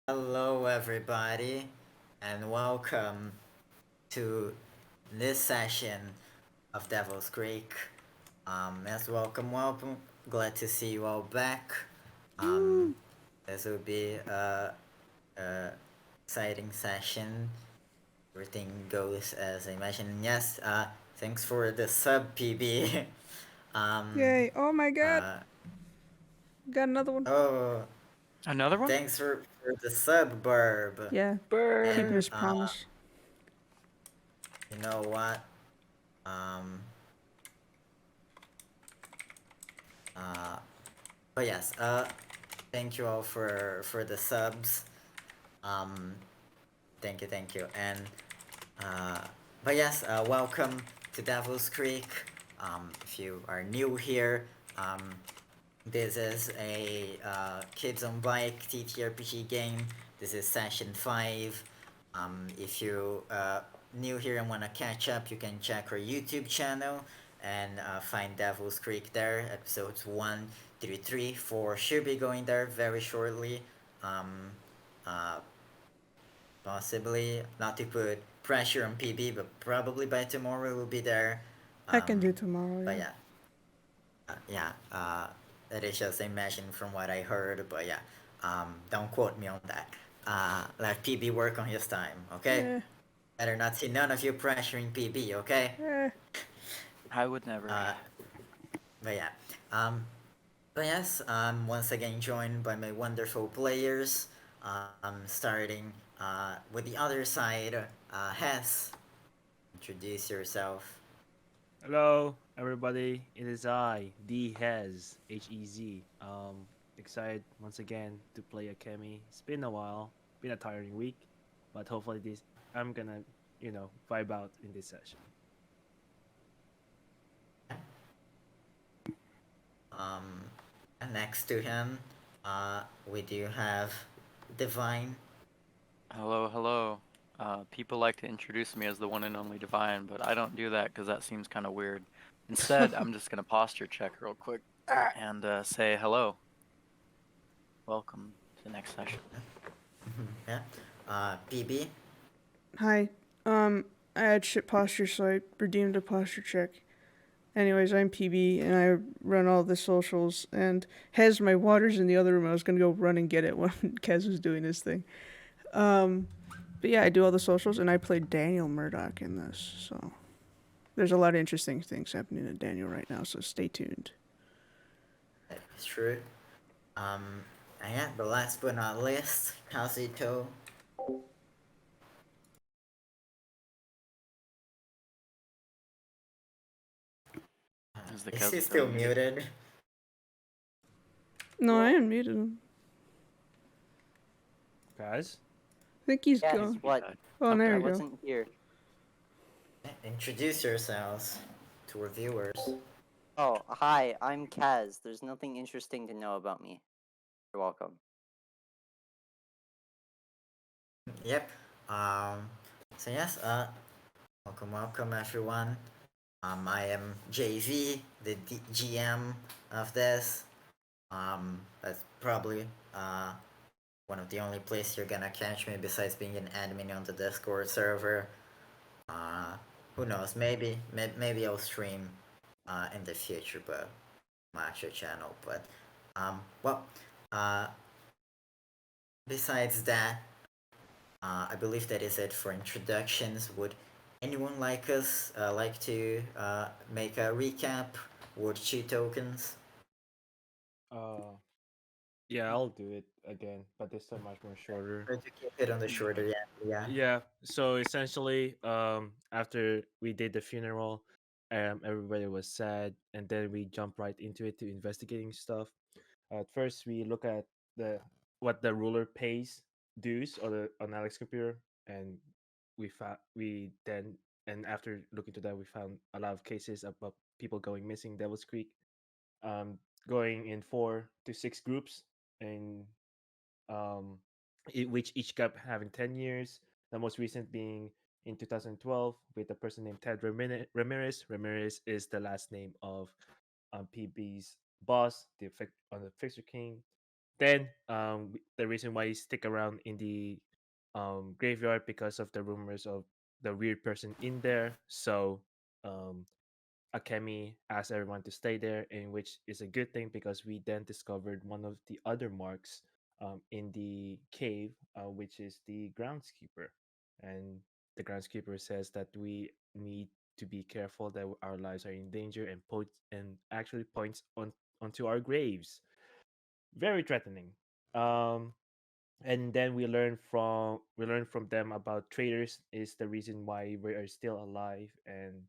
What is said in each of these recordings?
Hello, everybody, and welcome to this session of Devil's Creek. Yes, welcome. Glad to see you all back. Um, Woo! this will be a exciting session. Everything goes as I mentioned. Yes, thanks for the sub, PB. um, Yay! Oh my god! uh, Got another one. oh, Another one? thanks for the sub, Burb. Yeah, keeping And Burr. his promise. you know what? Um, uh, but yes, thank you all for the subs. Um, thank you, and uh, but yes, welcome to Devil's Creek. If you are new here, this is a kids on bike ttrpg game. This is session 5. If you new here and want to catch up, you can check our YouTube channel and find Devil's Creek there. Episodes 1 through 3, 4 should be going there very shortly. Um, uh, Possibly not to put pressure on PB, but probably by tomorrow we'll be there. I can do Um, tomorrow. but Yeah. yeah, yeah, that is just a imagine from what I heard. But yeah, don't quote me on that. Let PB work on his time, okay? Eh. Better not see none of you pressuring PB, okay? Eh. I would never. Uh, but yeah, um, but yes, I'm once again joined by my wonderful players. Starting with the other side, Hess. Introduce yourself. Hello, everybody. It is I, D Hez, Hez. Excited once again to play Akemi. It's been a while, been a tiring week, but hopefully this I'm gonna, vibe out in this session. Um, and next to him, we do have Divine. Hello. People like to introduce me as the one and only Divine, but I don't do that because that seems kind of weird. Instead, I'm just gonna posture check real quick and say hello. Welcome to the next session. Yeah. PB. Hi. I had shit posture, so I redeemed a posture check. Anyways, I'm PB, and I run all the socials. And Hez, my water's in the other room. I was gonna go run and get it when Kez was doing his thing. But yeah, I do all the socials, and I played Daniel Murdoch in this. So there's a lot of interesting things happening to Daniel right now. So stay tuned. That's true. And yeah, but last but not least, Kazuto. Is the Is he Kazuto still muted? muted? No, I unmuted him. Guys, I think he's Yes, gone. what? Oh, Okay. there I you go. wasn't here. Introduce yourselves to our viewers. Oh, hi, I'm Kaz. There's nothing interesting to know about me. You're welcome. Yep. So yes, welcome everyone. I am JV, the GM of this. That's probably one of the only places you're gonna catch me besides being an admin on the Discord server. Uh, who knows? Maybe I'll stream in the future, but my actual channel. But well, uh, besides that, I believe that is it for introductions. Would anyone like to make a recap? Word 2 tokens? uh, yeah, I'll do it again, but this time much more shorter. Try to keep it on the shorter end. Yeah. Yeah. So essentially, after we did the funeral, everybody was sad, and then we jumped right into it to investigating stuff. At first, we look at the what the ruler pays dues on Alex computer, and we then and after looking to that, we found a lot of cases about people going missing. Devil's Creek, um, going in 4 to 6 groups, and um, which each gap having 10 years. The most recent being in 2012 with a person named Ted Ramirez. Ramirez is the last name of PB's boss, on the Fixer King. Then the reason why he stick around in the graveyard because of the rumors of the weird person in there. So um, Akemi asked everyone to stay there, in which is a good thing because we then discovered one of the other marks in the cave, which is the groundskeeper. And the groundskeeper says that we need to be careful that our lives are in danger, and actually points onto our graves. Very threatening. Um, and then we learn from them about traitors is the reason why we are still alive, and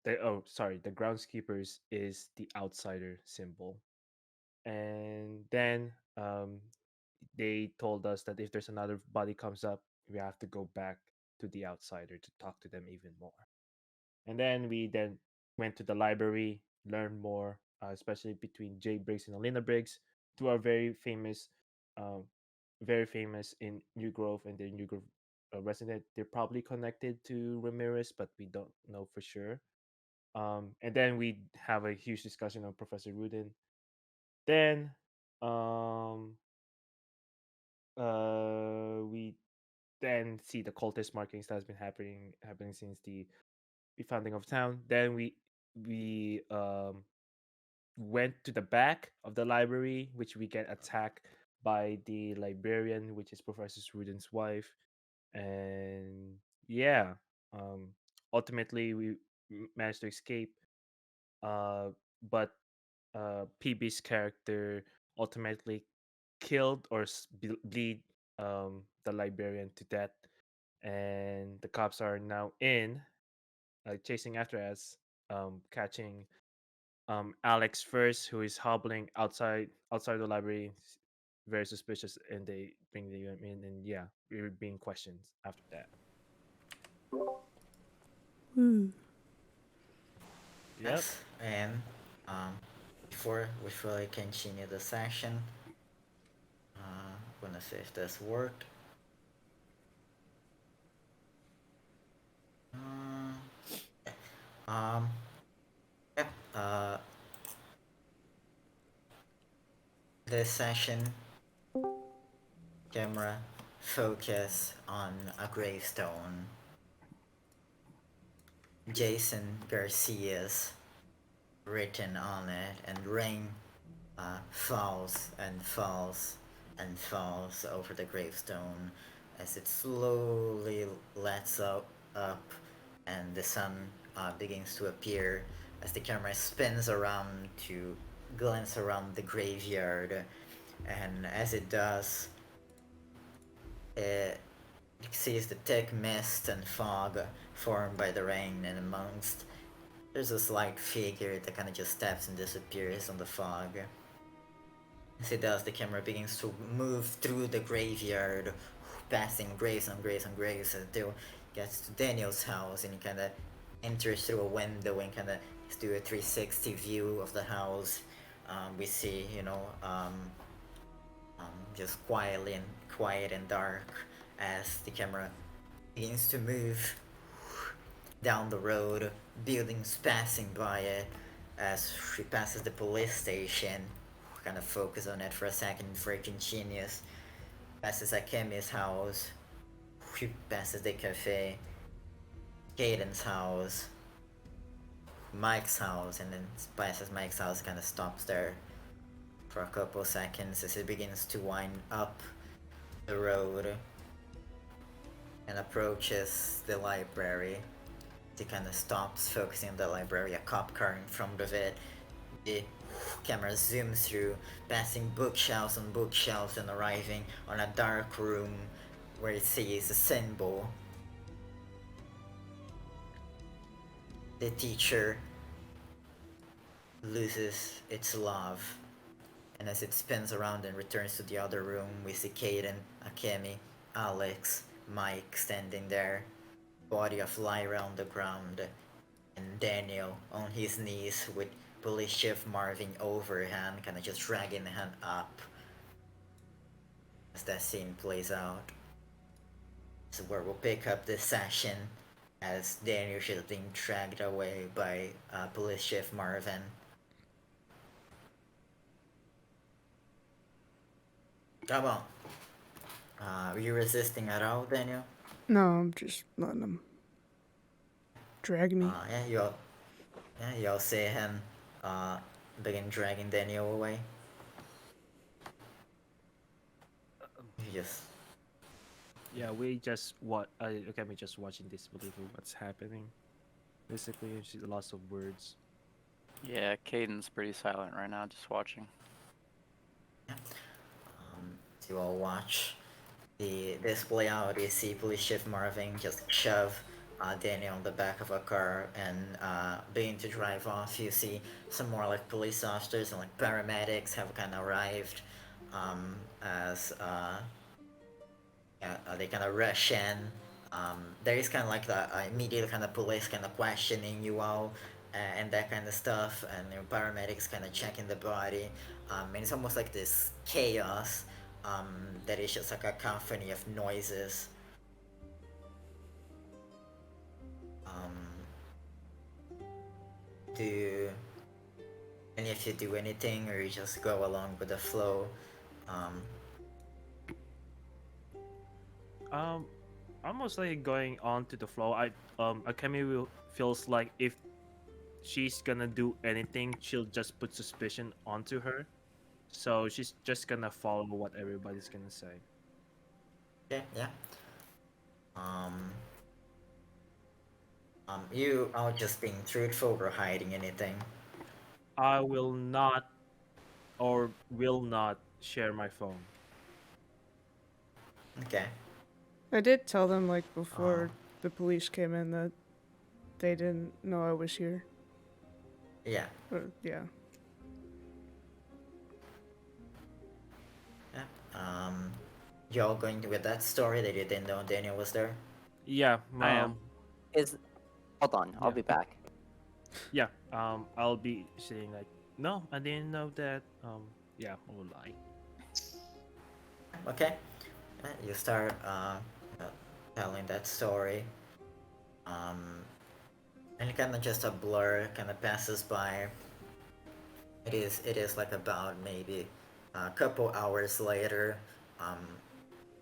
the groundskeepers is the outsider symbol. And then they told us that if there's another body comes up, we have to go back to the outsider to talk to them even more. And then we then went to the library, learned more, especially between Jay Briggs and Alina Briggs, two are um, very famous in New Grove, and they're New Grove resident. They're probably connected to Ramirez, but we don't know for sure. And then we have a huge discussion on Professor Rudin. Then um, we then see the cultist markings that has been happening since the founding of town. Then we went to the back of the library, which we get attacked by the librarian, which is Professor Rudin's wife. And yeah, um, ultimately we managed to escape. But PB's character ultimately killed or bleed the librarian to death, and the cops are now chasing after us, catching Alex first, who is hobbling outside the library, very suspicious, and they bring them in, and yeah, we were being questioned after that. Ooh. Yep. Yes, and um, before I continue the session, gonna see if this worked. Uh, um, yep. This session camera focus on a gravestone. Jason Garcia's written on it, and rain falls and falls and falls over the gravestone as it slowly lets up and the sun begins to appear as the camera spins around to glance around the graveyard. And as it does, it sees the thick mist and fog formed by the rain, and amongst there's a slight figure that kind of just steps and disappears on the fog. As it does, the camera begins to move through the graveyard, passing graves on graves on graves until it gets to Daniel's house, and he kind of enters through a window and kind of do a 360 view of the house. We see, just quiet and dark as the camera begins to move down the road, buildings passing by it. As she passes the police station, kind of focus on it for a second before it continues. Passes Akemi's house, she passes the cafe, Kaden's house, Mike's house, and then passes Mike's house, kind of stops there for a couple seconds as it begins to wind up the road and approaches the library. It kind of stops, focusing on the library, a cop car in front of it. The camera zooms through, passing bookshelves on bookshelves and arriving on a dark room where it sees a symbol. The teacher loses its love, and as it spins around and returns to the other room, we see Kaden, Akemi, Alex, Mike standing there, body of Lyra on the ground, and Daniel on his knees with Police Chief Marvin overhand, kind of just dragging the hand up as that scene plays out. So where we'll pick up this session as Daniel is being dragged away by Police Chief Marvin. Come on. Were you resisting at all, Daniel? No, I'm just letting them drag me. You'll see him begin dragging Daniel away. You just Yeah, we just Akemi just watching disbelief of what's happening. Basically, she's lots of words. Yeah, Caden's pretty silent right now, just watching. you all watch the display out. You see Police Chief Marvin just shove Daniel on the back of a car and begin to drive off. You see some more like police officers and like paramedics have kind of arrived as they kind of rush in. There is kind of like the immediate kind of police kind of questioning you all and that kind of stuff, and paramedics kind of checking the body, and it's almost like this chaos that is just like a cacophony of noises. Do any of you do anything, or you just go along with the flow? I'm mostly going on to the flow. Akemi will feels like if she's gonna do anything, she'll just put suspicion onto her. So she's just gonna follow what everybody's gonna say. Okay, yeah. You are just being truthful or hiding anything? I will not or will not share my phone. Okay. I did tell them like before the police came in that they didn't know I was here. Yeah. Yeah. Yeah. Y'all going with that story that you didn't know Daniel was there? Yeah, I am. Hold on, I'll Yeah. be back. Yeah, I'll be saying like, no, I didn't know that. Yeah, I will lie. Okay. You start telling that story. And kind of just a blur kind of passes by. It is like about maybe a couple hours later.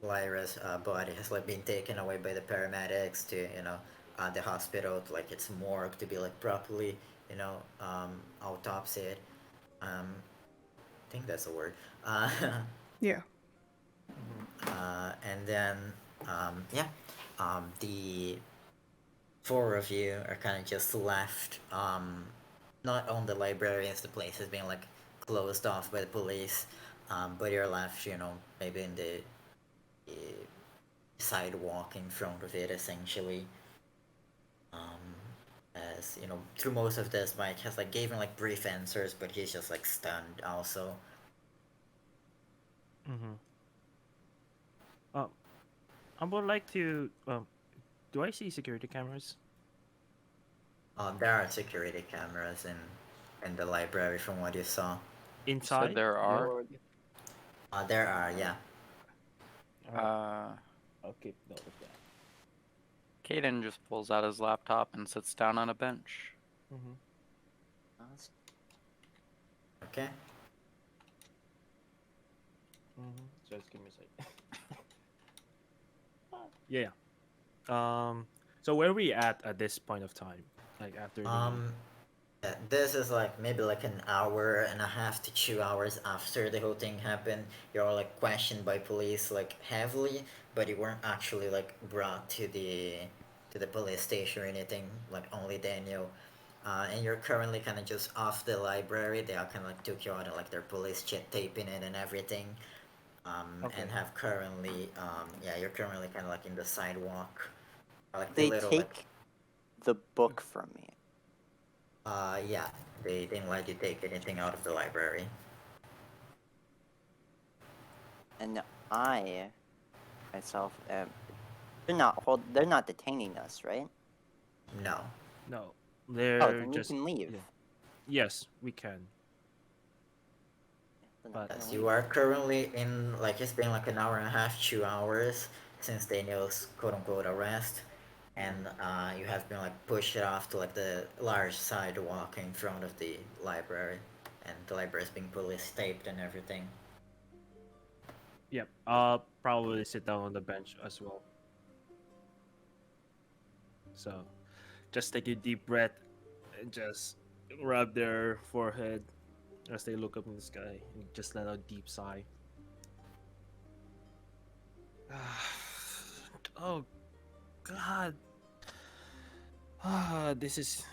Lyra's body has like been taken away by the paramedics to the hospital to like its morgue to be like properly autopsied. I think that's a word. Yeah. And then the four of you are kind of just left. Not on the library as the place has been like closed off by the police, but you're left, maybe in the sidewalk in front of it, essentially. As through most of this, Mike has like given like brief answers, but he's just like stunned also. Mm-hmm. I would like to. Do I see security cameras? There are security cameras in the library from what you saw. Inside? there are? There are, yeah. I'll keep note of that. Kaden just pulls out his laptop and sits down on a bench. Mm-hmm. Okay. Mm-hmm. Just give me a second. Yeah. So where are we at this point of time? Like after This is like maybe like an hour and a half to 2 hours after the whole thing happened. You're all like questioned by police like heavily, but you weren't actually like brought to the police station or anything. Like only Daniel. And you're currently kind of just off the library. They all kind of like took you out and like their police chit taping it and everything. Okay. And have currently you're currently kind of like in the sidewalk. Like They the little take the book from me. yeah, they didn't let you take anything out of the library. And I myself am they're not detaining us, right? No. No. They're Then just we can leave. yeah. Yes, we can. Then But- I can As leave. you are currently in, like, it's been like an hour and a half, 2 hours since Daniel's quote unquote arrest, and you have been like pushed off to like the large sidewalk in front of the library, and the library is being police taped and everything. Yep. I'll probably sit down on the bench as well. So, just take a deep breath and just rub their forehead as they look up in the sky and just let out a deep sigh. Oh God. This is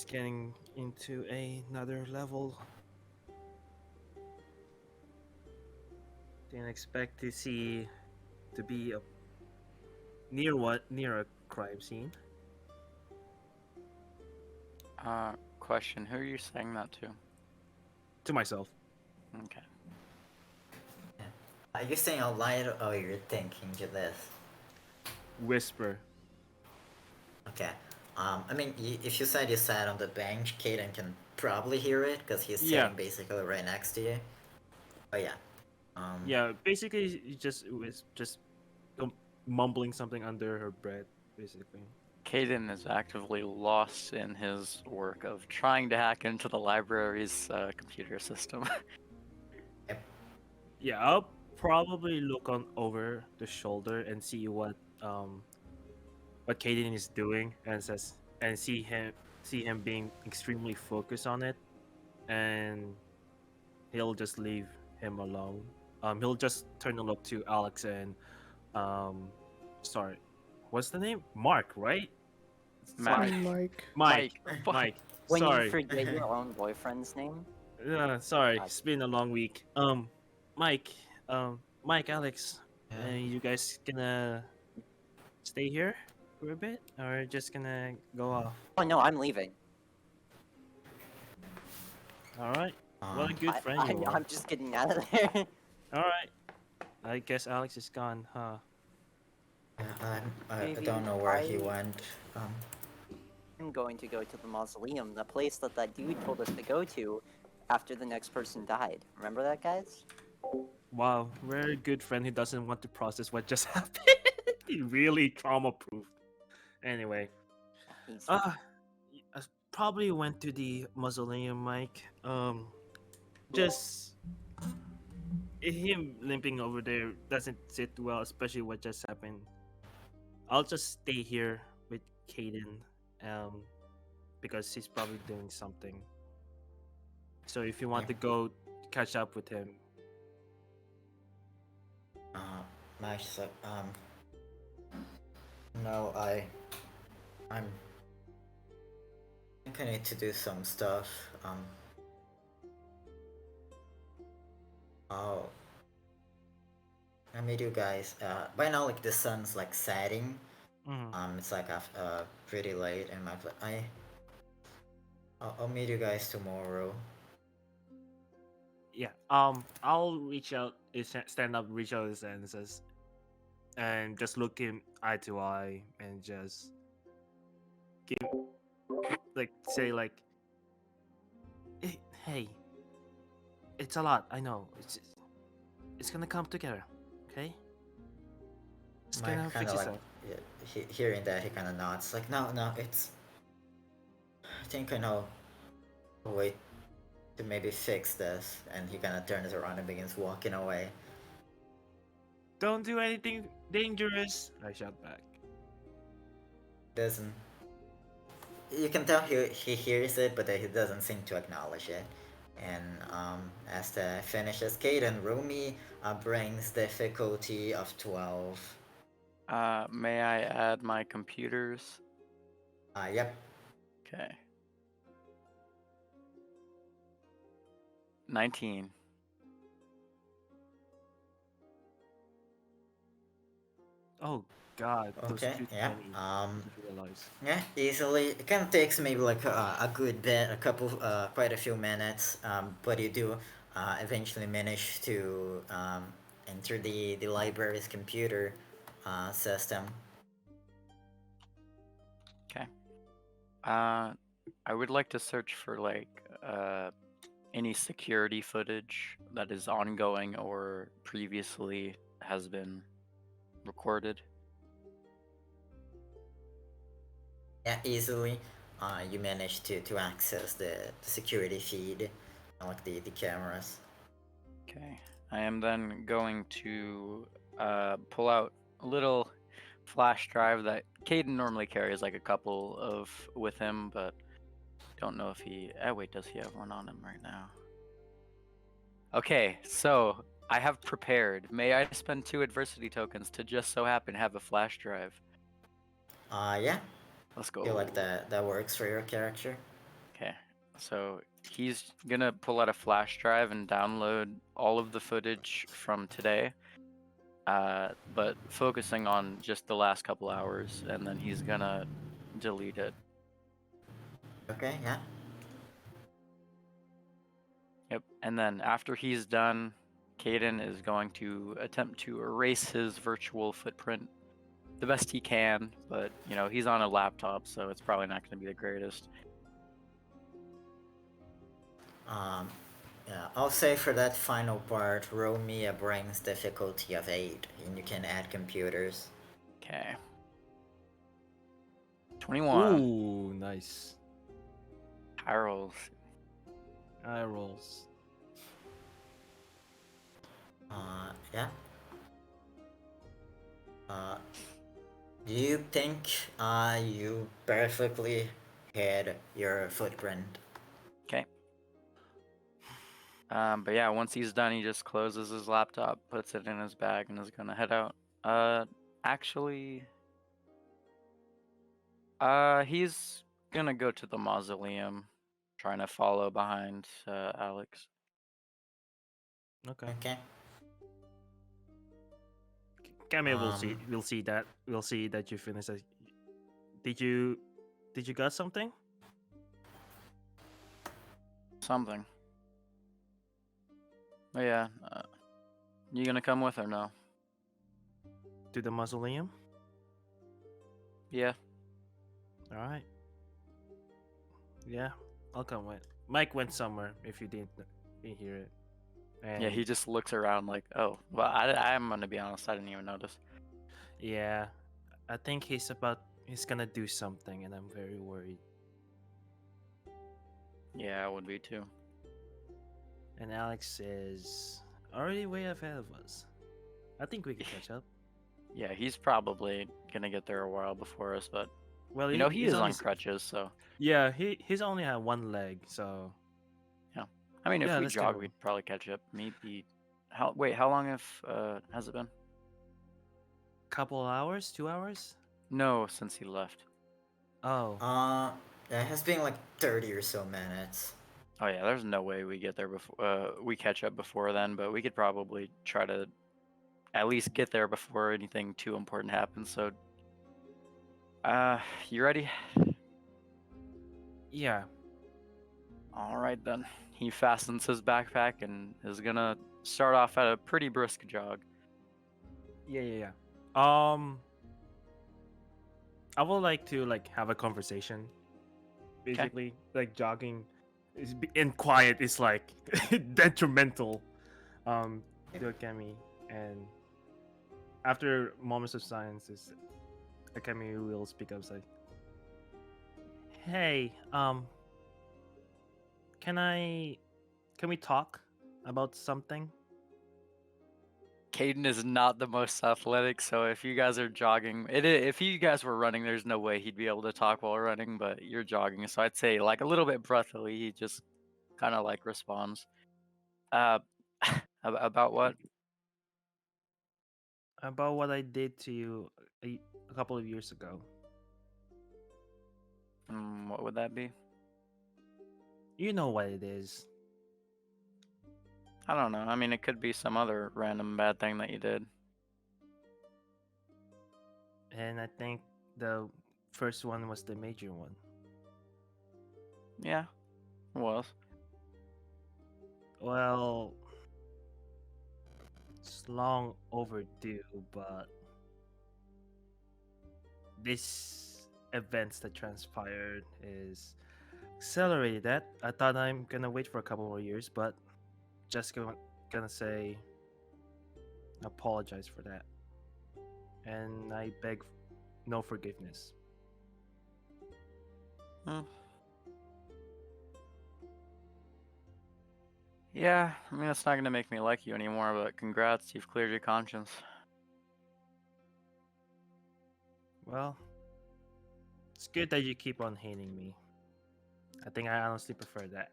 getting into another level. Didn't expect to be near a crime scene. Question: who are you saying that to? To myself. Okay. Are you saying out loud or you're thinking to this? Whisper. Okay. I mean, if you said you sat on the bench, Kaden can probably hear it because he's Yeah. sitting basically right next to you. But yeah. Yeah, basically he just was just mumbling something under her breath, basically. Kaden is actively lost in his work of trying to hack into the library's computer system. Yeah, I'll probably look on over the shoulder and see what Kaden is doing and see him being extremely focused on it, and he'll just leave him alone. He'll just turn and look to Alex and sorry, what's the name? Mark, right? Mike. Mike. Mike. Fuck. Mike. When you Sorry. forget your own boyfriend's name. Sorry, God. it's been a long week. Mike, Mike, Alex, Yeah. you guys gonna stay here for a bit, or just gonna go off? Oh no, I'm leaving. All right. What a good friend you are. I'm just getting out of there. All right. I guess Alex is gone, huh? I Maybe don't know where he went. I'm going to go to the mausoleum, the place that dude told us to go to after the next person died. Remember that, guys? Wow, very good friend who doesn't want to process what just happened. He really trauma-proof. Anyway, He's I probably went to the mausoleum, Mike. Just him limping over there doesn't sit well, especially what just happened. I'll just stay here with Kaden, because he's probably doing something. So if you want to go catch up with him, Nice. No, I think I need to do some stuff. Oh, I meet you guys. By now, like the sun's like setting. It's like pretty late, and I'll meet you guys tomorrow. yeah, I'll reach out, stand up, reach out his hand, and just look him eye to eye, and just give, say hey, it's a lot. I know. It's gonna come together, okay? It's Mike gonna kind fix of like itself. hearing that, he kind of nods. Like, no, it's. I think I know a way to maybe fix this, and he kind of turns around and begins walking away. Don't do anything dangerous, I shout back. Doesn't. You can tell he hears it, but he doesn't seem to acknowledge it. And as the finishes, Kaden, Rumi brings difficulty of 12. May I add my computers? Yep. Okay. 19. Oh God, those Okay. two Yeah. realize. Yeah, easily. It kind of takes maybe like a good bit, quite a few minutes. But you do eventually manage to enter the library's computer system. Okay. I would like to search for like any security footage that is ongoing or previously has been recorded. Yeah, easily. You manage to access the security feed, like the cameras. Okay. I am then going to pull out a little flash drive that Caden normally carries like a couple of with him, but don't know if he. Oh wait, does he have one on him right now? Okay, so I have prepared. May I spend 2 adversity tokens to just so happen have a flash drive? Yeah. Let's go. Feel like that works for your character. Okay, so he's gonna pull out a flash drive and download all of the footage from today, but focusing on just the last couple hours, and then he's gonna delete it. Okay, yeah. Yep, and then after he's done, Kaden is going to attempt to erase his virtual footprint the best he can, but you know, he's on a laptop, so it's probably not going to be the greatest. Yeah, I'll say for that final part, roll me a brains difficulty of 8, and you can add computers. Okay. 21. Ooh, nice. High rolls. Eye rolls. Yeah. Do you think you perfectly hid your footprint? Okay. But yeah, once he's done, he just closes his laptop, puts it in his bag, and is gonna head out. Actually, he's gonna go to the mausoleum, trying to follow behind Alex. Okay. Okay. Kami will see. We'll see that you finish it. Did you got something? Something. But yeah, you gonna come with or no? To the mausoleum? Yeah. All right. Yeah, I'll come with. Mike went somewhere. If you didn't hear it. And Yeah, he just looks around like, oh, well, I'm gonna be honest, I didn't even notice. Yeah, I think he's gonna do something, and I'm very worried. Yeah, I would be too. And Alex is already way ahead of us. I think we can catch up. Yeah, he's probably gonna get there a while before us, but Well, you know, he he's is on only crutches, so yeah, he's only had one leg, so yeah. I mean, if yeah, we let's get jog, him. we'd probably catch up. Maybe. How long has it been? Couple hours, 2 hours. No, since he left. Oh, It has been like 30 or so minutes. Oh yeah, there's no way we get there before we catch up before then, but we could probably try to at least get there before anything too important happens. So, you ready? yeah. All right then. He fastens his backpack and is gonna start off at a pretty brisk jog. Yeah. I would like to have a conversation. Basically, like jogging in quiet is like detrimental. To Akemi, and after moments of silence, Akemi will speak up, say, "Hey, can we talk about something?" Caden is not the most athletic, so if you guys are jogging, if you guys were running, there's no way he'd be able to talk while running. But you're jogging, so I'd say like a little bit breathily. He just kind of like responds. Uh, about what? About what I did to you a couple of years ago. What would that be? You know what it is. I don't know. I mean, it could be some other random bad thing that you did. And I think the first one was the major one. Yeah. What else? Well, it's long overdue, but this events that transpired is accelerated that. I thought I'm gonna wait for a couple more years, but just gonna say apologize for that. And I beg no forgiveness. Hmm. Yeah, I mean, it's not gonna make me like you anymore, but congrats, you've cleared your conscience. Well, it's good that you keep on hating me. I think I honestly prefer that.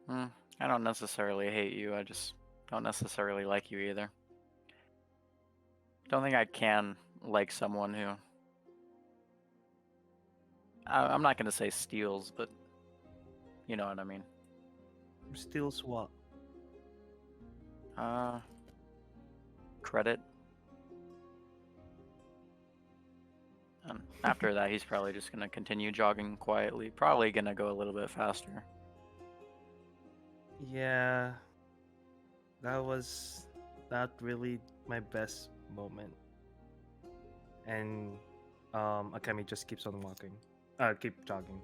I don't necessarily hate you, I just don't necessarily like you either. Don't think I can like someone who... I'm not gonna say steals, but you know what I mean. Steals what? Credit. And after that, he's probably just gonna continue jogging quietly. Probably gonna go a little bit faster. Yeah, that was not really my best moment. And Akemi just keeps on walking. Keep jogging.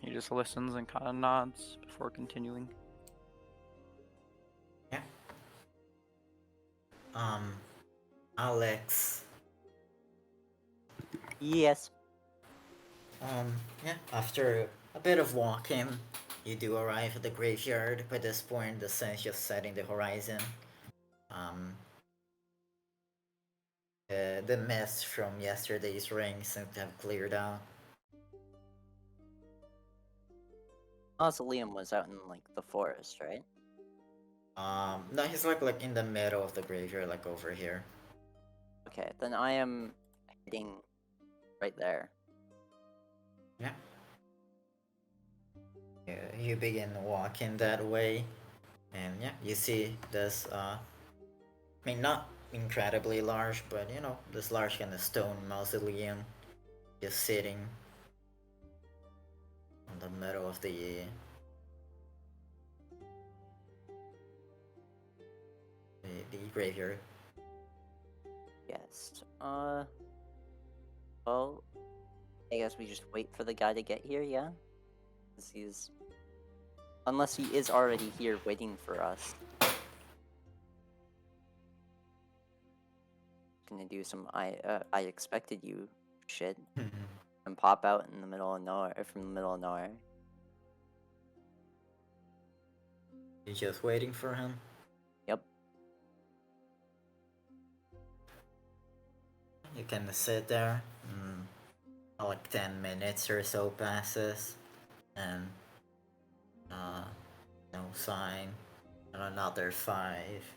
He just listens and kind of nods before continuing. Yeah. Alex. Yes. Yeah, after a bit of walking, you do arrive at the graveyard. By this point, the sun's just setting the horizon. The mist from yesterday's rain seems to have cleared out. Mausoleum was out in like the forest, right? No, he's like in the middle of the graveyard, like over here. Okay, then I am heading right there. Yeah. You begin walking that way, and yeah, you see this. I mean, not incredibly large, but you know, this large kind of stone mausoleum, just sitting in the middle of the graveyard. Yes. Well, I guess we just wait for the guy to get here, yeah? 'Cause he's... Unless he is already here waiting for us. Gonna do some I expected you shit and pop out in the middle of nowhere, from the middle of nowhere. You're just waiting for him. Yep. You kind of sit there. Like 10 minutes or so passes, and no sign. And another 5,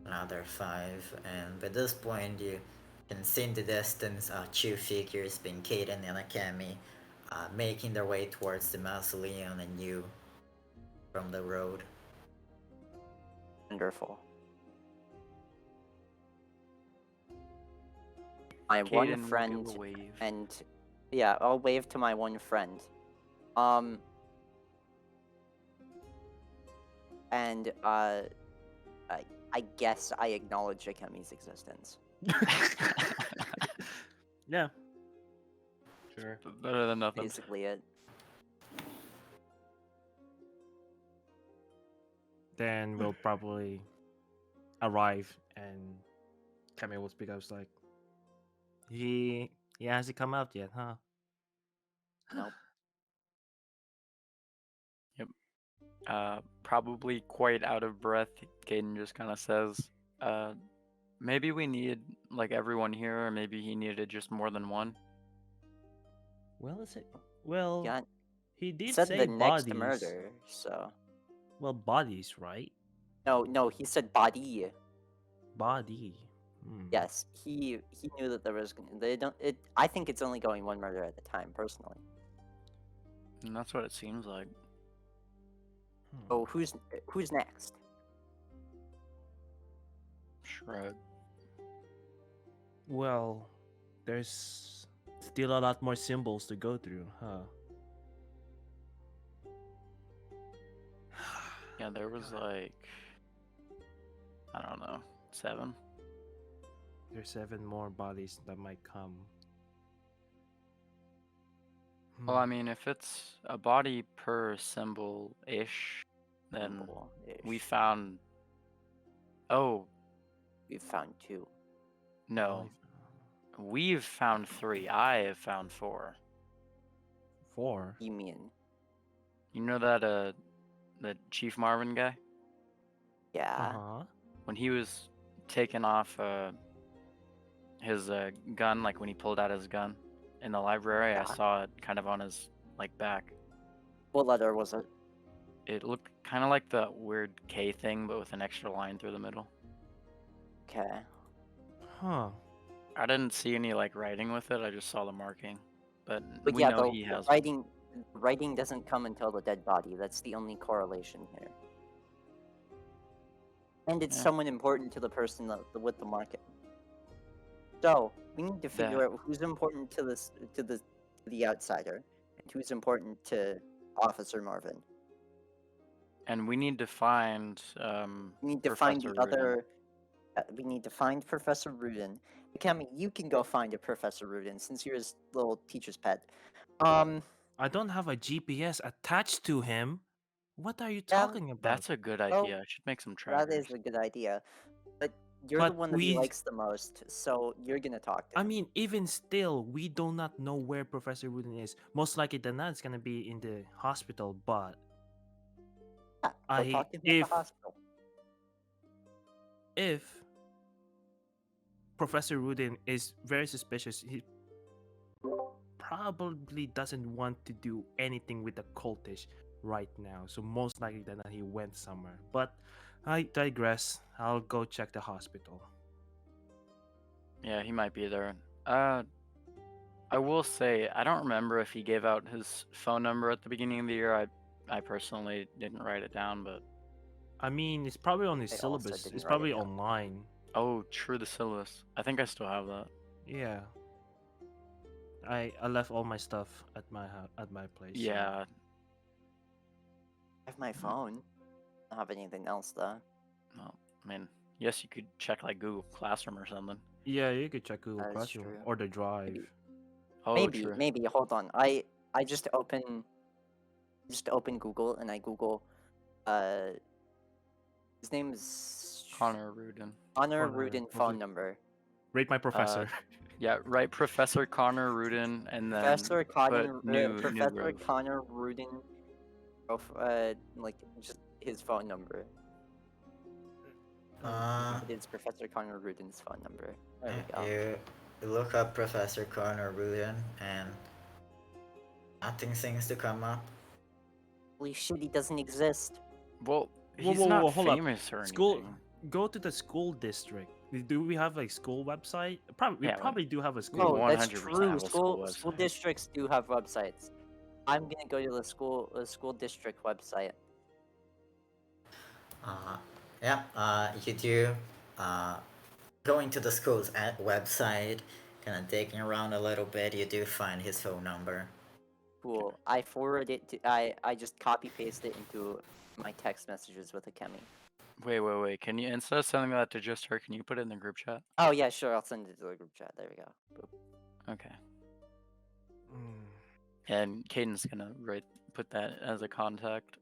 and by this point you can see in the distance two figures, being Kaden and Akemi, making their way towards the mausoleum and you from the road. Wonderful. My Kaden one will friend give a wave. and yeah, I'll wave to my one friend. And I guess I acknowledge Akemi's existence. Yeah. Sure. Better than nothing. Basically it. Then we'll probably arrive and Kemi will speak up like, he hasn't come out yet, huh? Nope. Probably quite out of breath, Kaden just kind of says, maybe we need like everyone here, or maybe he needed just more than one. Well, is it? Well, Yeah, he did said say the bodies. next murder, so Well, bodies, right? no, he said body. Body. Yes, he knew that there was. They don't. It. I think it's only going one murder at a time, personally. And that's what it seems like. Oh, who's next? Shrug. Well, there's still a lot more symbols to go through, huh? Yeah, there was like, I don't know, 7. There's 7 more bodies that might come. Well, I mean, if it's a body per symbol-ish, then Symbol-ish. we found... Oh, We've found 2. no. We've found 3. I have found 4. 4. You mean? You know that the Chief Marvin guy, Yeah. Uh-huh. when he was taking off his gun, like when he pulled out his gun in the library, Yeah. I saw it kind of on his like back. What letter was it? It looked kind of like the weird K thing, but with an extra line through the middle. Okay. Huh. I didn't see any like writing with it. I just saw the marking, but But we yeah, know the he has. writing doesn't come until the dead body. That's the only correlation here. And it's Yeah. somewhat important to the person with the marking. So we need to figure out who's important to the outsider and who's important to Officer Marvin. And we need to find. We need to find the Professor Rudin. other. We need to find Professor Rudin. Akemi, you can go find a Professor Rudin since you're his little teacher's pet. I don't have a GPS attached to him. What are you talking about? That's a good Well, idea. I should make some trackers. that is a good idea. But you're the But one that he we- likes the most, so you're gonna talk to him. I mean, even still, we do not know where Professor Wooden is. Most likely than not, it's gonna be in the hospital, but yeah, go I- talk to him if- at the hospital. if Professor Rudin is very suspicious, he probably doesn't want to do anything with the cultish right now. So most likely that he went somewhere. But I digress. I'll go check the hospital. Yeah, he might be there. I will say I don't remember if he gave out his phone number at the beginning of the year. I personally didn't write it down, but I mean, it's probably on his I also syllabus. didn't It's write it probably down. online. oh, true, the syllabus. I think I still have that. Yeah. I left all my stuff at my place. so- Yeah, I have my phone. I don't have anything else though. well, I mean, yes, you could check like Google Classroom or something. Yeah, you could check Google That is Classroom true. or the Drive. Maybe. Oh, maybe, true. maybe. Hold on. I just open Google and I Google. His name is Connor Rudin. Connor Connor Rudin Rudin. phone number. Rate my professor. Yeah, right, Professor Connor Rudin, and then Professor Connor, put new Professor grove. Connor Rudin, like just his phone number. It's Professor Connor Rudin's phone number. There we go. You look up Professor Connor Rudin and nothing seems to come up. Holy shit, he doesn't exist. Well, Whoa, he's whoa, not whoa, hold up. famous or School. anything. Go to the school district. Do we have a school website? We Yeah, well, probably do have a we school. Oh, that's 100% true. have a school School website. districts do have websites. I'm gonna go to the school district website. You do going to the school's website, kind of digging around a little bit, you do find his phone number. Cool. I forward it to. I just copy paste it into my text messages with Akemi. Wait. Can you, instead of sending that to just her, can you put it in the group chat? Oh yeah, sure. I'll send it to the group chat. There we go. Boop. Okay. Mm. And Kaden's gonna put that as a contact.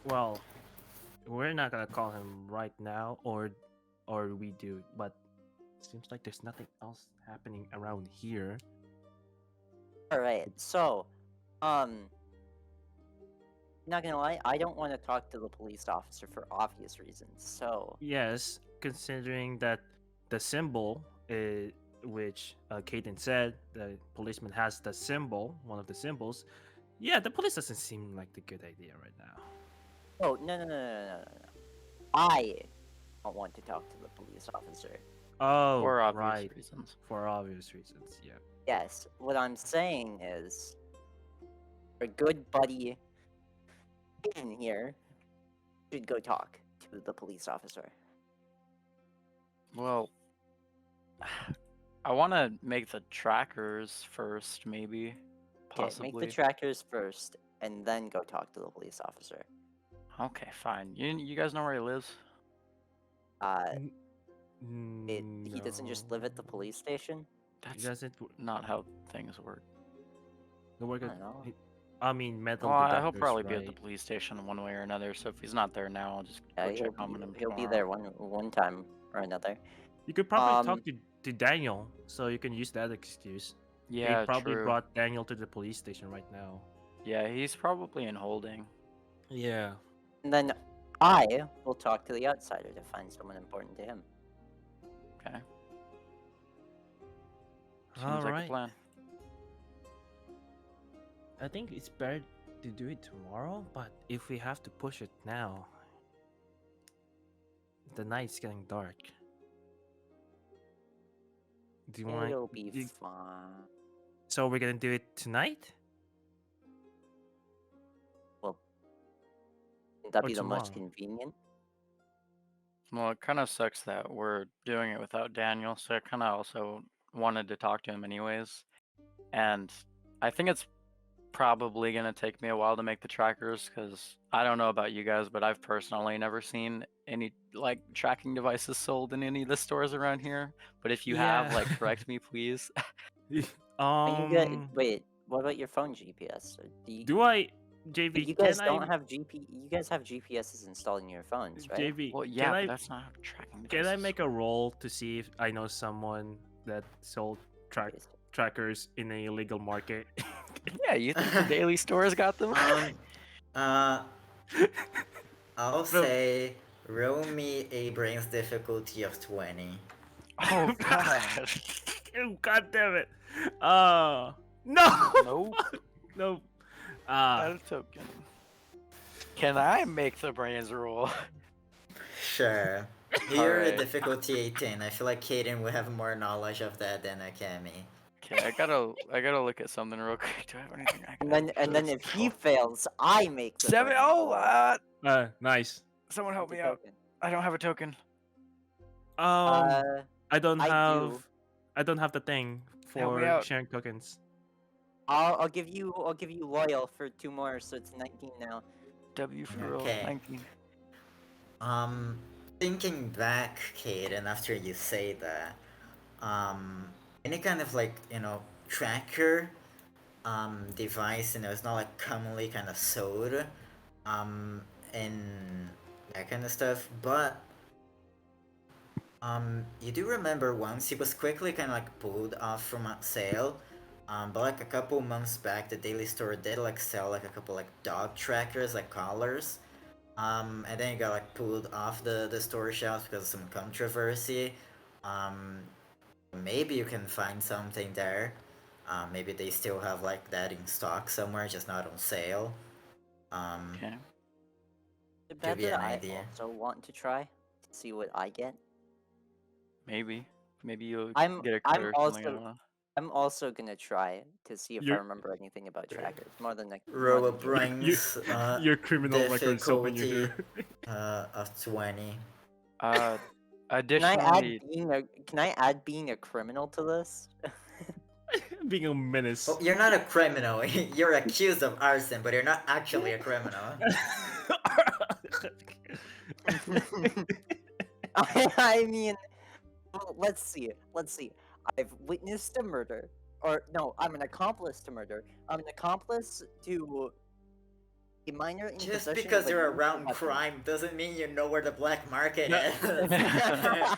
Well, we're not gonna call him right now, or we do, but seems like there's nothing else happening around here. All right. So, not gonna lie, I don't want to talk to the police officer for obvious reasons. So, Yes, considering that the symbol, which Kaden said, the policeman has the symbol, one of the symbols. Yeah, the police doesn't seem like the good idea right now. oh no. I don't want to talk to the police officer. Oh, For obvious right. reasons. For obvious reasons, yeah. Yes, what I'm saying is, our good buddy in here should go talk to the police officer. Well, I want to make the trackers first, maybe. Okay, Possibly. make the trackers first, and then go talk to the police officer. Okay, fine. You guys know where he lives? He doesn't just live at the police station. That's Doesn't not how things work. the work I at- don't know. I mean, metal Well, detectors, he'll probably be at the right? police station one way or another. So if he's not there now, I'll just Yeah, go check on him he'll be tomorrow. there one time or another. You could probably Um, talk to Daniel, so you can use that excuse. Yeah, They probably true. brought Daniel to the police station right now. Yeah, he's probably in holding. Yeah. And then I will talk to the outsider to find someone important to him. Okay. Seems All like a right. plan. I think it's better to do it tomorrow, but if we have to push it now, the night's getting dark. Do you want? It'll be fine. So we're gonna do it tonight Well, wouldn't that or be the most tomorrow? convenient? Well, it kind of sucks that we're doing it without Daniel, so I kind of also wanted to talk to him anyways. And I think it's probably going to take me a while to make the trackers because I don't know about you guys, but I've personally never seen any like tracking devices sold in any of the stores around here. But if you have, like, correct me, please. Wait, what about your phone GPS? Do I, You JV? guys Can don't I, have You guys have GPSs installed in your phones, right? JV? Well, Can yeah, but I, that's not how tracking can I devices. make a roll to see if I know someone that sold trackers in a illegal market? Yeah, you think the daily stores got them? I'll Well- say roll me a brains difficulty of 20. Oh god. Oh, God damn it! No! Nope. Nope. Not a token. Can I make the brains roll? Sure. Here, Alright. difficulty 18. I feel like Kaden would have more knowledge of that than Akemi. Okay, I gotta look at something real quick. Do I have anything I And then if he fails, I make the 7 brain oh roll. Nice. someone help With me the out. token. I don't have a token. I don't I have. do. I don't have the thing Help me for out. sharing tokens. I'll give you loyal for 2 more, so it's 19 now. W for roll Okay. 19. Thinking back, Kaden, after you say that, any kind of like, tracker, device, it's not like commonly kind of sold, and that kind of stuff, but, you do remember once it was quickly kind of like pulled off from a sale, but like a couple months back, the Daily Store did like sell like a couple like dog trackers, like collars, and then it got like pulled off the store shelves because of some controversy. Maybe you can find something there. Maybe they still have like that in stock somewhere, just not on sale. Okay. The Give you bet an that I idea. also want to try to see what I get. Maybe. Maybe you'll I'm get a I'm clear or something. I don't also know. I'm also gonna try to see if I You're- remember anything about trackers more than like Roll a you. brains, Your criminal record's open. You difficulty, hear? of 20. Additionally, Can I add being a criminal to this? Being a menace. Well, you're not a criminal. You're accused of arson, but you're not actually a criminal. I mean, well, let's see. I've witnessed a murder, or no, I'm an accomplice to murder. I'm an accomplice to a minor in Just possession because of a you're lethal around weapon. crime doesn't mean you know where the black market No. is.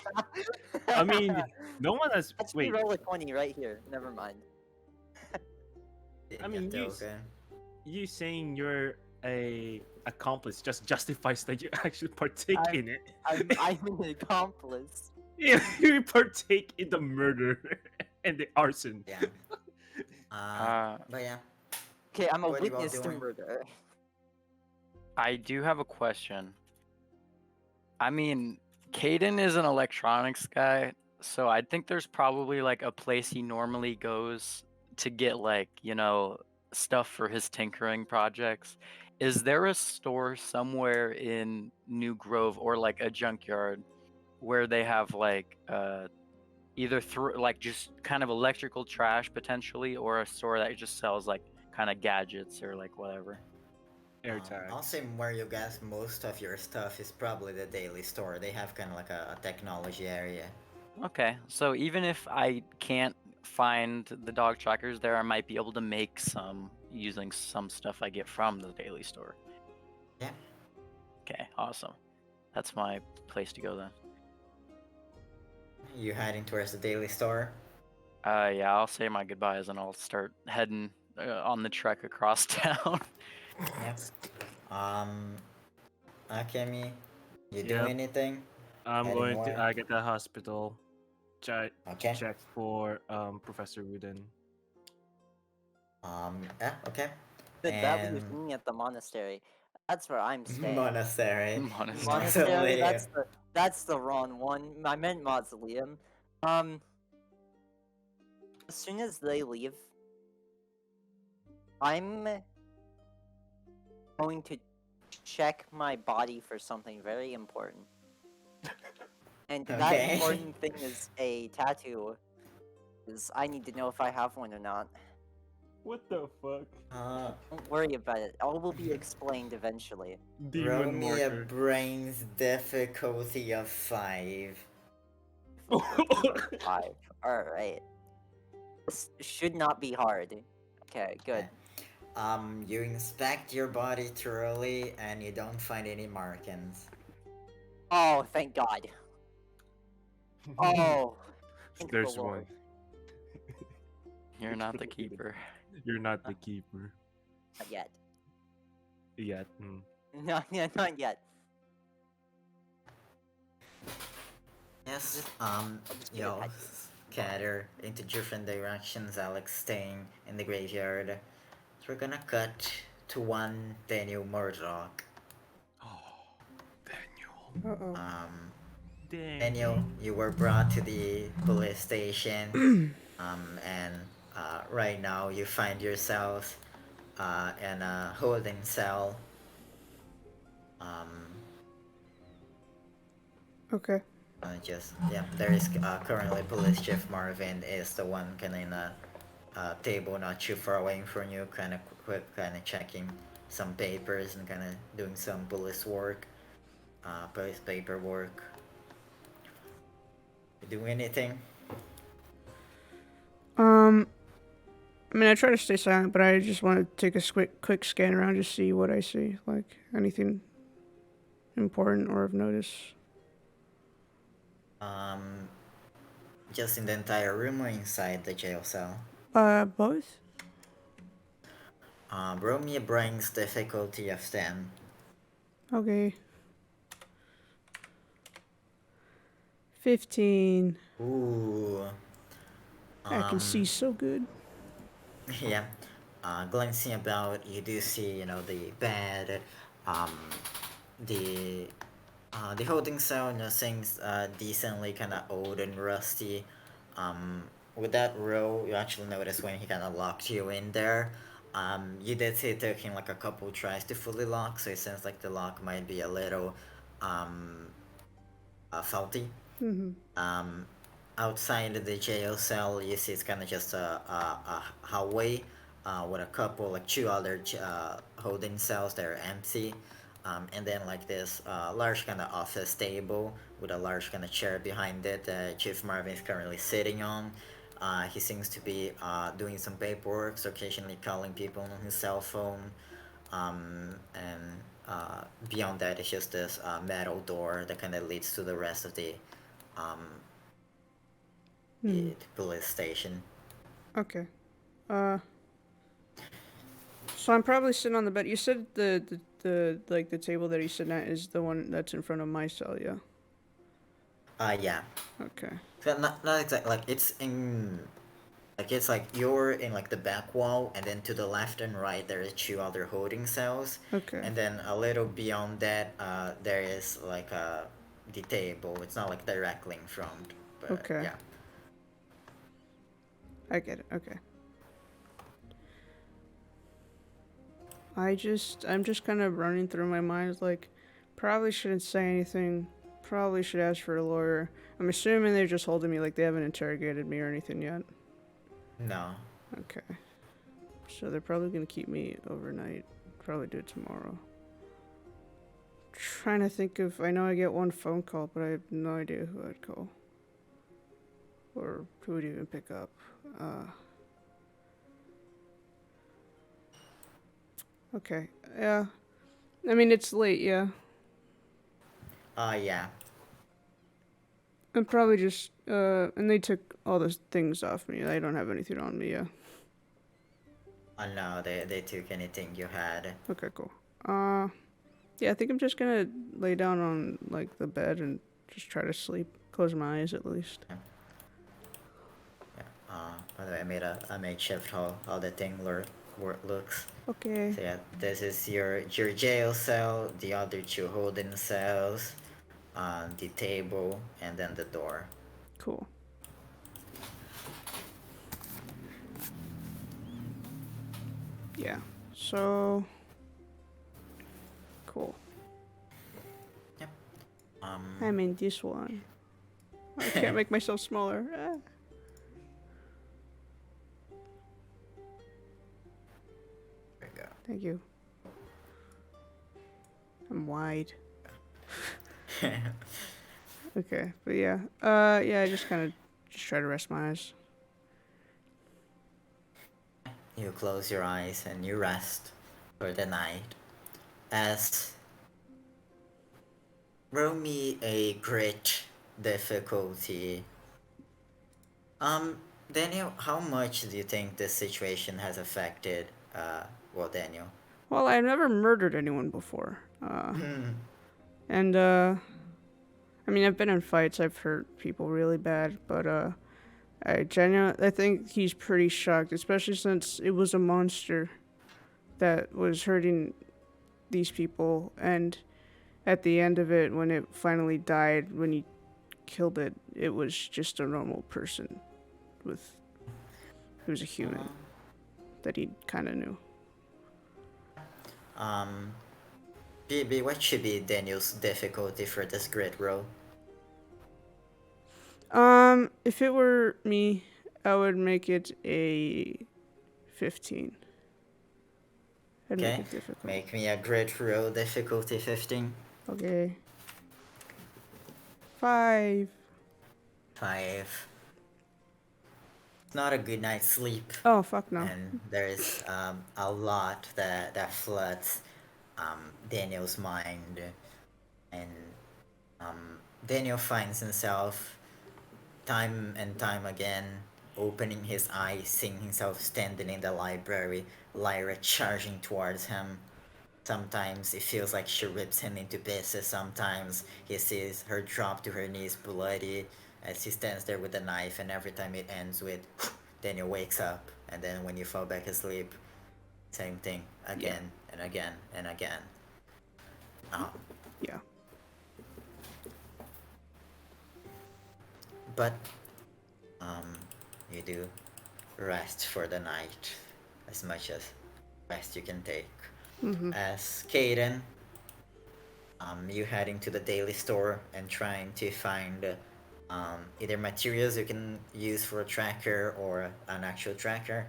I mean, no one has. Actually, Wait. roll a 20 right here. Never mind. I mean, Yeah, you- okay. You saying you're a accomplice just justifies that you actually partake in it. I'm an accomplice. Yeah, you partake in the murder and the arson. Yeah. But yeah. Okay, I'm a What are you all witness to doing? murder. I do have a question. I mean, Kaden is an electronics guy, so I think there's probably like a place he normally goes to get like, stuff for his tinkering projects. Is there a store somewhere in New Grove or like a junkyard where they have like either through like just kind of electrical trash potentially, or a store that just sells like kind of gadgets or like whatever? Air I'll tags. say where you guess most of your stuff is probably the daily store. They have kind of like a technology area. Okay, so even if I can't find the dog trackers there, I might be able to make some using some stuff I get from the daily store. Yeah. Okay, awesome. That's my place to go then. You heading towards the daily store? Yeah, I'll say my goodbyes and I'll start heading on the trek across town. Yep. Akemi, you do Yep. anything? I'm Heading going to where? Agata Hospital. Okay. Check for Professor Wooden. Yeah, okay. Good, that And leaves me at the monastery. That's where I'm staying. monastery. Monastery. Monastery, that's the wrong one. I meant mausoleum. As soon as they leave, I'm going to check my body for something very important. And that Okay. important thing is a tattoo. Because I need to know if I have one or not. What the fuck? Don't worry about it. All will be explained eventually. Roll Demon me a marker. brains difficulty of 5. 5. Alright. This should not be hard. Okay, good. You inspect your body thoroughly and you don't find any markings. Oh, thank God. Oh, thank the There's Lord. one. You're not the keeper. You're not the keeper. Not yet. Yet. Not yet. Not yet. Yes, just get a yo, tattoo. scatter into different directions, Alex staying in the graveyard. So we're gonna cut to one Daniel Murdoch. Oh, Daniel. Uh-oh. Daniel, you were brought to the police station, and right now you find yourself in a holding cell. Okay. There is currently Police Chief Marvin is the one kind of in a table not too far away from you, kind of quick, kind of checking some papers and kind of doing some police work, police paperwork. You do anything? I mean, I try to stay silent, but I just want to take a quick scan around to see what I see, like anything important or of notice. Just in the entire room or inside the jail cell? Both? Roll me a brains difficulty of 10. Okay. 15. Ooh. I can see so good. Yeah. Glancing about, you do see, the bed, the holding cell, things decently kind of old and rusty. With that row, you actually notice when he kind of locked you in there. You did say it took him like a couple tries to fully lock, so it sounds like the lock might be a little faulty. Outside of the jail cell, you see it's kind of just a hallway with a couple, like 2 other holding cells that are empty. And then like this large kind of office table with a large kind of chair behind it that Chief Marvin is currently sitting on. He seems to be doing some paperwork, so occasionally calling people on his cell phone. And beyond that, it's just this metal door that kind of leads to the rest of the police station. Okay. So I'm probably sitting on the bed. You said the table that he's sitting at is the one that's in front of my cell, yeah? Yeah. Okay. So not exactly, like, it's in, like, it's like you're in, like, the back wall, and then to the left and right there is 2 other holding cells. Okay. And then a little beyond that, there is, like, the table. It's not, like, directly in front, but Okay. yeah. I get it, okay. I'm just kind of running through my mind, like, probably shouldn't say anything, probably should ask for a lawyer. I'm assuming they're just holding me, like they haven't interrogated me or anything yet. No. Okay. So they're probably gonna keep me overnight, probably do it tomorrow. Trying to think of, I know I get one phone call, but I have no idea who I'd call. Or who would even pick up. Okay, yeah. I mean, it's late, yeah. Yeah. I'm probably just, and they took all those things off me. I don't have anything on me, yeah. Oh no, they took anything you had. Okay, cool. Yeah, I think I'm just gonna lay down on like the bed and just try to sleep. Close my eyes at least. Yeah. By the way, I made a makeshift how the thing looks. Okay. So yeah, this is your jail cell, the other two holding cells, the table, and then the door. Cool. Yeah. So cool. Yep. I'm in this one. I can't make myself smaller. Ah. There you Thank you. I'm wide. go. Okay, but yeah. Yeah, I just kind of just try to rest my eyes. You close your eyes and you rest for the night. As roll me a grit difficulty. Daniel, how much do you think this situation has affected, Daniel? Well, I've never murdered anyone before. And I mean, I've been in fights. I've hurt people really bad, but I think he's pretty shocked, especially since it was a monster that was hurting these people, and at the end of it, when it finally died, when he killed it, it was just a normal person with, it was a human that he kind of knew. BB, what should be Daniel's difficulty for this grit roll? If it were me, I would make it a 15. I'd make Okay, it difficult. make me a grit roll difficulty 15. Okay. 5. 5. It's not a good night's sleep. Oh, fuck no. And there's a lot that floods Daniel's mind, and Daniel finds himself time and time again opening his eyes, seeing himself standing in the library, Lyra charging towards him. Sometimes it feels like she rips him into pieces. Sometimes he sees her drop to her knees bloody as he stands there with a knife, and every time it ends with Daniel wakes up, and then when you fall back asleep, same thing again and again and again. Yeah. But you do rest for the night as much as rest you can take. As Kaden, you heading to the daily store and trying to find either materials you can use for a tracker or an actual tracker.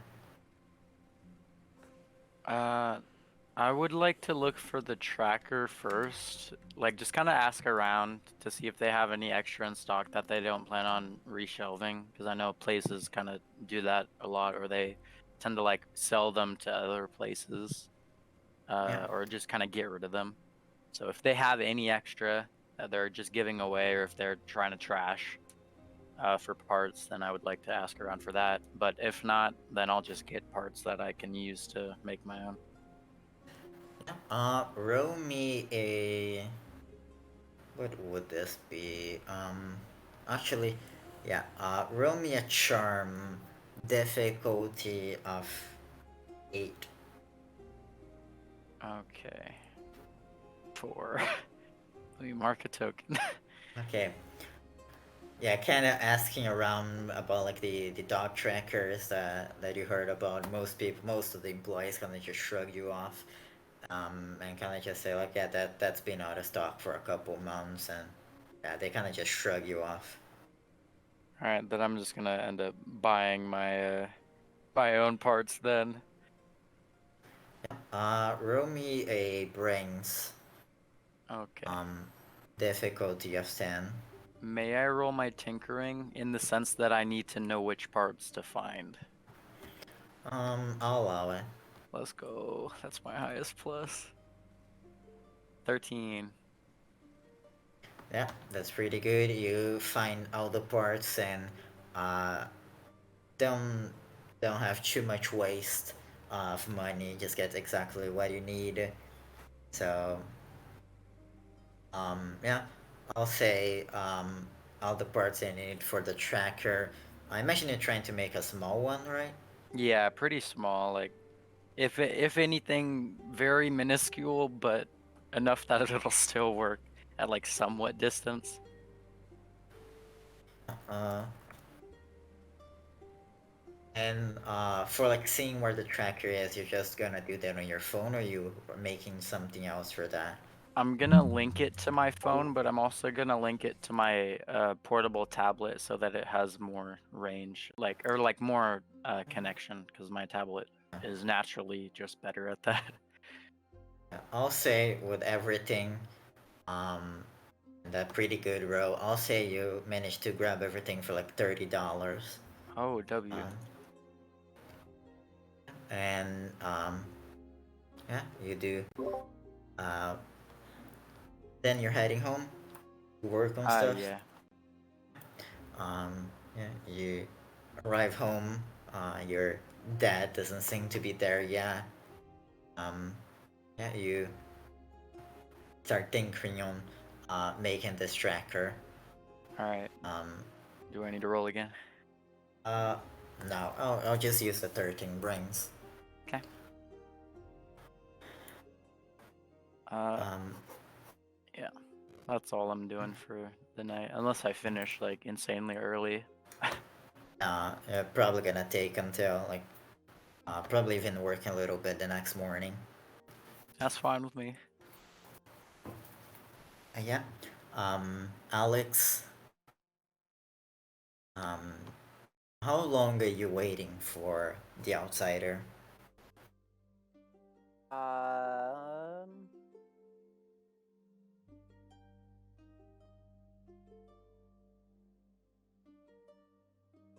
I would like to look for the tracker first. Like, just kind of ask around to see if they have any extra in stock that they don't plan on reshelving. Because I know places kind of do that a lot, or they tend to like sell them to other places, or just kind of get rid of them. So if they have any extra that they're just giving away, or if they're trying to trash for parts, then I would like to ask around for that. But if not, then I'll just get parts that I can use to make my own. Roll me a. What would this be? Actually, yeah. Roll me a charm difficulty of 8. Okay. 4. Let me mark a token. Okay. Yeah, kind of asking around about like the dog trackers that you heard about. Most of the employees kind of just shrug you off, and kind of just say like, yeah, that's been out of stock for a couple months, and yeah, they kind of just shrug you off. All right, then I'm just gonna end up buying my own parts then. Roll me a brains Okay. difficulty of 10. May I roll my tinkering in the sense that I need to know which parts to find? I'll allow it. Let's go. That's my highest plus. 13. Yeah, that's pretty good. You find all the parts and don't have too much waste of money, just get exactly what you need. So yeah, I'll say all the parts I need for the tracker. I imagine you're trying to make a small one, right? Yeah, pretty small. Like, if anything, very minuscule, but enough that it'll still work at like somewhat distance. Uh, and for like seeing where the tracker is, you're just gonna do that on your phone, or you are making something else for that? I'm gonna link it to my phone, but I'm also gonna link it to my portable tablet so that it has more range, like more connection, because my tablet is naturally just better at that. Yeah, I'll say with everything, um, that pretty good row. I'll say you managed to grab everything for like $30. Oh, W. Um, and yeah, you do. Uh, then you're heading home to work on stuff. Yeah. Yeah, you arrive home. Your dad doesn't seem to be there yet. Yeah, you start tinkering on making this tracker. All right. Um, Do I need to roll again? uh, no, I'll just use the 13 brains. Okay. Um, Yeah. That's all I'm doing for the night, unless I finish like insanely early. probably gonna take until like probably even working a little bit the next morning. That's fine with me. Yeah. Alex, um, how long are you waiting for the outsider? Um,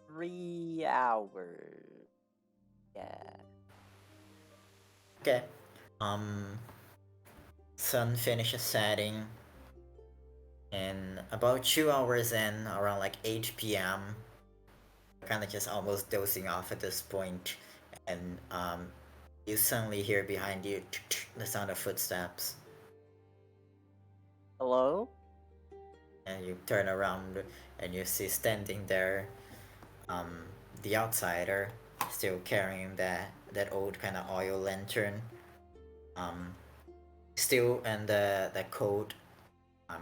3 hours. Yeah. Okay. Sun finishes setting, and about 2 hours in, around like 8 p.m., kind of just almost dozing off at this point, and you suddenly hear behind you the sound of footsteps, Hello? and you turn around and you see standing there, um, the outsider, still carrying that old kind of oil lantern, um, still in the coat,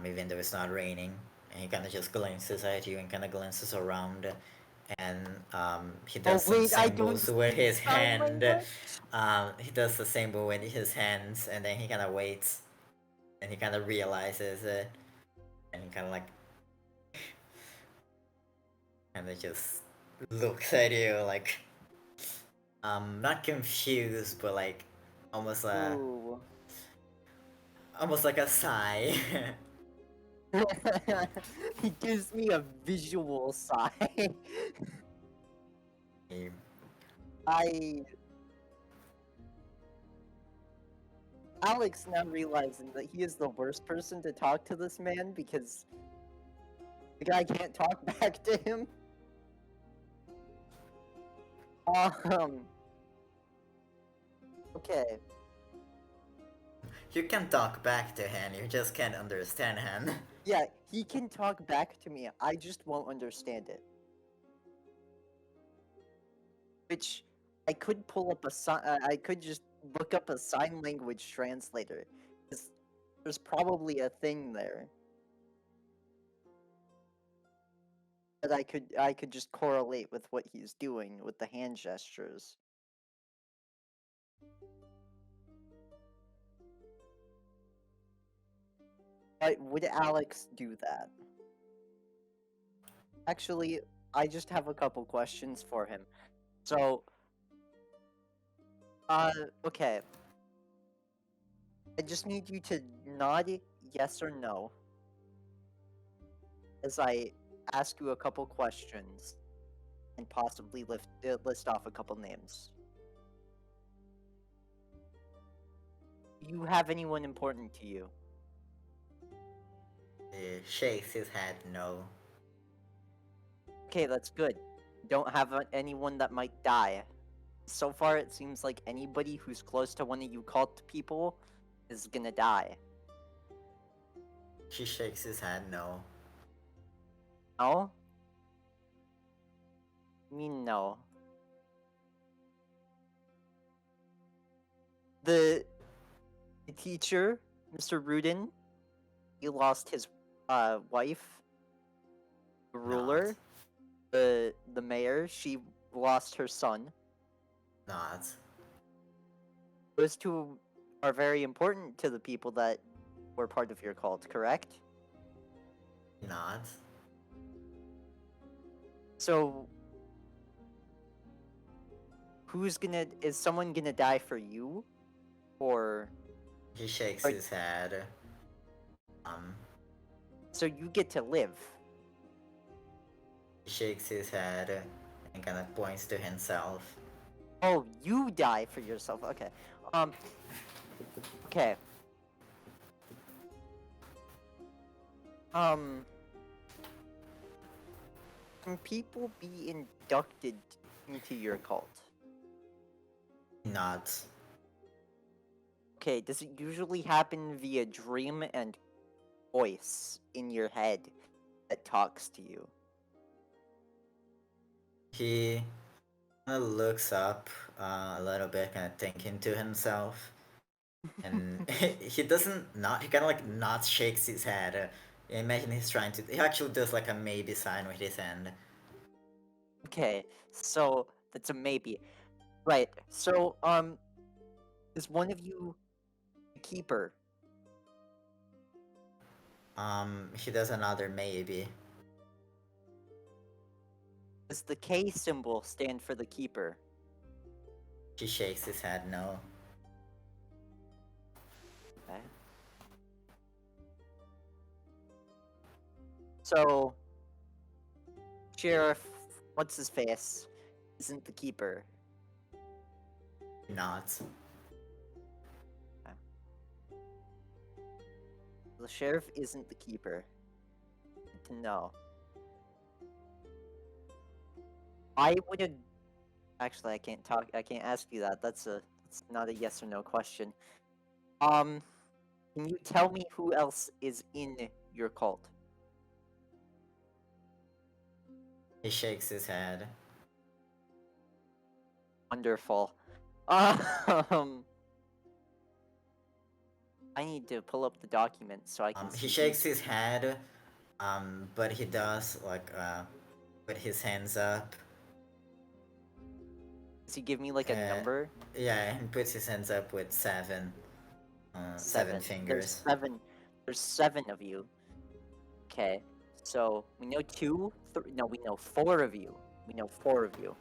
even though it's not raining, and he kind of just glances at you and kind of glances around, and he does some wait, I don't symbols with his speak sign hand. language? He does the symbol with his hands, and then he kind of waits, and he kind of realizes it, and he kind of like, kind of just looks at you like, not confused, but like almost Ooh. almost like a sigh. He gives me a visual sigh. He- I Alex now realizing that he is the worst person to talk to this man because the guy can't talk back to him. Okay. you can talk back to him, you just can't understand him. Yeah, he can talk back to me. I just won't understand it. Which I could pull up a I could just look up a sign language translator. 'Cause there's probably a thing there that I could just correlate with what he's doing with the hand gestures. But would Alex do that? Actually, I just have a couple questions for him. So, okay. I just need you to nod yes or no as I ask you a couple questions and possibly list off a couple names. Do you have anyone important to you? He shakes his head no. Okay, that's good. Don't have anyone that might die. So far, it seems like anybody who's close to one of you cult people is gonna die. He shakes his head no. No? I mean, no. The teacher, Mr. Rudin, he lost his wife. The ruler, the mayor, she lost her son. Not. Those two are very important to the people that were part of your cult, correct? Not. So, is someone gonna die for you? Or, He shakes Like- his head. so you get to live? He shakes his head and kind of points to himself. Oh, you die for yourself, okay. Okay. Can people be inducted into your cult? Not. Okay, does it usually happen via dream and voice in your head that talks to you? He kind of looks up a little bit, kind of thinking to himself. And he doesn't not, he kind of like not shakes his head. Imagine he's trying to, he actually does like a maybe sign with his hand. Okay, so that's a maybe. Right, so, is one of you a keeper? He does another maybe. Does the K symbol stand for the keeper? He shakes his head no. Okay. So, Sheriff, what's his face, isn't the keeper. Not. The sheriff isn't the keeper. Good to know. I wouldn't. Actually, I can't talk. I can't ask you that. That's not a yes or no question. Can you tell me who else is in your cult? He shakes his head. Wonderful. I need to pull up the document so I can see. He shakes his head, but he does like put his hands up. Does he give me like a number? Yeah, he puts his hands up with seven. Seven fingers. There's seven of you. Okay, so we know we know four of you. We know four of you.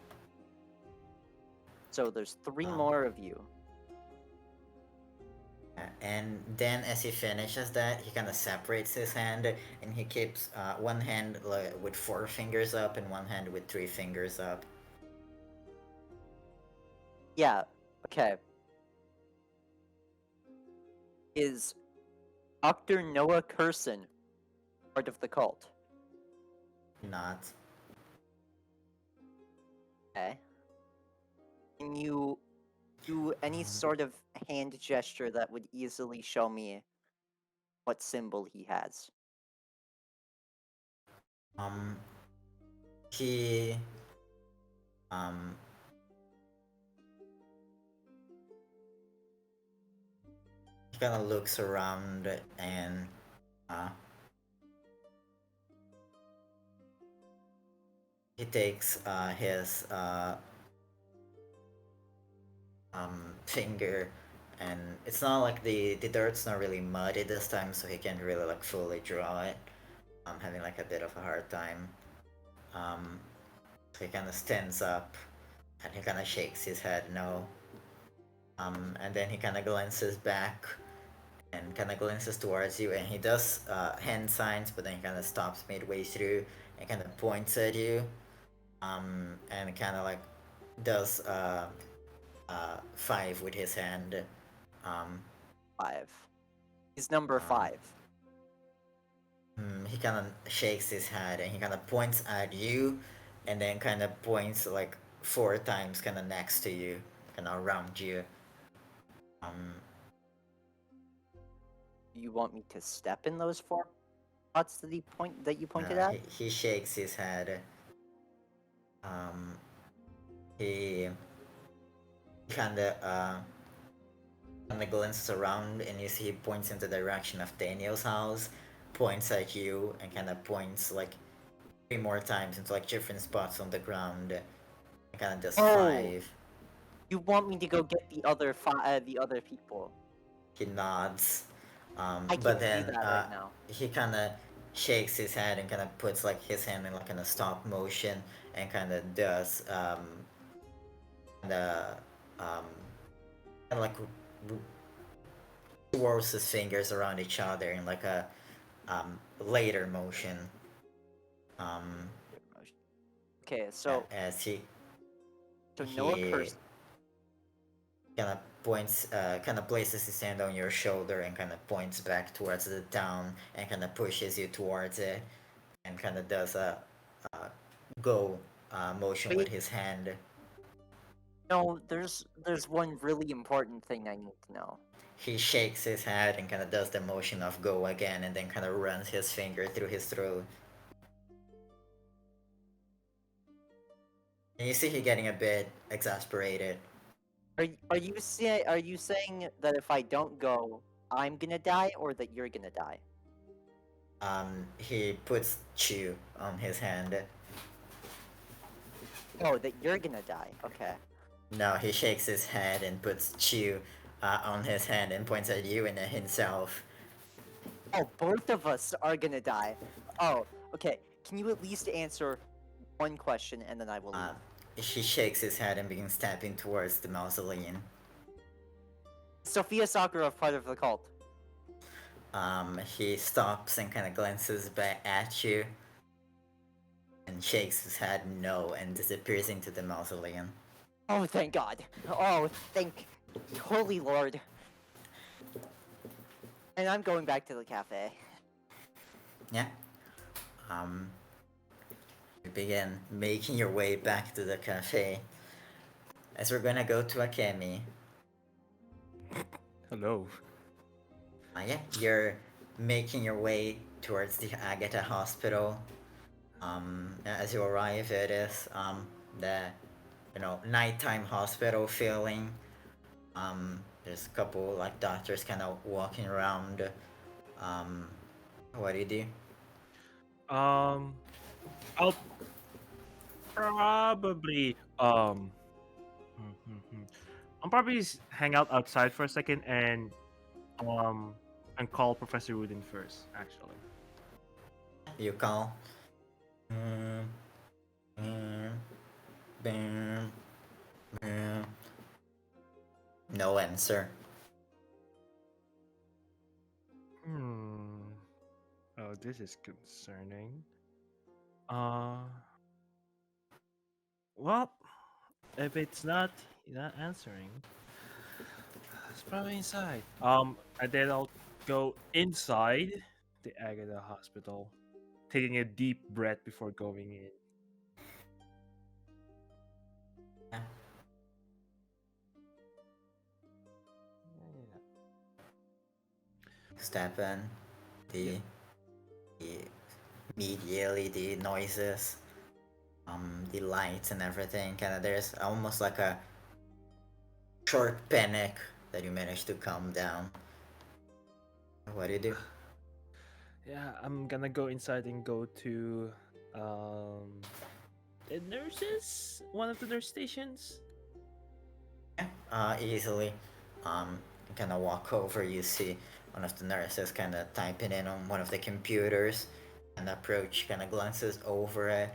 So there's three more of you. And then as he finishes that, he kind of separates his hand and he keeps one hand with 4 fingers up and one hand with 3 fingers up. Yeah, okay. Is Dr. Noah Curson part of the cult? Not. Okay. Can you do any sort of hand gesture that would easily show me what symbol he has? He he kind of looks around and he takes his finger, and it's not like the dirt's not really muddy this time, so he can't really like fully draw it. I'm having like a bit of a hard time. So he kind of stands up and he kind of shakes his head no. And then he kind of glances back and kind of glances towards you, and he does hand signs, but then he kind of stops midway through and kind of points at you, and kind of like does 5 with his hand. 5. He's number 5. He kind of shakes his head and he kind of points at you, and then kind of points like 4 times kind of next to you, kind of around you. You want me to step in those 4 spots that you pointed at? He shakes his head. He kinda glances around, and you see he points in the direction of Daniel's house, points at you, and kind of points like 3 more times into like different spots on the ground, and kind of does Oh. 5. You want me to go get the other people? He nods, I but can't then do that right now. he kind of shakes his head and kind of puts like his hand in like in a stop motion, and kind of does kind of like swirls his fingers around each other in like a later motion. Okay, so As he no person. kind of points, kind of places his hand on your shoulder and kind of points back towards the town and kind of pushes you towards it, and kind of does a go motion with Wait. his hand. No, there's one really important thing I need to know. He shakes his head and kind of does the motion of go again, and then kind of runs his finger through his throat. And you see he getting a bit exasperated. Are you saying that if I don't go, I'm gonna die, or that you're gonna die? He puts chew on his hand. Oh, that you're gonna die. Okay. No, he shakes his head and puts chew on his hand and points at you and at himself. Oh, both of us are gonna die. Oh, okay. Can you at least answer one question, and then I will leave? He shakes his head and begins stepping towards the mausoleum. Sophia Sakura, part of the cult. He stops and kind of glances back at you and shakes his head no and disappears into the mausoleum. Oh, thank God. Oh, thank Holy Lord. And I'm going back to the cafe. Yeah. You begin making your way back to the cafe. As we're gonna go to Akemi. Hello. Yeah, you're making your way towards the Agatha Hospital. As you arrive, it is the nighttime hospital feeling. There's a couple like doctors kind of walking around. What do you do? I'll probably I'll probably hang out outside for a second and call Professor Rudin first. Actually, You call. Mm, mm, bam, bam. No answer. Oh, this is concerning. Well, if it's not answering, it's probably inside. And then I'll go inside the Agatha Hospital, taking a deep breath before going in. Yeah. Step in. The immediately the noises, the lights and everything. Kind of there's almost like a short panic that you managed to calm down. What do you do? Yeah, I'm gonna go inside and go to the nurses, one of the nurse stations. Yeah, easily. You kind of walk over. You see one of the nurses kind of typing in on one of the computers, and approach. Kind of glances over it,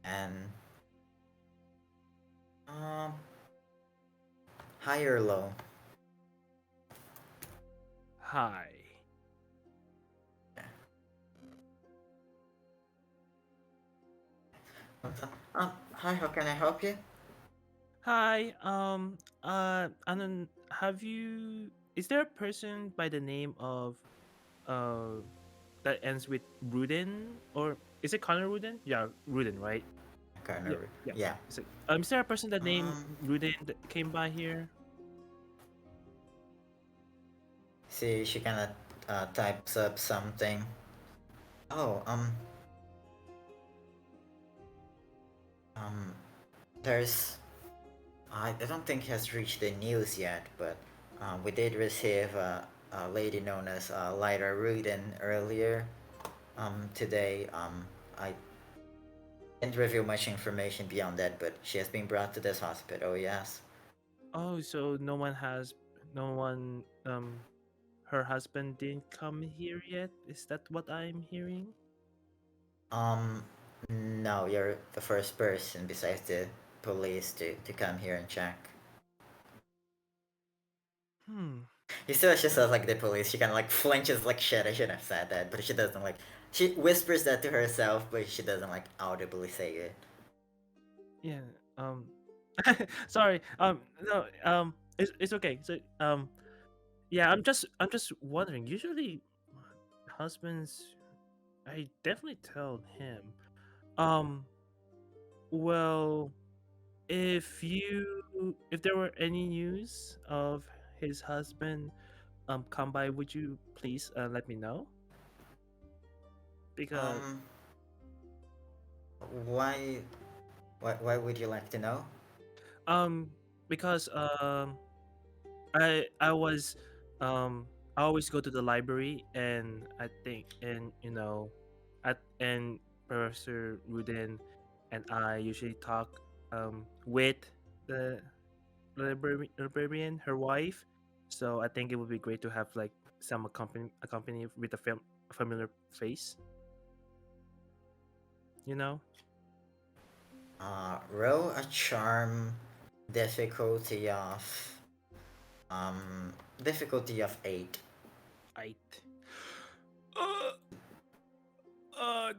and high or low? Hi. Hi. How can I help you? Hi. Anan, have you? Is there a person by the name of, that ends with Rudin, or is it Connor Rudin? Yeah, Rudin, right? kind Yeah, of. yeah. Yeah. It's like, is there a person that named Um. Rudin that came by here? See, she kind of types up something. Oh. Um. There's. I don't think it has reached the news yet, but we did receive a lady known as Lyra Rudin earlier today. I didn't reveal much information beyond that, but she has been brought to this hospital. Yes. Oh, so no one, her husband didn't come here yet? Is that what I'm hearing? Um, no, you're the first person besides the police to come here and check. Hmm. He still just says like the police. She kind of like flinches like shit. I shouldn't have said that, but she doesn't like. She whispers that to herself, but she doesn't like audibly say it. Yeah. Um. Sorry. No. It's okay. So. Yeah. I'm just wondering. Usually, husbands. I definitely tell him. Um. Well, if there were any news of his husband come by, would you please let me know? Because Um, why, why would you like to know? um because I was I always go to the library, and I think, and and Professor Rudin and I usually talk with the librarian, her wife. So I think it would be great to have like some accompany with a familiar face, you know. Roll a charm, difficulty of, difficulty of 8. I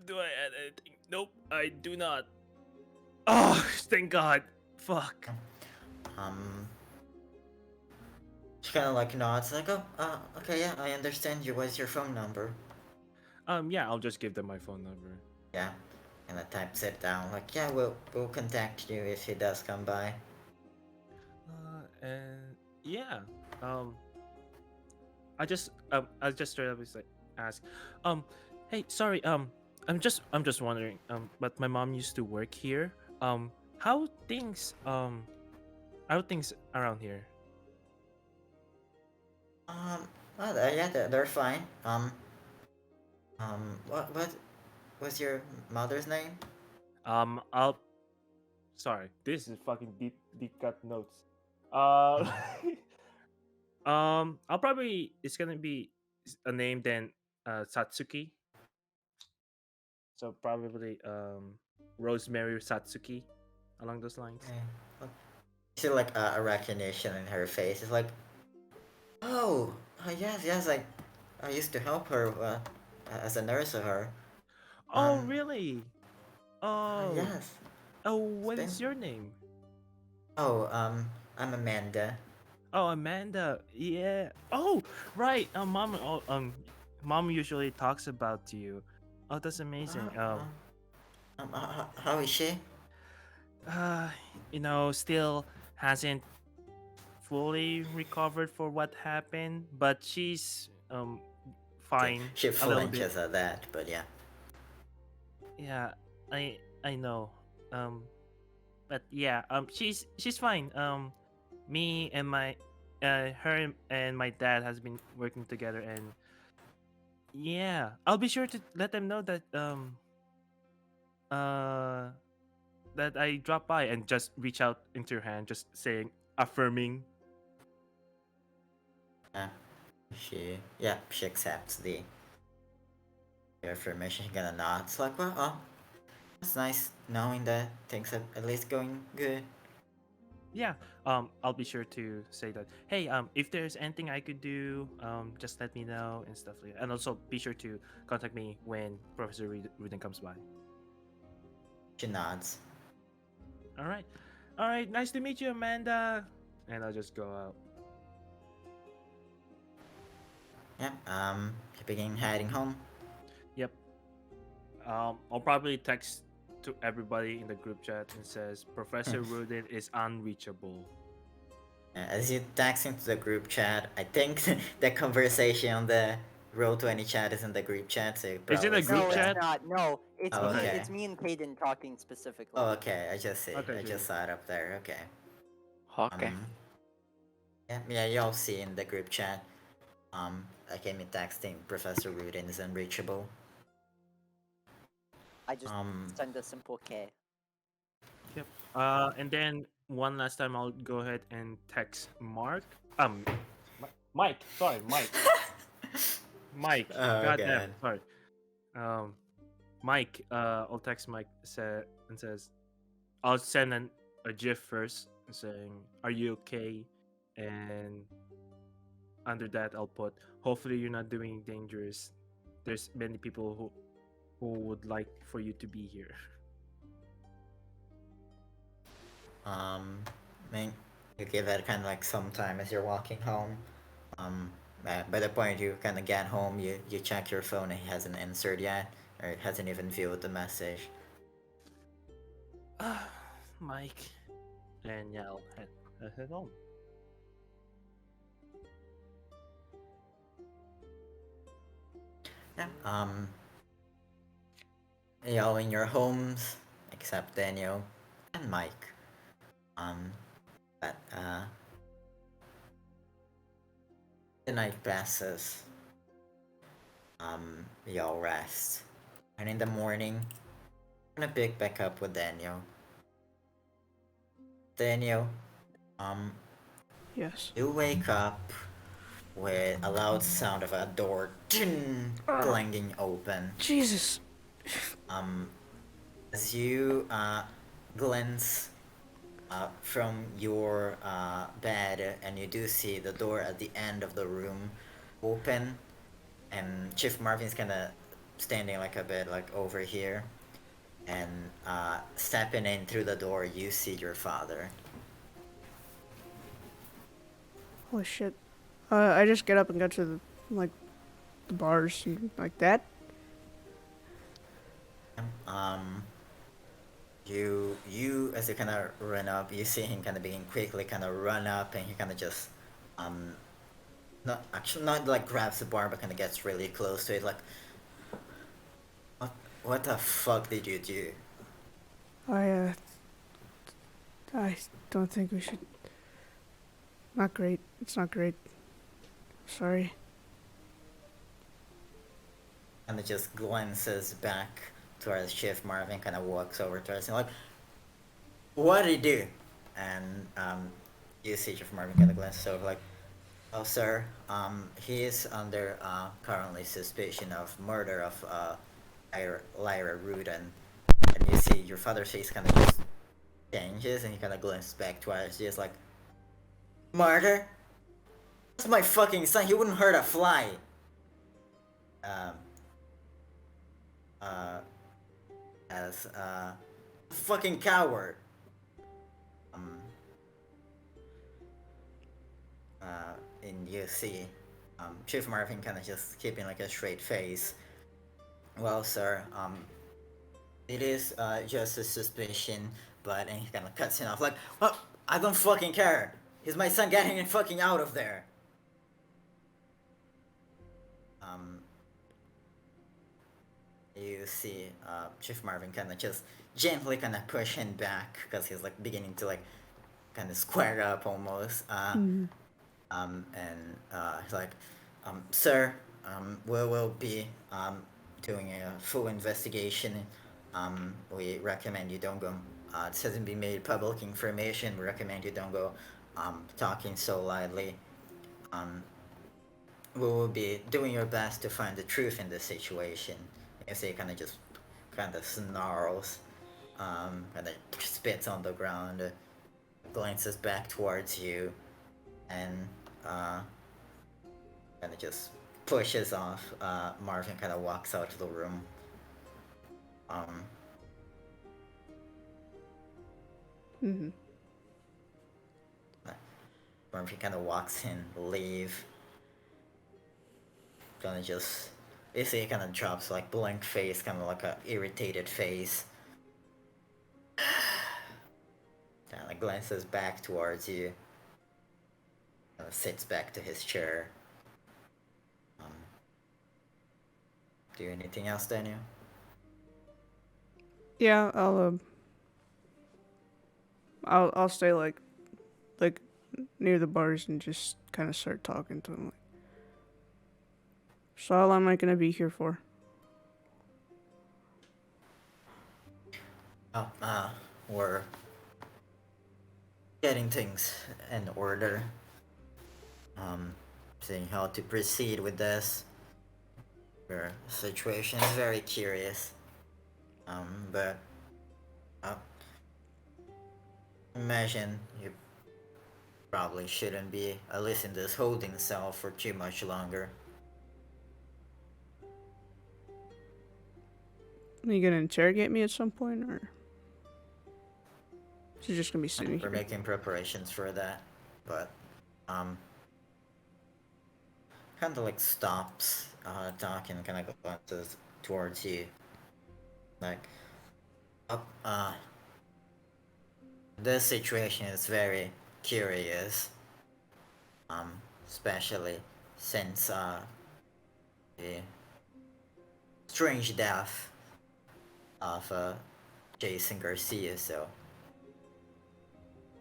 do I add anything? Nope, I do not. Oh, thank God. Fuck. Um, she kind of like nods, like, oh, okay, yeah, I understand you. What's your phone number? Yeah, I'll just give them my phone number. Yeah, and I types it down, like, yeah, we'll contact you if he does come by. And yeah, um, I just straight up like ask, hey, sorry, I'm just wondering, but my mom used to work here. How things, how things around here? Well, yeah, they're fine. What was your mother's name? I'll sorry, this is fucking deep cut notes. Uh, I'll probably it's gonna be a name then Satsuki. So probably Rosemary Satsuki, along those lines. Okay. Look, you see like a recognition in her face. It's like, oh, yes, yes, I used to help her as a nurse of her. Oh Um, really? Oh, yes, oh, it's what been. is your name? Oh, I'm Amanda. Oh, Amanda. Yeah. Oh, right. Mom usually talks about you. Oh, that's amazing. How is she? Uh, still hasn't fully recovered for what happened, but she's Okay, fine she a little bit. flinches at that, but yeah. Yeah, I know. Um, but yeah, she's fine. Me and my her and my dad has been working together, and yeah, I'll be sure to let them know uh that I drop by and just reach out into your hand, just saying affirming. Yeah, she accepts the affirmation. She gonna nod. It's like, well, oh, it's nice knowing that things are at least going good. Yeah, I'll be sure to say that. Hey, if there's anything I could do, just let me know and stuff like that. And also be sure to contact me when Professor Rudin comes by. She nods. All right. Nice to meet you, Amanda. And I'll just go out. Yep. You begin heading home. Yep. I'll probably text to everybody in the group chat and says Professor Rudin is unreachable. As you text into the group chat, I think the conversation on the Roll20 chat is in the group chat, so you Is it a probably see group No, that. chat? it's not. No, it's Oh, me. okay. It's me and Kaden talking specifically. Oh, okay. I just see. Okay, I just saw it up there. Okay. Okay. Yeah, y'all see in the group chat. Akemi texting Professor Rudin is unreachable. I just send a simple K. Yep. And then one last time, I'll go ahead and text Mark. Mike. Sorry, Mike. Mike. Oh, Goddamn. God. Sorry. Mike. I'll text Mike and says, I'll send a GIF first saying, "Are you okay?" And under that, I'll put, "Hopefully, you're not doing dangerous. There's many people who would like for you to be here." I mean, you give it kind of like some time as you're walking home. By the point you kind of get home, you check your phone and he hasn't answered yet, or hasn't even viewed the message. Mike. And yeah, I'll head home. Yeah. Y'all in your homes, except Daniel and Mike. But the night passes. Y'all rest, and in the morning, I'm gonna pick back up with Daniel. Daniel, Yes. you wake up with a loud sound of a door clanging open. Jesus. As you glance from your bed, and you do see the door at the end of the room open, and Chief Marvin's kind of standing like a bit like over here, and stepping in through the door, you see your father. Holy shit. I just get up and go to the bars and like that. You as you kind of run up, you see him kind of being quickly kind of run up, and he kind of just not like grabs the bar, but kind of gets really close to it, like, what the fuck did you do? I don't think we should. Not great. It's not great. Sorry. And it just glances back towards Chief Marvin, kind of walks over towards him, like, what did he do? And you see Chief Marvin kind of glances over, like, oh, sir, he is under currently suspicion of murder of Lyra Rudin. And you see your father's face kind of just changes, and he kind of glances back towards you, just like, murder? That's my fucking son, he wouldn't hurt a fly. As fucking coward. And you see Chief Marvin kind of just keeping like a straight face. Well, sir, it is just a suspicion, but, and he kind of cuts him off, like, well, I don't fucking care. Is my son getting him fucking out of there? You see Chief Marvin kind of just gently kind of push him back, because he's like beginning to like kind of square up almost. And he's like, sir, we will be doing a full investigation. We recommend you don't go, this hasn't been made public information, we recommend you don't go talking so loudly. We will be doing your best to find the truth in this situation. You see, kind of just kind of snarls, kind of spits on the ground, glances back towards you, and kind of just pushes off. Marvin kind of walks out of the room. Marvin kind of walks in, leave. Kind of just, you see, he kind of drops like blank face, kind of like a irritated face. of glances back towards you. Sits back to his chair. Do anything else, Daniel? Yeah, I'll stay like near the bars and just kind of start talking to him. Like, so how long am I gonna be here for? We're getting things in order. Seeing how to proceed with this. Your situation is very curious. But imagine you probably shouldn't be at least in this holding cell for too much longer. Are you gonna interrogate me at some point, or is he just gonna be sitting We're here? making preparations for that, but kind of like stops talking, kind of glances towards you, like, this situation is very curious, especially since the strange death of Jason Garcia, so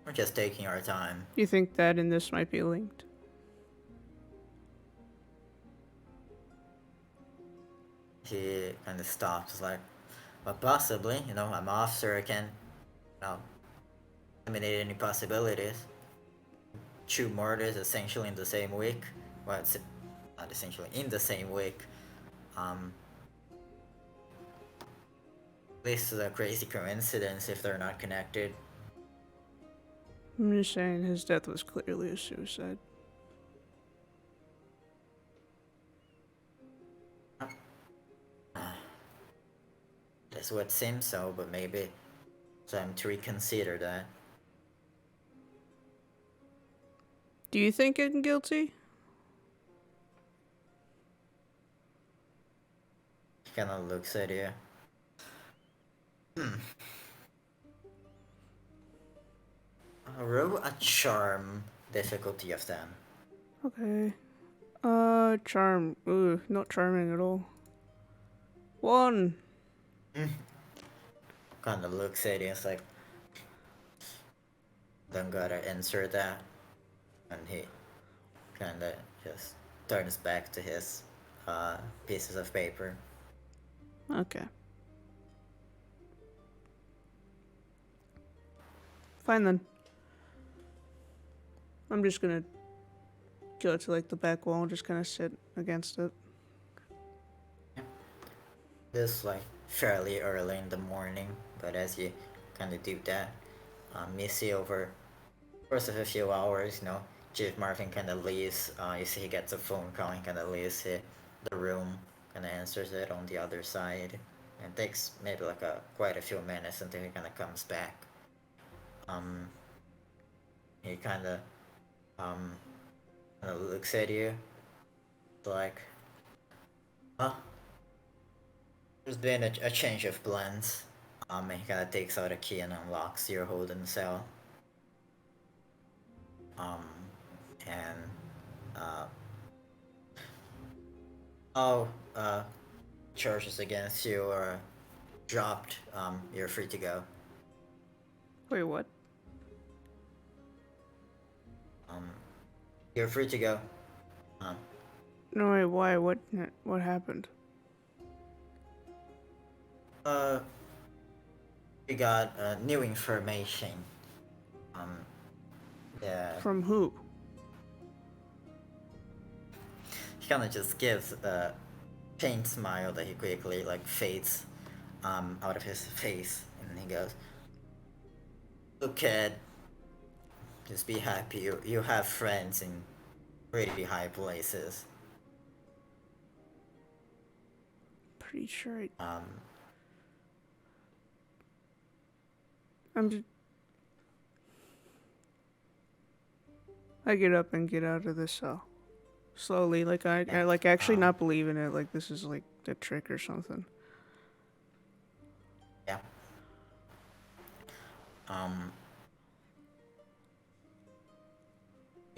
we're just taking our time. You think that and this might be linked? He kind of stops, like, well, possibly, I'm officer, I can, eliminate any possibilities. 2 murders essentially in the same week. Well, it's not essentially in the same week. This is a crazy coincidence if they're not connected. I'm just saying his death was clearly a suicide. That's what seems so, but maybe it's time to reconsider that. Do you think I'm guilty? He kind of looks at you. Roll a charm difficulty of 10. Okay. Charm. Ooh, not charming at all. 1. Kind of looks at you, it's like, don't gotta answer that. And he kind of just turns back to his pieces of paper. Okay. Fine then. I'm just gonna go to like the back wall and just kind of sit against it. It's like fairly early in the morning, but as you kind of do that, you see over the course of a few hours, Chief Marvin kind of leaves. You see he gets a phone call, he kind of leaves the room, kind of answers it on the other side. And it takes maybe like quite a few minutes until he kind of comes back. He kind of looks at you, like, huh? There's been a change of plans. And he kind of takes out a key and unlocks your holding cell. All charges against you are dropped. You're free to go. Wait, what? You're free to go. No, wait, why? What happened? We got new information. Yeah. From who? He kind of just gives a faint smile that he quickly fades out of his face, and he goes, "Look, kid, just be happy. You have friends in pretty high places." Pretty sure I'm just... I get up and get out of this cell. Slowly, like I actually not believing it, like this is like a trick or something. Yeah.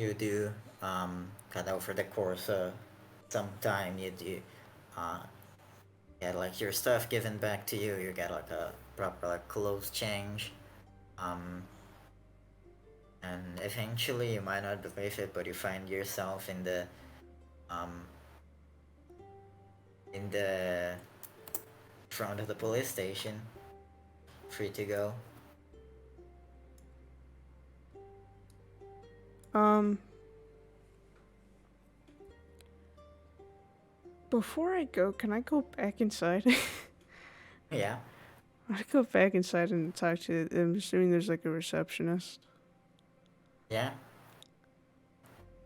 you do kind of over the course of some time, you do get like your stuff given back to you. You get like a proper like clothes change, and eventually you might not believe it, but you find yourself in the front of the police station, free to go. Before I go, can I go back inside? Yeah. I go back inside and talk to. I'm assuming there's like a receptionist. Yeah.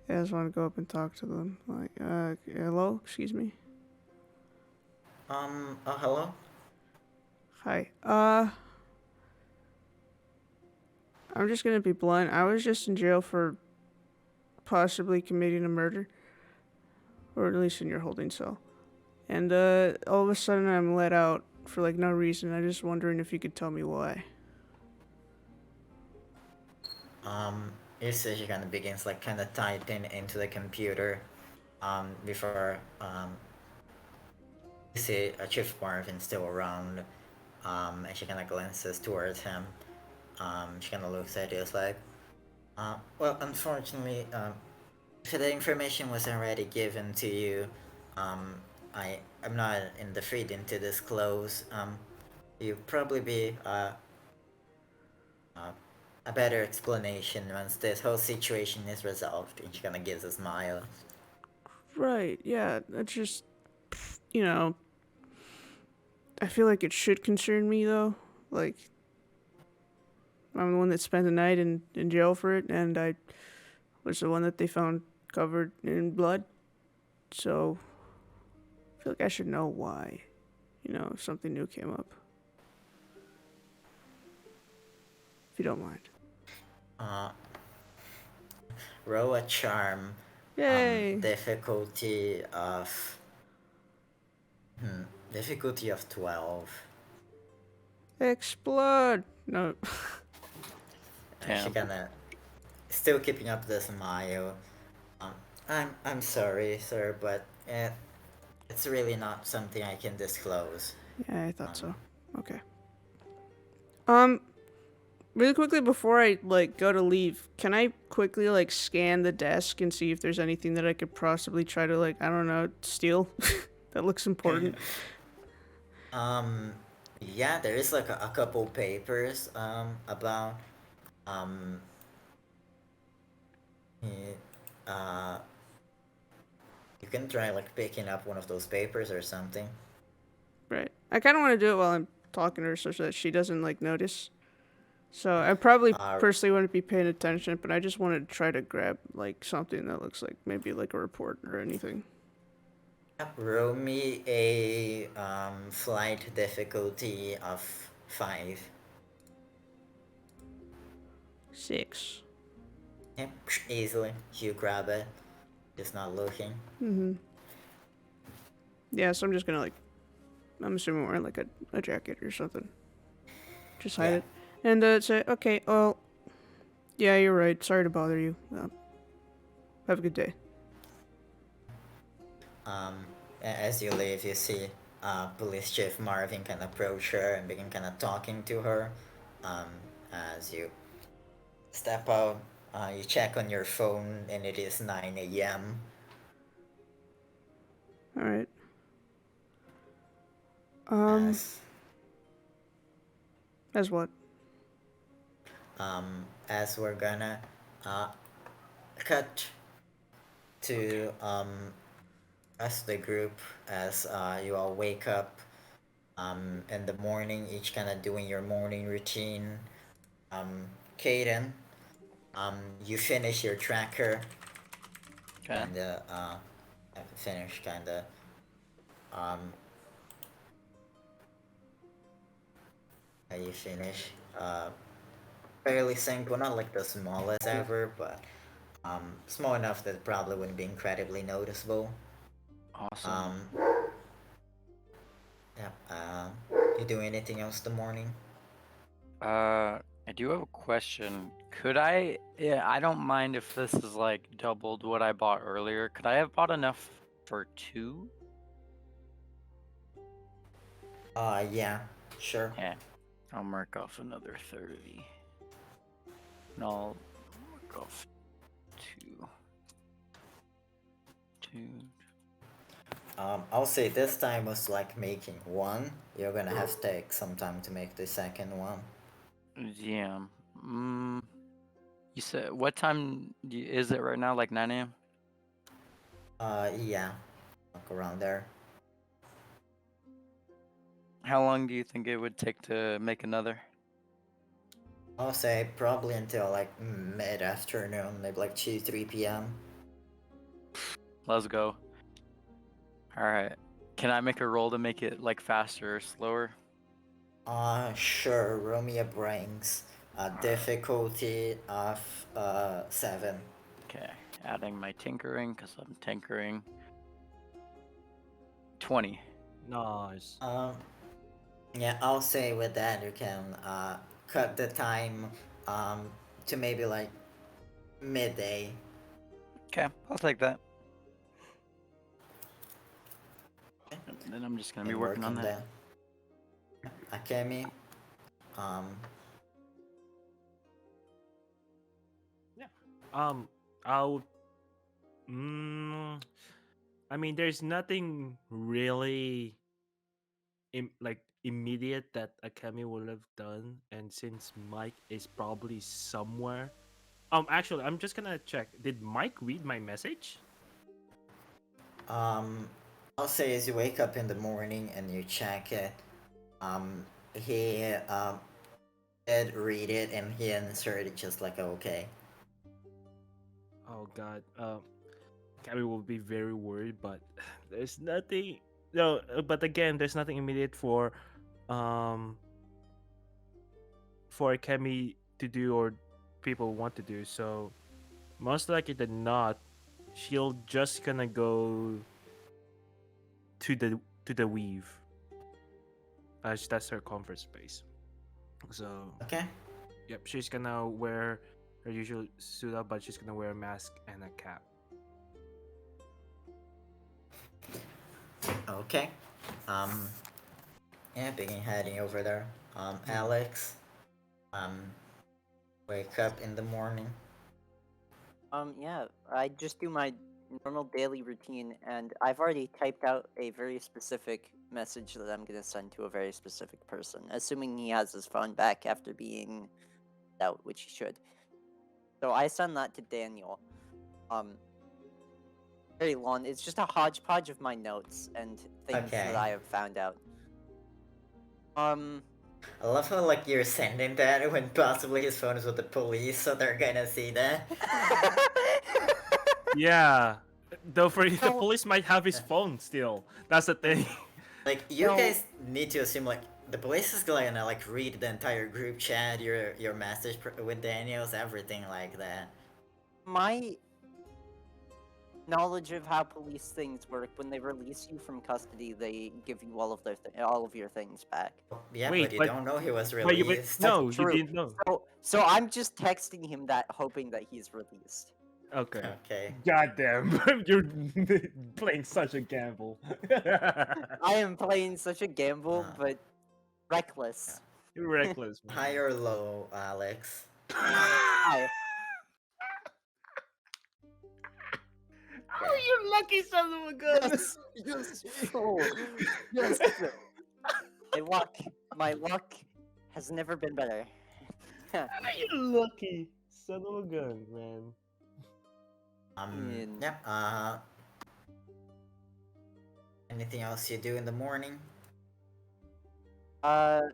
Yeah, I just want to go up and talk to them. Like, hello, excuse me. Oh, hello. Hi. I'm just gonna be blunt. I was just in jail for possibly committing a murder, or at least in your holding cell. And all of a sudden I'm let out for like no reason. I'm just wondering if you could tell me why. Your session kind of begins like kind of typing into the computer, before you see Chief Marvin still around, and she kind of glances towards him. She kind of looks at you, it's like, well, unfortunately, if the information was already given to you, I'm not in the freedom to disclose. You probably be a better explanation once this whole situation is resolved. And she kind of gives a smile. Right, yeah, that's just, you know, I feel like it should concern me though. Like, I'm the one that spent the night in jail for it, and I was the one that they found covered in blood. So, I feel like I should know why, if something new came up. If you don't mind. Roll a charm. Yay! Difficulty of difficulty of 12. Explode! No. And she Damn. kinda still keeping up the smile. I'm sorry, sir, but it's really not something I can disclose. Yeah, I thought so. Okay. Really quickly before I go to leave, can I quickly scan the desk and see if there's anything that I could possibly try to I don't know, steal that looks important? Yeah, there is like a couple papers about eh, uh you can try like picking up one of those papers or something. Right. I kind of want to do it while I'm talking to her so that she doesn't notice. So I probably personally wouldn't be paying attention, but I just wanted to try to grab something that looks like maybe a report or anything. Roll me a flight difficulty of 5. 6. Yep, easily. You grab it. Just not looking. Yeah, so I'm just gonna I'm assuming wearing a jacket or something. Just hide it. And say, okay, well, yeah, you're right. Sorry to bother you. Have a good day. As you leave, you see Police Chief Marvin can approach her and begin kind of talking to her. As you step out, you check on your phone and it is 9 a.m. All right. As what? As we're gonna cut to us the group as you all wake up in the morning, each kind of doing your morning routine. Kaden, you finish your tracker. Okay. And finish kind of you finish fairly simple, not like the smallest ever, but small enough that it probably wouldn't be incredibly noticeable. Awesome. You do anything else the morning? I do have a question Could I? Yeah, I don't mind if this is like doubled what I bought earlier. Could I have bought enough for 2? Yeah, sure. Yeah. I'll mark off another 30. And I'll mark off 2. 2. I'll say this time was like making one. You're gonna have to take some time to make the second one. Yeah. You said what time is it right now? Like 9 a.m. Yeah, like around there. How long do you think it would take to make another? I'll say probably until like mid-afternoon, maybe like 2-3 p.m. Let's go. All right. Can I make a roll to make it like faster or slower? Sure. Romeo brings a difficulty of 7. Okay. Adding my tinkering because I'm tinkering. 20. Nice. Yeah, I'll say with that you can cut the time to maybe like midday. Okay, I'll take that. And then I'm just gonna be And working work on that. Akemi. I'll. I mean, there's nothing really like immediate that Akemi would have done, and since Mike is probably somewhere, actually, I'm just gonna check. Did Mike read my message? I'll say as you wake up in the morning and you check it, he did read it and he inserted just like okay. Oh God, Akemi will be very worried, but there's nothing. No, but again, there's nothing immediate for Akemi to do or people want to do. So most likely than not, she'll just gonna go to the weave. That's her comfort space. So Okay. yep, she's gonna wear her usual suit up, but she's gonna wear a mask and a cap. Okay. Yeah, begin heading over there. Alex. Wake up in the morning. Yeah, I just do my normal daily routine, and I've already typed out a very specific message that I'm gonna send to a very specific person, assuming he has his phone back after being out, which he should. So I send that to Daniel. Very long. It's just a hodgepodge of my notes and things Okay. that I have found out. I love how like you're sending that when possibly his phone is with the police, so they're gonna see that. Yeah, though for the No. police might have his phone still. That's the thing. Like you No. guys need to assume like the police is gonna like read the entire group chat, your message with Daniels, everything like that. My knowledge of how police things work, when they release you from custody, they give you all of their all of your things back. Yeah, Wait, but you but- don't know he was But you, released. no, you true. didn't know. So I'm just texting him that, hoping that he's released. Okay. Okay. Goddamn, you're playing such a gamble. I am playing such a gamble, Ah. but reckless. You're reckless, man. High or low, Alex? Hi. Oh, you lucky son of a gun! Yes, yes, oh, yes. My luck has never been better. You lucky son of a gun, man. Mm. Yeah. Anything else you do in the morning? No.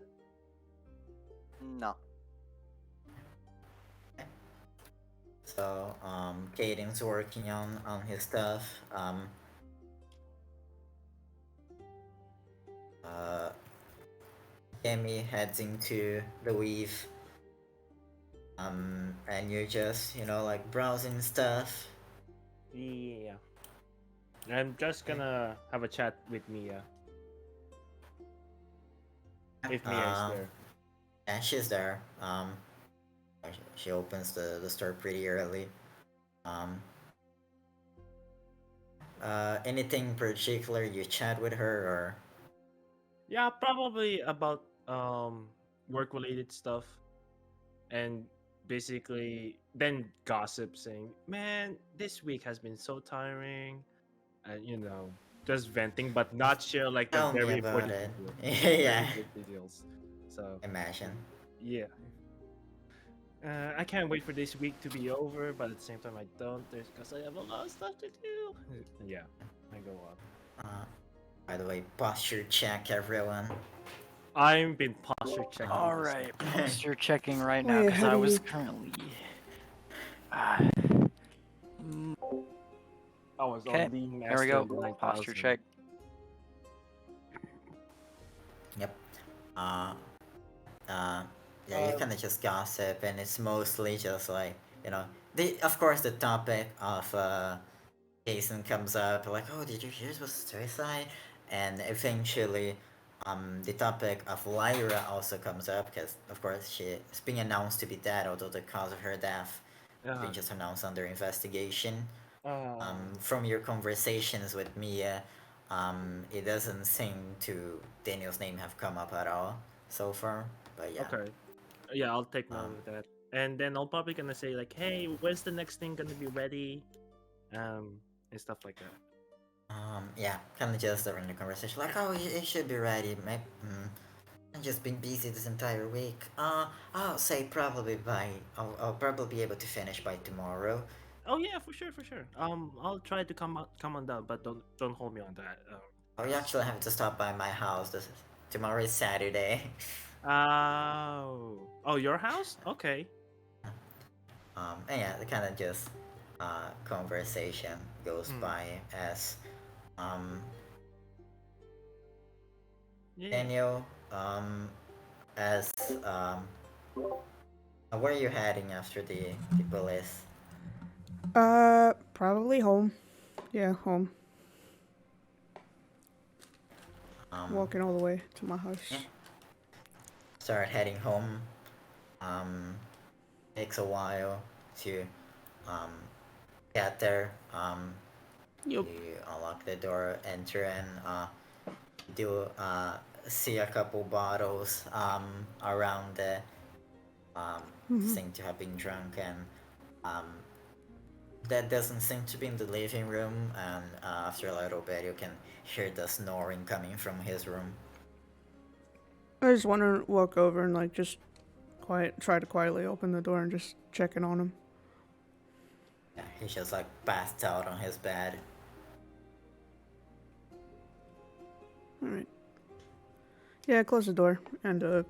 So, Kaden's working on his stuff. Akemi heads into the weave. And you're just, like browsing stuff. Yeah. I'm just gonna have a chat with Mia. If Mia is there. Yeah, she's there. She opens the store pretty early. Um, anything particular you chat with her or? Yeah, probably about work related stuff, and basically then gossip saying, "Man, this week has been so tiring," and just venting, but not share like the Tell me very about important it. details. Very Yeah, important details. So imagine. yeah. I can't wait for this week to be over, but at the same time, I don't, because I have a lot of stuff to do. Yeah, I go on. Uh, by the way, posture check, everyone. I'm been posture checking All this right, week. posture checking right now Way because ahead I of was you. currently. I was Okay, on the there we master go. of the Posture 9000. check. Yep. Uh, uh, yeah, you Uh, kind of just gossip, and it's mostly just like of course, the topic of Jason comes up, like, oh, did you hear about suicide? And eventually, the topic of Lyra also comes up because, of course, she is being announced to be dead, although the cause of her death has been uh, just announced under investigation. uh, From your conversations with Mia, it doesn't seem to Daniel's name have come up at all so far. But yeah, okay. Yeah, I'll take um, note of that. And then I'll probably gonna say like, hey, when's the next thing gonna be ready? And stuff like that. yeah, kind of just during the conversation, like, oh, it should be ready. Maybe, I've just been busy this entire week. I'll say probably I'll probably be able to finish by tomorrow. Oh yeah, for sure, for sure. I'll try to come on down, but don't hold me on that. Oh, you actually have to stop by my house. Tomorrow is Saturday. Oh, your house? Okay. And yeah, the kind of just conversation goes Mm, by as um yeah. Daniel as where are you heading after the police? Probably home. Yeah, home. Um, Walking all the way to my house. yeah, start heading home. Um, takes a while to um get there. Yup. You unlock the door, enter, and do see a couple bottles around the Hmm. seem to have been drunk, and um that doesn't seem to be in the living room, and after a little bit you can hear the snoring coming from his room. I just want to walk over and like just try to quietly open the door and just check in on him. Yeah, he's just like passed out on his bed. All right. Yeah, close the door and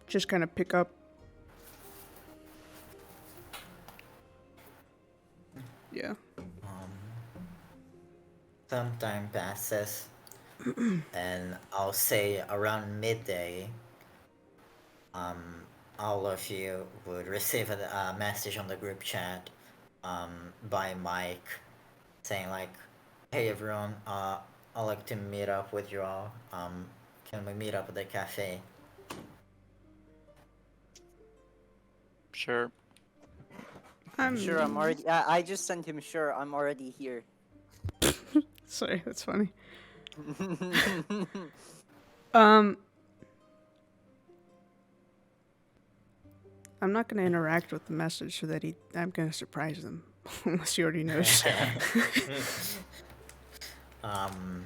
just kind of pick up. Yeah. Some time passes, and I'll say around midday, all of you would receive a message on the group chat by Mike saying like, "Hey everyone, I'd like to meet up with you all. Can we meet up at the cafe?" Sure. Sure, I'm already. I just sent him. Sure, I'm already here. Sorry, that's funny. Um, I'm not gonna interact with the message so that I'm gonna surprise them, unless he already knows. um,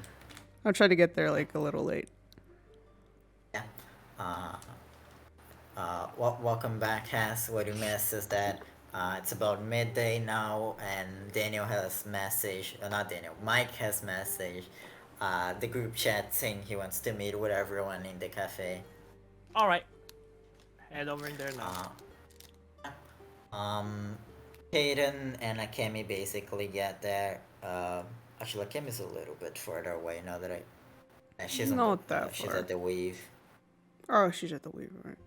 I'll try to get there like a little late. yeah. Welcome back, Has. What you missed is that it's about midday now, and Daniel has message. Not Daniel. Mike has message. The group chat saying he wants to meet with everyone in the cafe. All right. Head over in there now. Kaden and Akemi basically get there. Actually, Akemi's a little bit further away now that she's on Not that she's far. at the weave. Oh, she's at the weaver, right?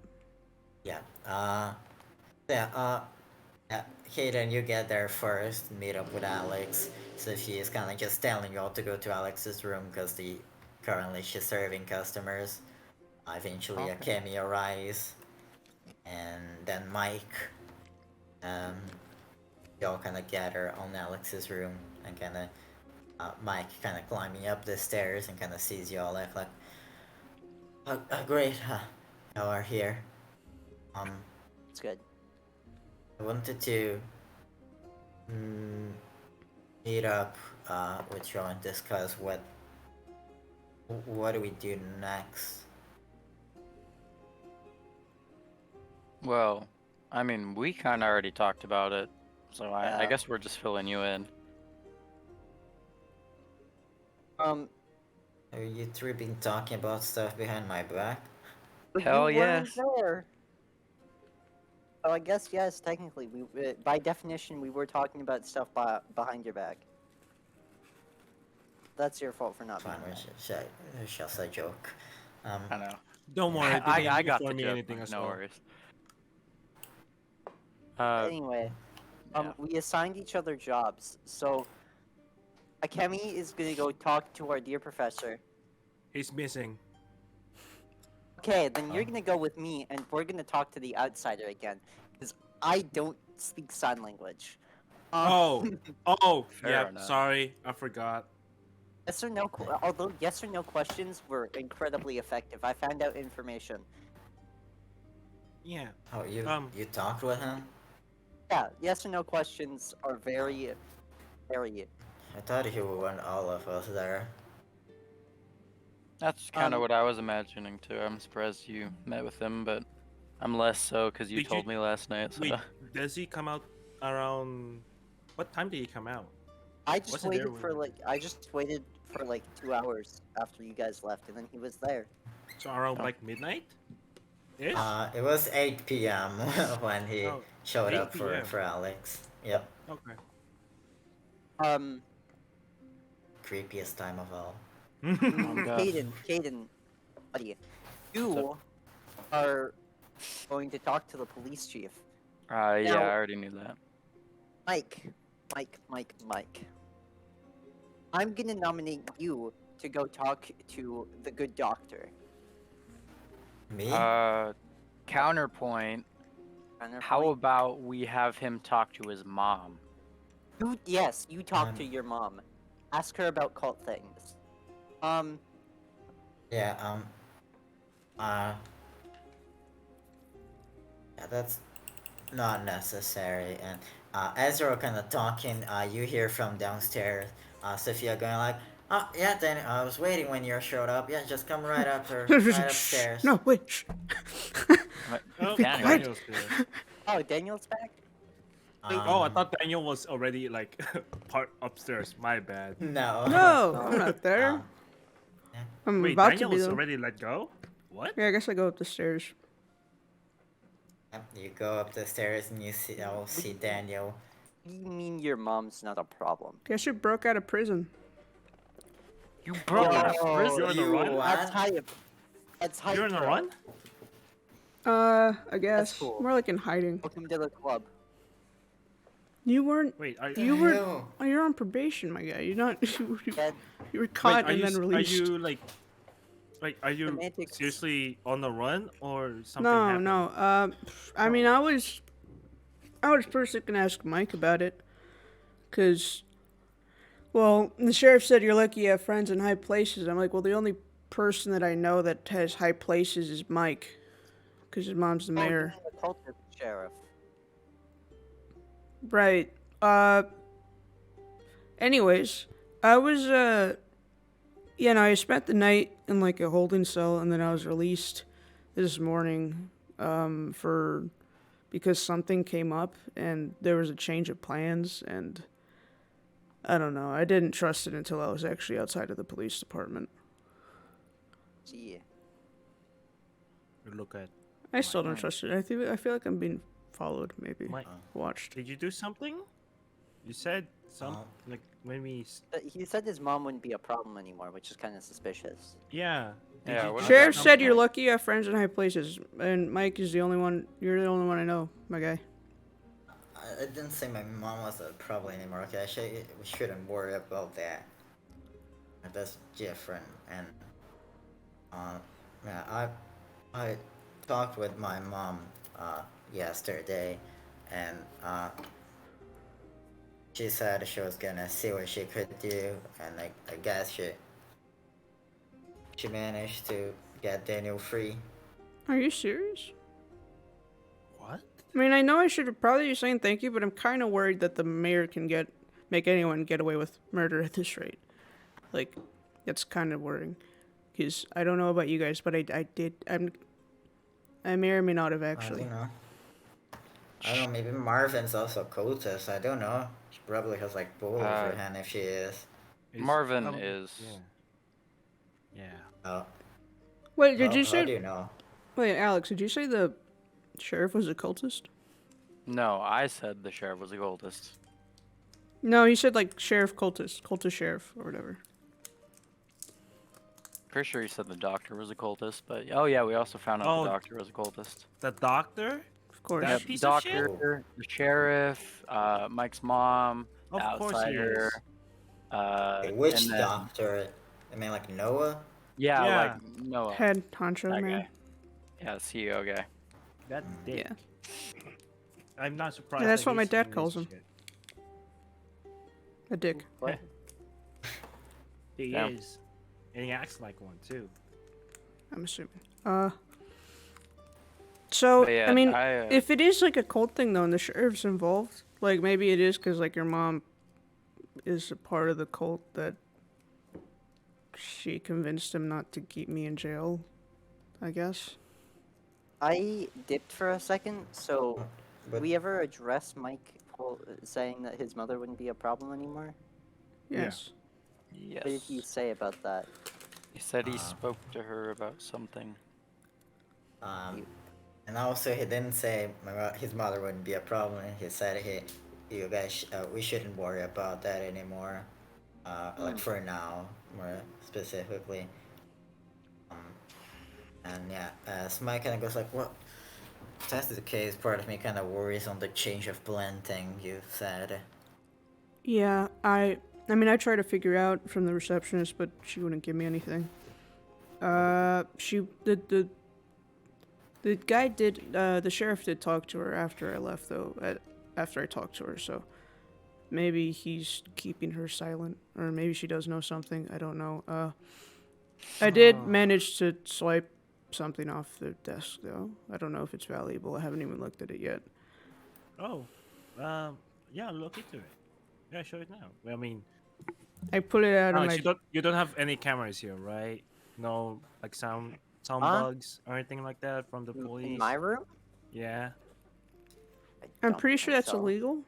Yeah. Yeah. Hayden, you get there first, meet up with Alex. So she is kind of just telling you all to go to Alex's room because currently she's serving customers. Eventually, Okay. Akemi arrives, and then Mike. Y'all kind of gather on Alex's room and kind of Mike kind of climbing up the stairs and kind of sees y'all like great, y'all are here. It's good. I wanted to mm, meet up with y'all and discuss what do we do next. Well, I mean, we kind of already talked about it, so I Yeah. guess we're just filling you in. Have you three been talking about stuff behind my back? But Hell you weren't yes. there. So I guess yes, technically, by definition, we were talking about stuff behind your back. That's your fault for not being Fine, there. it's just a joke. I know. Don't worry, they I didn't got the inform me joke. anything as No well. worries. Anyway, yeah. we assigned each other jobs. So Akemi is gonna go talk to our dear professor. He's missing. Okay, then you're Oh. gonna go with me, and we're gonna talk to the outsider again, because I don't speak sign language. Oh, Fair yeah. enough. Sorry, I forgot. Yes or no? Although yes or no questions were incredibly effective, I found out information. Yeah. Oh, you Um. you talked with him? Yeah, yes or no questions are very. I thought he would want all of us there. That's kind of Um, what I was imagining too. I'm surprised you met with him, but I'm less so because you Did you- told me last night. So. Wait, does he come out around? What time did he come out? I just Wasn't there waited for when- I just waited for like 2 hours after you guys left, and then he was there. So around Oh. like midnight? Ish? It was 8 p.m. when he Oh, showed 8 up for p.m.. Alex. Yep, Okay. creepiest time of all. Oh, God. Kaden, buddy, you are going to talk to the police chief. Yeah, Now- I already knew that. Mike. I'm gonna nominate you to go talk to the good doctor. Me? Counterpoint. How Counterpoint. about we have him talk to his mom? You talk to Um, your mom. Ask her about cult things. Yeah, yeah, that's not necessary. And as you're kind of talking, you hear from downstairs, Sophia going like, "Oh yeah, then I was waiting when you showed up. Yeah, just come right up or right upstairs." No, wait. Shh. Oh, Be Daniel. quiet. Daniel's there. Oh, Daniel's back? Oh, I thought Daniel was already like part upstairs. My bad. No. No, I'm not there. Um, I'm Wait, about Daniel to be was though. already let go? What? Yeah, I guess I go up the stairs. you go up the stairs and you see Daniel. You mean your mom's not a problem? Guess who broke out of prison? You broke out of Yo, prison. You're on the You run? what? That's hype. You're on the bro. run? I guess. cool. More like in hiding. Welcome to the club. You weren't. Wait, are You were. Ew. Oh, you're on probation, my guy. You're not. Dad, You were wait, caught are and you then released. Are you like are you Semantics. seriously on the run or something No, happened? no. I mean, I was first gonna ask Mike about it, cause, well, the sheriff said you're lucky you have friends in high places. I'm like, well, the only person that I know that has high places is Mike, cause his mom's the mayor. Oh, the culture sheriff. Right. Anyways, I was I spent the night in like a holding cell, and then I was released this morning because something came up and there was a change of plans, and I don't know. I didn't trust it until I was actually outside of the police department. Gee. You look at I still don't Mike. trust it. I feel like I'm being followed, maybe Mike. watched. Did you do something? You said something like when we. But he said his mom wouldn't be a problem anymore, which is kind of suspicious. Yeah. Did Yeah, you what do about Sheriff that? said you're lucky you have friends in high places, and Mike is the only one. You're the only one I know, my guy. I didn't say my mom was a problem anymore. Okay, we shouldn't worry about that. That's different. And yeah, I talked with my mom yesterday, and she said she was gonna see what she could do, and I guess she managed to get Daniel free. Are you serious? What? I mean, I know I should probably be saying thank you, but I'm kind of worried that the mayor can make anyone get away with murder at this rate. Like, that's kind of worrying. Because I don't know about you guys, but I may or may not have actually. I don't know, maybe Marvin's also cultist, I don't know. She probably has like bull over hand if she is. Marvin is. Yeah. Oh. Wait, did you How say? do you know? Wait, Alex, did you say the sheriff was a cultist? No, I said the sheriff was a cultist. No, he said like sheriff cultist sheriff or whatever. Pretty sure he said the doctor was a cultist, but oh yeah, we also found out the doctor was a cultist. The doctor? Of course. That Yep, piece doctor, of shit? the sheriff, Mike's mom, Of the course he outsider. is. Which and then, doctor? I mean, like Noah? Yeah, Yeah. like Noah. Head honcho that man. guy. Yeah, the CEO guy. That dick. Yeah. I'm not surprised. Yeah, that's that what my he's dad doing calls this him. shit. A dick. What? He Yeah. is. And he acts like one too. I'm assuming. So But yeah, I mean, I, if it is like a cult thing though, and the sheriff's involved, like maybe it is because like your mom is a part of the cult that she convinced him not to keep me in jail. I guess. I dipped for a second, so But we ever address Mike saying that his mother wouldn't be a problem anymore? Yeah. Yes. yes. What did he say about that? He said he spoke to her about something. and also he didn't say his mother wouldn't be a problem. He said you guys, we shouldn't worry about that anymore. Like for now, more specifically. And yeah, Smite kind of goes like, well, if that's the case, part of me kind of worries on the change of plan thing you said. Yeah, I mean, I tried to figure out from the receptionist, but she wouldn't give me anything. The guy did, the sheriff did talk to her after I left, though, after I talked to her, so maybe he's keeping her silent, or maybe she does know something, I don't know. I did manage to swipe something off the desk, though. I don't know if it's valuable, I haven't even looked at it yet. Oh. Yeah, look into it. Yeah, show it now. Well, I mean, I put it out on Alex, my... you don't have any cameras here, right? No, like sound Huh? bugs or anything like that from the police. In my room? Yeah. I I'm don't pretty sure think that's so. illegal.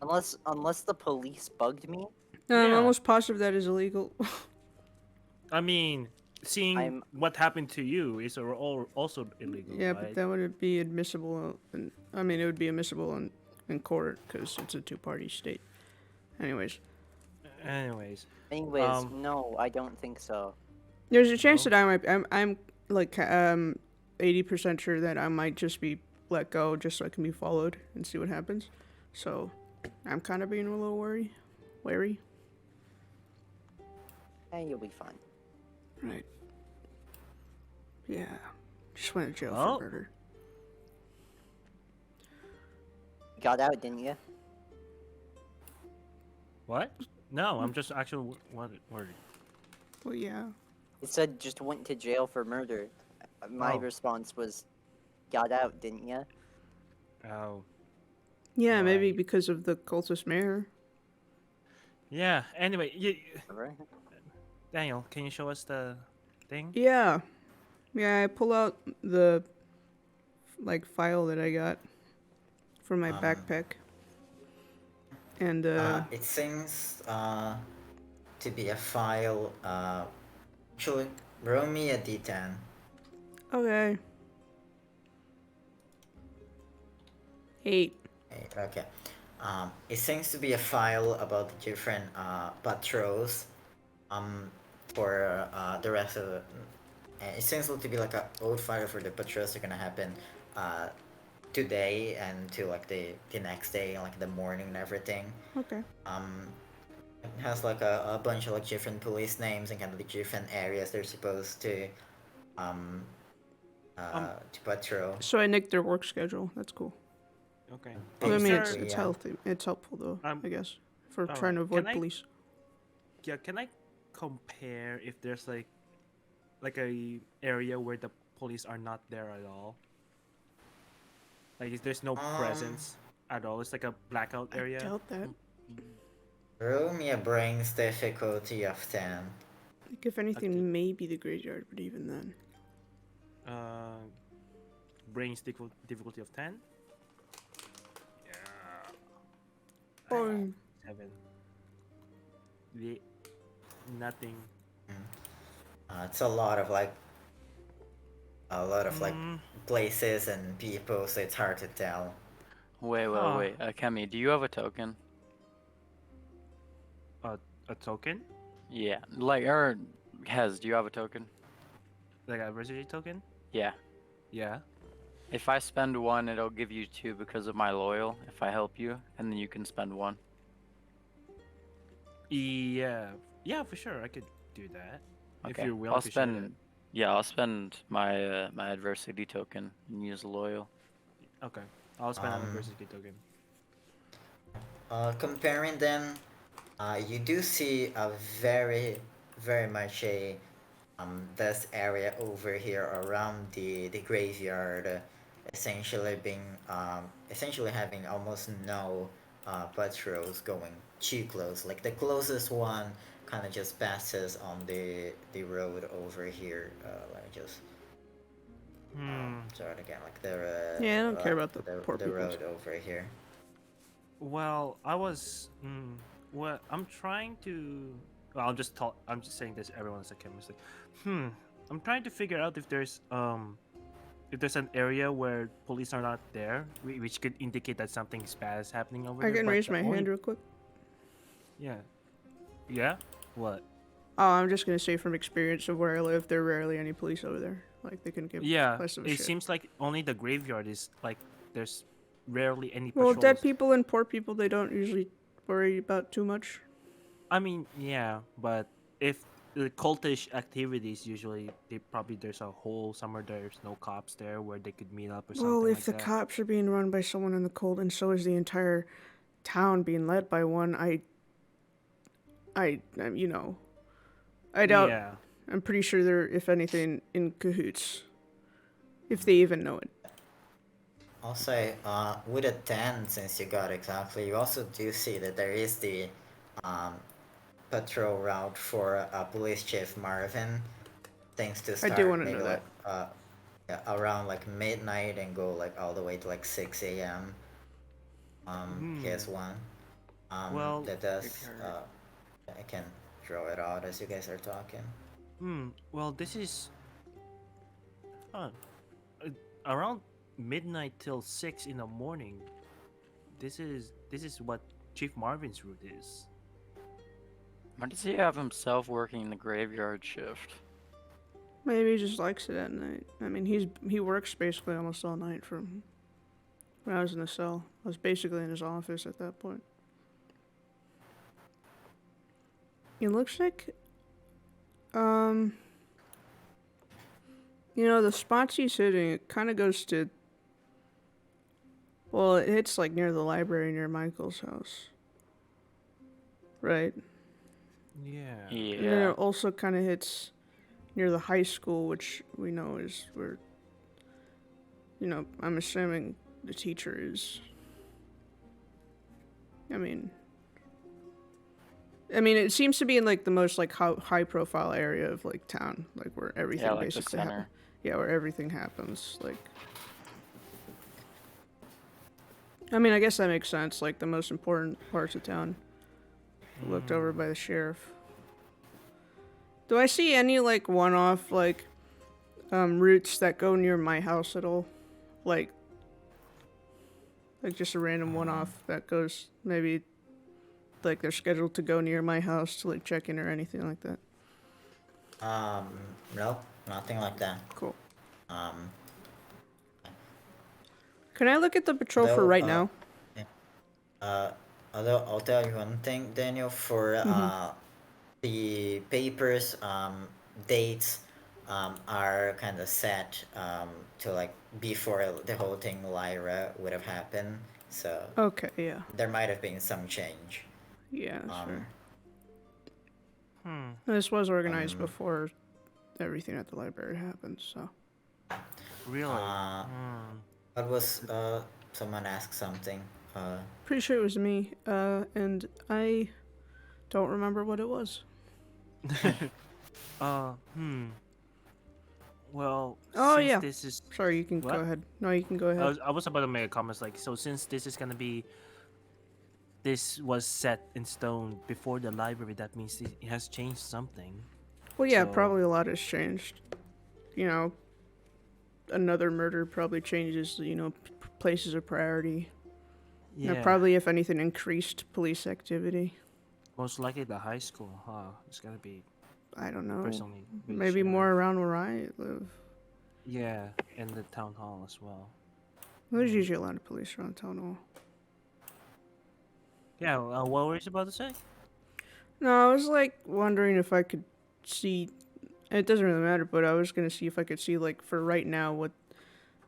Unless the police bugged me. No, I'm Yeah. almost positive that is illegal. I mean, seeing I'm- what happened to you is also illegal. Yeah, right? but that would be admissible. I mean, it would be admissible in court because it's a two-party state. Anyways, Anyways, No, I don't think so. there's a chance No? that I'm like 80% sure that I might just be let go just so I can be followed and see what happens. So I'm kind of being a little wary. You'll be fine. Right. Yeah. Just went to jail Oh. for murder. You got out, didn't you? what? No, I'm just actually worried. Well, yeah. It said just went to jail for murder. My Oh. response was, got out, didn't you? Oh. Yeah, maybe Right. because of the cultist mayor. Yeah. Anyway, Remember? Daniel, can you show us the thing? Yeah. Yeah, I pull out the file that I got from my backpack. And It seems to be a file. Actually, roll me a d10. okay. 8. Okay. It seems to be a file about the different patrols for the rest of the. It seems to be like an old file for the patrols that are gonna happen today and to like the next day, like the morning and everything. Okay. It has like a bunch of like different police names and kind of the different areas they're supposed to to patrol. So I nicked their work schedule. That's cool. Okay. I mean, it's Basically, it's yeah. healthy. It's helpful though, I guess, for alright. trying to avoid Can I- police. Yeah, can I compare if there's like a area where the police are not there at all? Like if there's no presence at all, it's like a blackout I area. doubt that. Roll me a brains difficulty of 10. Like, if anything, Okay. maybe the graveyard, but even then. Brains difficulty of 10. Yeah. Or 7. Nothing. It's a lot of like Mm, places and people, so it's hard to tell. Wait. Huh. Akemi, do you have a token? a token? Yeah. Or Hez, do you have a token? Like a adversity token? Yeah. Yeah. If I spend 1, it'll give you 2 because of my loyal. If I help you, and then you can spend 1. Yeah. Yeah, for sure. I could do that. Okay. If you're willing I'll to share spend. that. Yeah, I'll spend my my adversity token and use loyal. Okay. I'll spend an Um, adversity token. Comparing them, you do see a very much a this area over here around the graveyard, essentially having almost no patrols going too close. Like the closest one kind of just passes on the road over here. Let me just start again. Like the Yeah, I don't care about the poor the people. road over here. Well, I was. Well, I'm trying to. Well, I'm just saying this. Everyone's a chemist. Like, I'm trying to figure out if there's an area where police are not there, which could indicate that something bad is happening over I there. can but raise the my only- hand real quick. Yeah. Yeah. What? Oh, I'm just gonna say from experience of where I live, there are rarely any police over there. Like they couldn't give Yeah. less of a It shit. seems like only the graveyard is like there's rarely any Well, patrols. dead people and poor people, they don't usually worry about too much. I mean, yeah, but if the cultish activities usually there's a hole somewhere there's no cops there where they could meet up or something Well, if like the that. cops are being run by someone in the cold, and so is the entire town being led by one, I doubt. Yeah. I'm pretty sure they're, if anything, in cahoots. If they even know it. Also, with a 10, since you got exactly, you also do see that there is the patrol route for Police Chief Marvin. Things to start do wanna maybe know like yeah, around like midnight and go like all the way to like 6 a.m. He has one. Well, that does. Graveyard. I can draw it out as you guys are talking. Well, this is around midnight till 6 in the morning. This is what Chief Marvin's route is. Why does he have himself working the graveyard shift? Maybe he just likes it at night. I mean, he works basically almost all night from when I was in the cell. I was basically in his office at that point. It looks like, the spots he's hitting, it kind of goes to, well, it hits like near the library near Michael's house. Right? Yeah. And then it also kind of hits near the high school, which we know is where, I'm assuming the teacher is. I mean, it seems to be in like the most like high profile area of like town, like where everything like the basically happens. center. Yeah, where everything happens. Like, I mean, I guess that makes sense. Like the most important parts of town, looked over by the sheriff. Do I see any like one-off like routes that go near my house at all? Like just a random one-off that goes maybe like they're scheduled to go near my house to like check in or anything like that. No, nothing like that. Cool. Um, Can I look at the patrol for Though, right now? Although I'll tell you one thing, Daniel, for the papers, dates, are kind of set to like before the whole thing Lyra would have happened. So Okay, yeah. there might have been some change. Yeah, sure. Hmm. This was organized before everything at the library happened, so. Really? What was someone asked something? Pretty sure it was me, and I don't remember what it was. Hmm. Well, Oh, since yeah. this is Sorry, you can What? go ahead. No, you can go ahead. I was about to make a comment like, so since this is gonna be, this was set in stone before the library, that means it has changed something. Well, yeah, so- probably a lot has changed. You know, another murder probably changes, places of priority. Yeah. Probably, if anything, increased police activity. Most likely the high school, huh? It's gonna be I don't know. personally. with Maybe sheriff. more around where I live. Yeah, and the town hall as well. There's usually a lot of police around town hall. Yeah. What were you about to say? No, I was like wondering if I could see. It doesn't really matter, but I was gonna see if I could see, like, for right now, what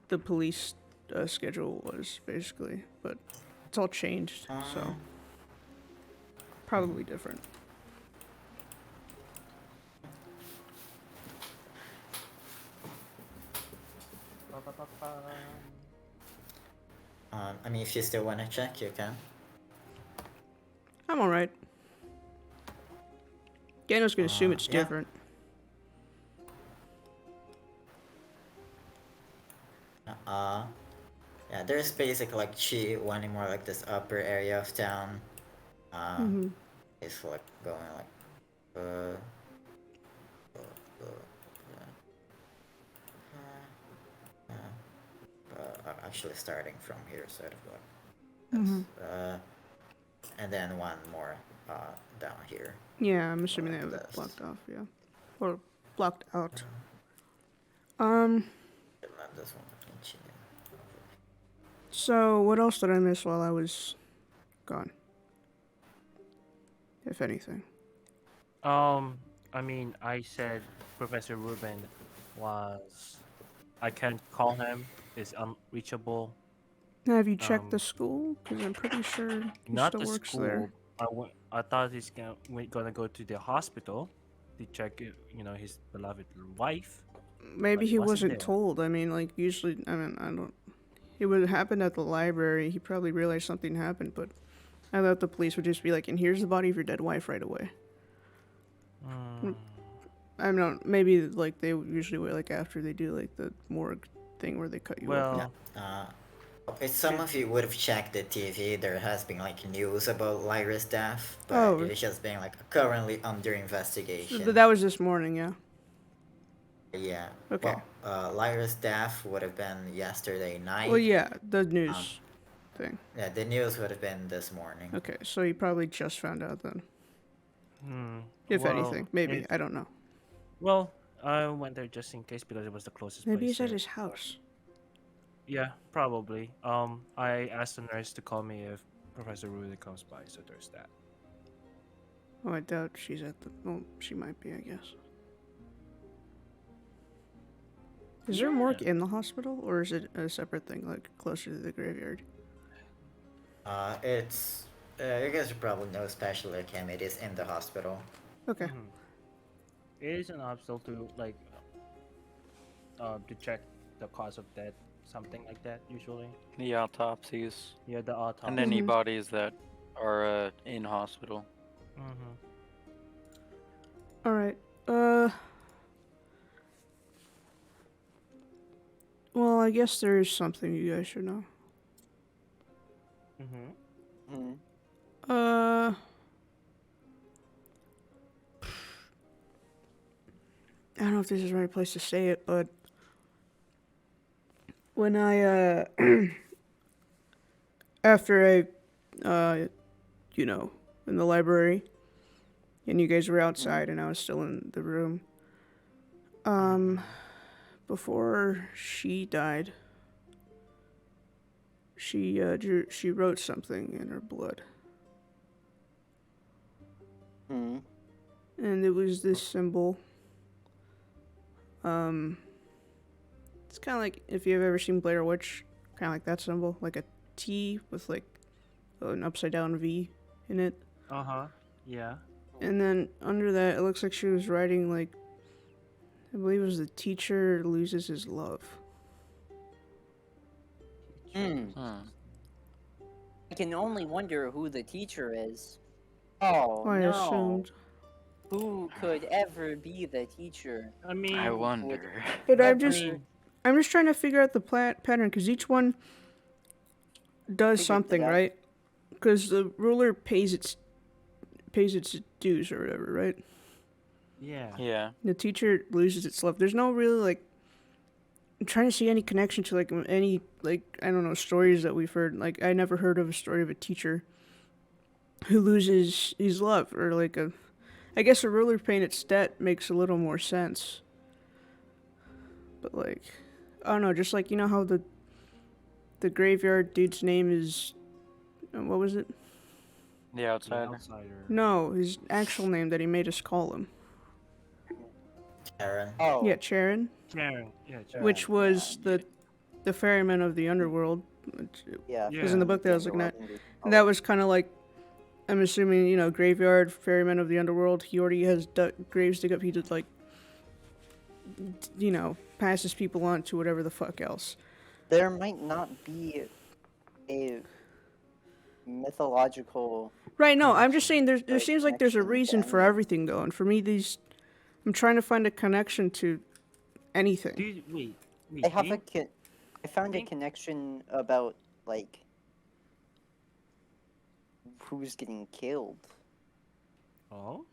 the police schedule was basically. But it's all changed, so probably different. I mean, if you still want to check, you can. I'm all right. Daniel's gonna assume it's yeah. different. Yeah, there's basically like one more like this upper area of town. It's like going like actually starting from here, sort of like and then one more down here. Yeah, I'm assuming they have it blocked off. Yeah, or blocked out. This one continue. So what else did I miss while I was gone? If anything. I mean, I said Professor Ruben was. I can't call him. Is unreachable. Have you checked the school? Because I'm pretty sure he Not still the works school. there. I thought he's gonna go to the hospital to check, his beloved wife. Maybe But he he wasn't wasn't there. told. I mean, like, usually, I mean, I don't. It would happen at the library. He probably realized something happened, but I thought the police would just be like, and here's the body of your dead wife right away. I don't. Maybe, like, they usually wait, like, after they do, like, the morgue thing where they cut you open. Well, If some of you would have checked the TV, there has been like news about Lyra's death, but Oh. it is just being like currently under investigation. That was this morning, yeah. Yeah. Okay. Well, Lyra's death would have been yesterday night. Well, yeah, the news thing. Yeah, the news would have been this morning. Okay, so he probably just found out then. If well, anything, maybe. I don't know. Well, I went there just in case because it was the closest Maybe place. he's at there. his house. Yeah, probably. I asked the nurse to call me if Professor Rudy comes by, so there's that. Oh, I doubt she's at the. Well, she might be, I guess. Is there a morgue in the hospital, or is it a separate thing, like closer to the graveyard? It's. You guys probably know, especially Akemi, it is in the hospital. Okay. It is an hospital to to check the cause of death, something like that usually. The autopsies Yeah, the autopsy. and any bodies that are in hospital. All right. Well, I guess there is something you guys should know. I don't know if this is the right place to say it, but when I, after I, in the library, and you guys were outside and I was still in the room, before she died, she wrote something in her blood. And it was this symbol It's kind of like if you've ever seen Blair Witch, kind of like that symbol, like a T with like an upside down V in it. Yeah. And then under that, it looks like she was writing like, I believe it was the teacher loses his love. Hmm. Hmm. I can only wonder who the teacher is. Oh I no. assumed. Who could ever be the teacher? I mean, I wonder. But I I'm just trying to figure out the pattern because each one does Figured it something, out. right? Because the ruler pays its dues or whatever, right? yeah. Yeah. The teacher loses its love. There's no really like. I'm trying to see any connection to like any like I don't know stories that we've heard. Like I never heard of a story of a teacher who loses his love or like a. I guess a ruler paying its debt makes a little more sense. But like, I don't know. Just like you know how the graveyard dude's name is, what was it? The The outsider. outsider. No, his actual name that he made us call him. Karen. Oh. Yeah, Charon, Charon. Yeah, Charon. which was the ferryman of the underworld. Yeah. Yeah. Was in the book that I was looking at. Underworld And that was kind of like, I'm assuming, you know, graveyard, ferryman of the underworld. He already has graves dig up. He did, like, you know, passes people on to whatever the fuck else. There might not be a mythological. Right, no, I'm just saying there Right, seems like there's a connection to reason for anything. everything, though. And for me, I'm trying to find a connection to anything. Dude, wait. I have a didn't- I found a think- connection about like who's getting killed. Oh.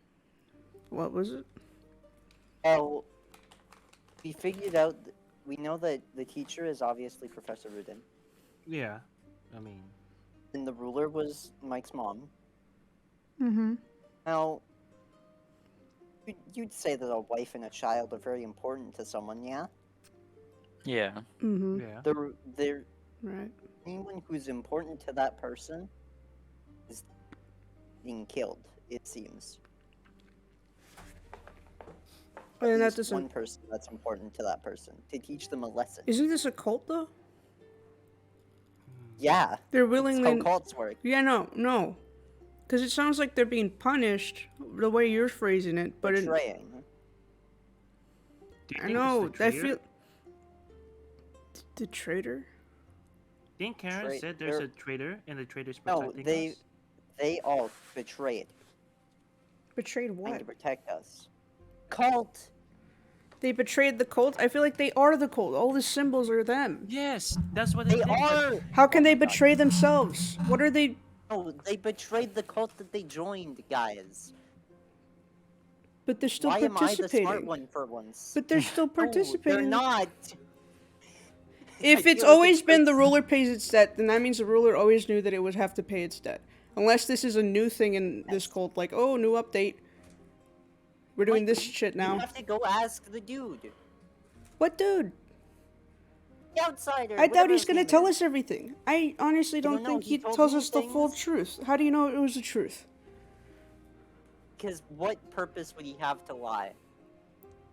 What was it? Oh, we figured out. We know that the teacher is obviously Professor Rudin, Yeah. I mean. and the ruler was Mike's mom. Mm-hmm. Now, you'd say that a wife and a child are very important to someone, yeah? Yeah. Mm-hmm. Yeah. They're Right. anyone who's important to that person is being killed. It seems. And At that least doesn't. one person that's important to that person to teach them a lesson. Isn't this a cult, though? Yeah, They're that's willingly. how cults work. Yeah, no. Because it sounds like they're being punished the way you're phrasing it, but Betraying. Do you I think know. it's the I traitor? feel the traitor. Didn't Karen Tra- said there's they're- a traitor and the traitor's No, protecting us? they all betrayed, Betrayed trying what? to protect us. Cult. They betrayed the cult. I feel like they are the cult. All the symbols are them. Yes, that's what They did, but- are. How can Oh they my God. betray themselves? What are they? No, they betrayed the cult that they joined, guys. But they're still Why am I the smart participating. one for once? But they're still No, participating. they're not. If I it's feel like always been the it's- ruler pays its debt, then that means the ruler always knew that it would have to pay its debt. Unless this is a new thing in this cult, like, oh, new update. We're doing Like, this shit You now. have to go ask the dude. What dude? The outsider. I doubt whatever he's his gonna name tell is. us everything. I honestly don't don't know, think he he told tells me us the full things. truth. How do you know it was the truth? Because what purpose would he have to lie?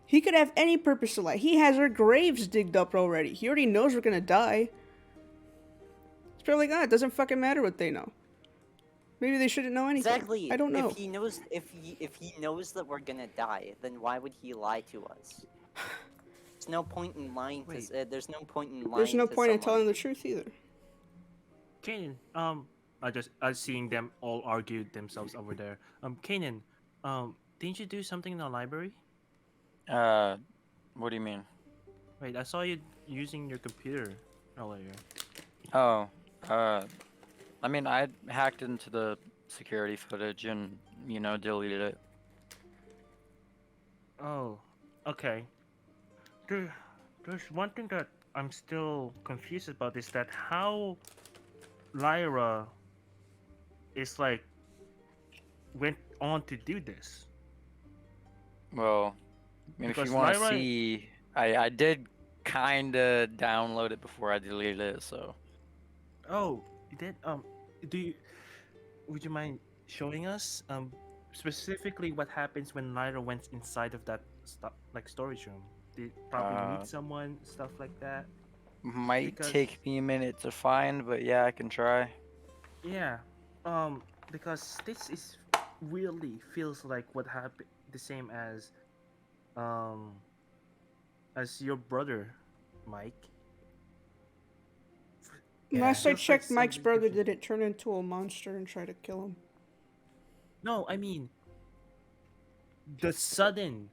He could have any purpose to lie. He has our graves digged up already. He already knows we're gonna die. It's probably like, it doesn't fucking matter what they know. Maybe they shouldn't know anything. Exactly. I don't know. If he knows, if he knows that we're gonna die, then why would he lie to us? There's no point in lying. Wait. There's no point in lying. There's no to point in someone. telling the truth either. Kanan, I seeing them all argue themselves over there. Kanan, didn't you do something in the library? What do you mean? Wait, I saw you using your computer earlier. Oh, I mean, I hacked into the security footage and, you know, deleted it. Oh, okay. There's one thing that I'm still confused about is that how Lyra is like went on to do this. Well, I mean, if Because you want to Lyra- see, I did kind of download it before I deleted it, so. Oh, you did. Would you mind showing us specifically what happens when Lyra went inside of that storage room? probably Uh, meet someone, stuff like that. Might Because take me a minute to find, but yeah, I can try. yeah, because this is really feels like what happened, the same um as your brother, Mike. Yeah. Last I Feels like checked, Mike's something brother different. didn't turn into a monster and try to kill him. No, I mean the sudden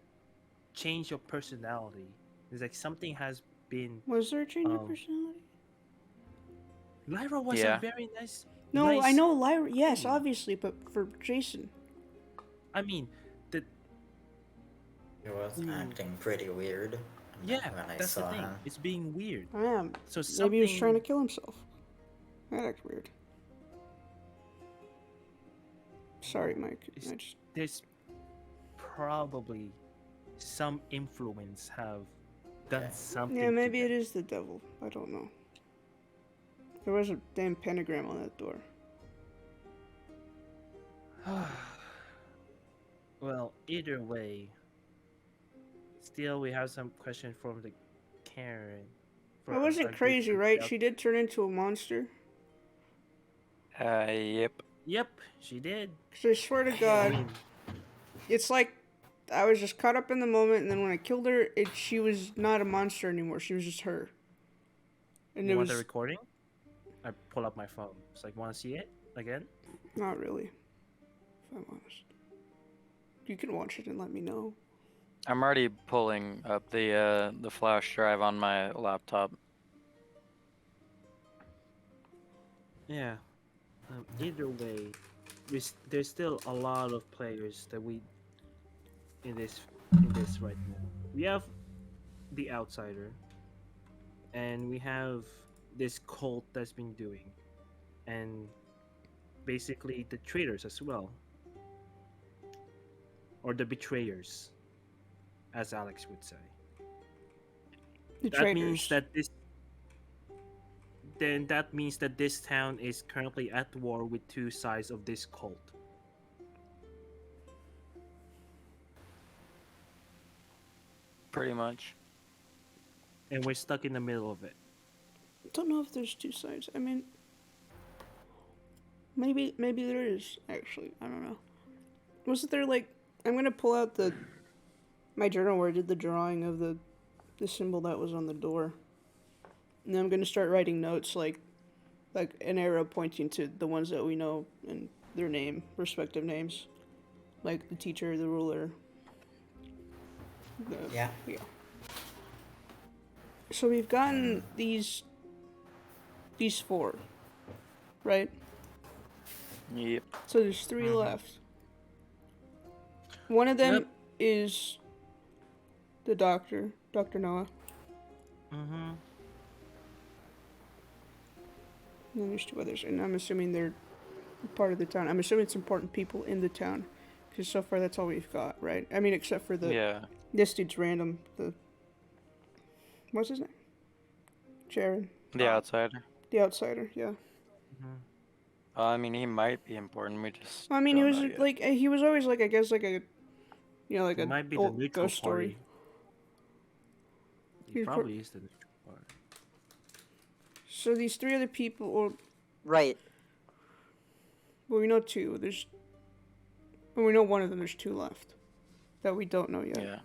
change of personality. It's like something has been. Was there a change of Um, personality? Lyra was a Yeah. very nice, No, I nice. know Lyra. Yes, lady. obviously, but for Jason. I mean, the He was ooh, acting pretty weird yeah, when I that's the saw thing. him. It's being weird. I am. So Maybe he was trying to something. kill himself. That acts weird. Sorry, Mike. I just There's probably some influence have done Okay. something. yeah, to maybe it them. is the devil. I don't know. There was a damn pentagram on that door. Well, either way, still we have some question from the Karen. I wasn't crazy, right? She did turn into a monster. Yep. Yep, she did. Cause I swear to I God, mean, it's like I was just caught up in the moment, and then when I killed her, she was not a monster anymore. She was just her. And you it want the was recording? I pull up my phone. It's like, want to see it again? not really, if I'm honest. You can watch it and let me know. I'm already pulling up the flash drive on my laptop. Yeah. Either way, there's still a lot of players that we in this right now. We have the outsider, and we have this cult that's been doing, and basically the traitors as well, or the betrayers, as Alex would say. The That means traitors. that that means that this town is currently at war with two sides of this cult. Pretty much. And we're stuck in the middle of it. Don't know if there's two sides. I mean, maybe there is actually. I don't know. Wasn't there like I'm gonna pull out my journal where I did the drawing of the symbol that was on the door, and then I'm gonna start writing notes like an arrow pointing to the ones that we know and their respective names, like the teacher, the ruler. Yeah. So we've gotten these four, right? Yep. So there's 3 left. One of them Yep. is the doctor, Dr. Noah. Mm-hmm. And then there's 2 others, and I'm assuming they're part of the town. I'm assuming it's important people in the town, because so far that's all we've got, right? I mean, except for Yeah. this dude's random. What's his name? Jared, The outsider. the outsider. Yeah. I mean, he might be important. We just. I mean, he don't was know yet. like he was always like I guess like a, like It a might be the old neutral ghost story. party. He He's probably is the neutral party. So these 3 other people, or Right. well, we know 2. We know one of them. There's 2 left that we don't know yet. Yeah.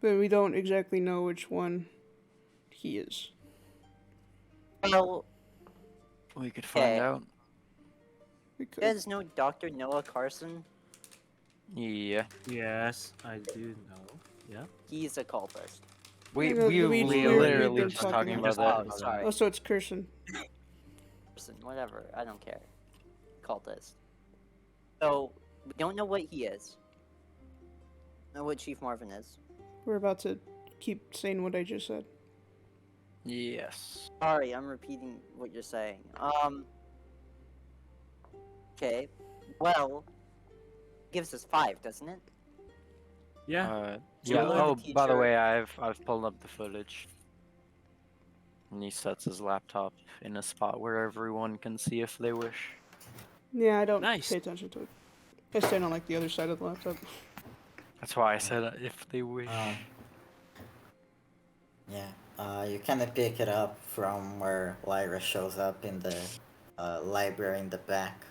But we don't exactly know which one he is. Well, We could find Okay. out. We you could. guys know Dr. Noah Carson? Yeah. Yes, I do know. Yeah. He's a cultist. We Yeah, we, we- we we- literally we've just been talking talking about about that. it. Sorry. Oh, so it's Curson. Person, whatever. I don't care. Cultist. So, we don't know what he is. Know what Chief Marvin is. We're about to keep saying what I just said. Yes. Sorry, I'm repeating what you're saying. Okay. Well, gives us 5, doesn't it? Yeah. Yeah. Ruler, Oh, by the teacher. way, I've pulled up the footage. And he sets his laptop in a spot where everyone can see if they wish. Yeah, I don't Nice. pay attention to it. I stand on like the other side of the laptop. That's why I said if they wish. Yeah, you kind of pick it up from where Lyra shows up in the library in the back.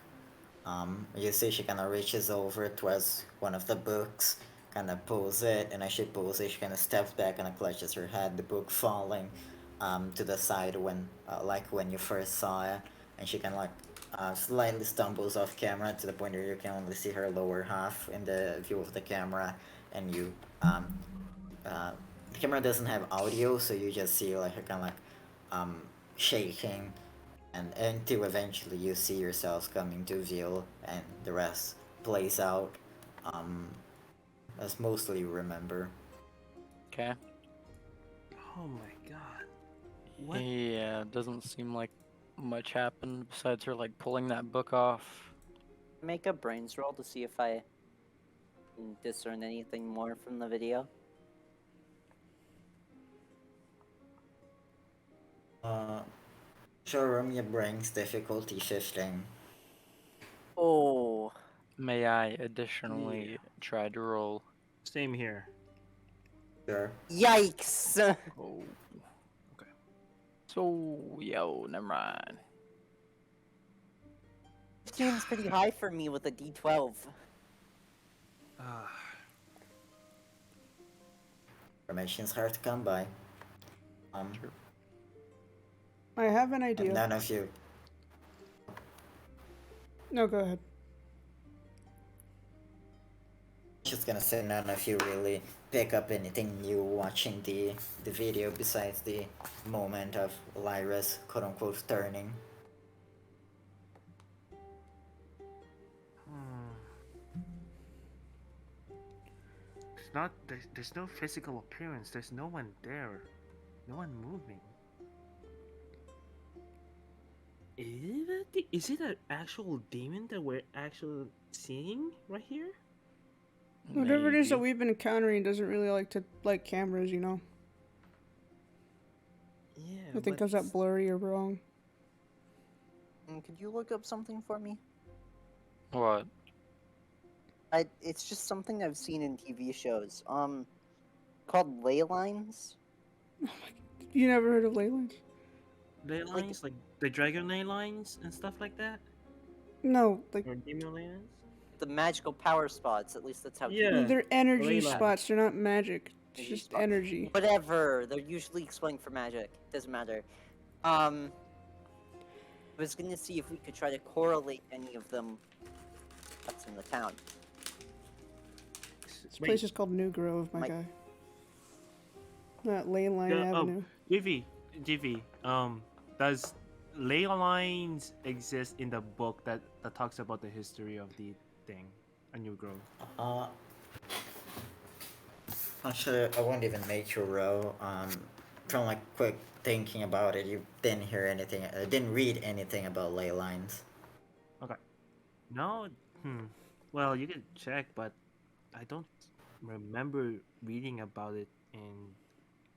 You see she kind of reaches over towards one of the books, kind of pulls it, and as she pulls it, she kind of steps back and clutches her head, the book falling to the side like when you first saw it, and she kind of like slightly stumbles off camera to the point where you can only see her lower half in the view of the camera, and uh, the camera doesn't have audio, so you just see like her kind of like shaking, and until eventually you see yourselves coming to view, and the rest plays out um, as mostly you remember. Okay. Oh my god. What? Yeah, doesn't seem like much happened besides her like pulling that book off. Make a brains roll to see if I can discern anything more from the video. Sure, room your brains difficulty shifting. Oh, May I additionally try to roll? Same here. Sure. yikes! Oh. Okay. So, yo, never mind. 15's pretty high for me with a D12. Ah. Information's hard to come by. True. I have an And idea. none of you. No, go ahead. Just gonna say none of you really pick up anything new watching the video besides the moment of Lyra's quote unquote turning. It's not. There's no physical appearance. There's no one there. No one moving. Is it an actual demon that we're actually seeing right here? Whatever it is that Maybe. we've been encountering doesn't really like cameras, you know. Yeah. I think those that blurry or wrong. Could you look up something for me? What? It's just something I've seen in TV shows. Called ley lines. You never heard of ley lines? Ley lines, like the dragon ley lines and stuff like that, No, like or demon ley lines. The magical power spots. At least that's how. Yeah. they're energy ley lines. spots. They're not magic. It's Energy just spots. energy. Whatever. They're usually explained for magic. Doesn't matter. I was gonna see if we could try to correlate any of them that's in the town. This place is called New Grove, my Like- guy. Not Ley Line Avenue. GV, does ley lines exist in the book that talks about the history of the thing, A New Grove? Actually, I won't even make you roll. From like quick thinking about it, you didn't hear anything. Didn't read anything about ley lines. Okay. No. Well, you can check, but I don't remember reading about it in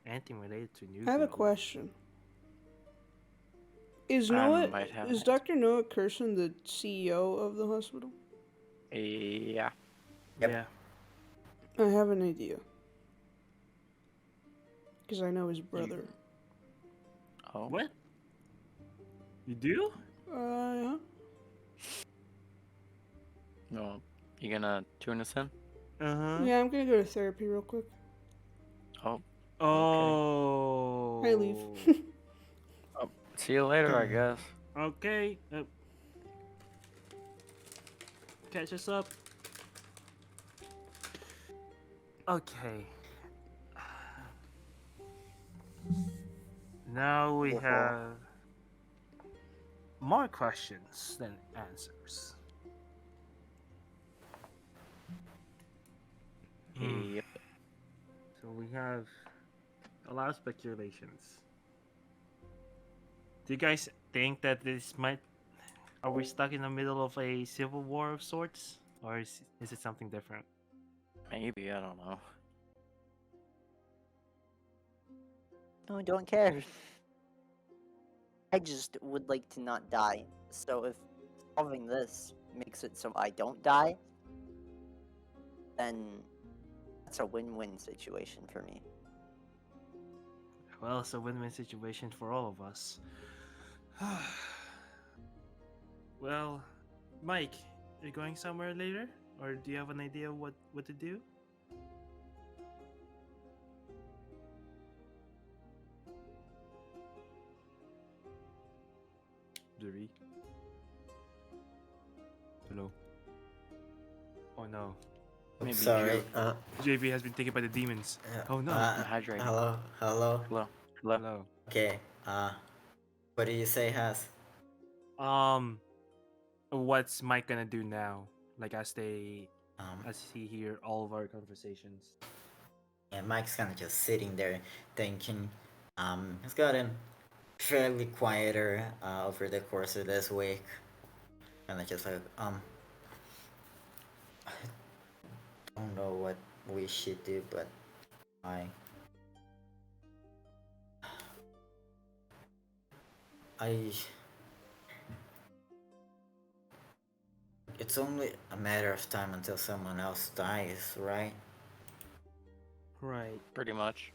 anything related to New I have a Grove. question. Is I Noah might have is an Dr. Noah Curson the CEO of the hospital? Yeah. Yep. Yeah. I have an idea. Because I know his brother. Oh. What? You do? Yeah. No. You gonna tune us in? Uh-huh. Yeah, I'm gonna go to therapy real quick. Oh. Oh. I leave. See you later, I guess. Okay. Catch us up. Okay. Now we Beautiful. have more questions than answers. Yep. So we have a lot of speculations. Do you guys think that this might... Are we stuck in the middle of a civil war of sorts? Or is it something different? Maybe, I don't know. No, don't care. I just would like to not die. So if solving this makes it so I don't die, then that's a win-win situation for me. Well, it's a win-win situation for all of us. Well, Mike, are you going somewhere later, or do you have an idea what to do? Duri. Hello. Oh no. Maybe Sorry. JV has been taken by the demons. Oh no. Uh, Hydrate. hello. Hello. Hello. Hello. Hello. Okay. What do you say, Has? Um, what's Mike gonna do now? Like Um, as he hear all of our conversations. yeah, Mike's kind of just sitting there thinking. He's gotten fairly quieter over the course of this week. Kind of just like, I don't know what we should do, but I. I. It's only a matter of time until someone else dies, right? Right. Pretty much.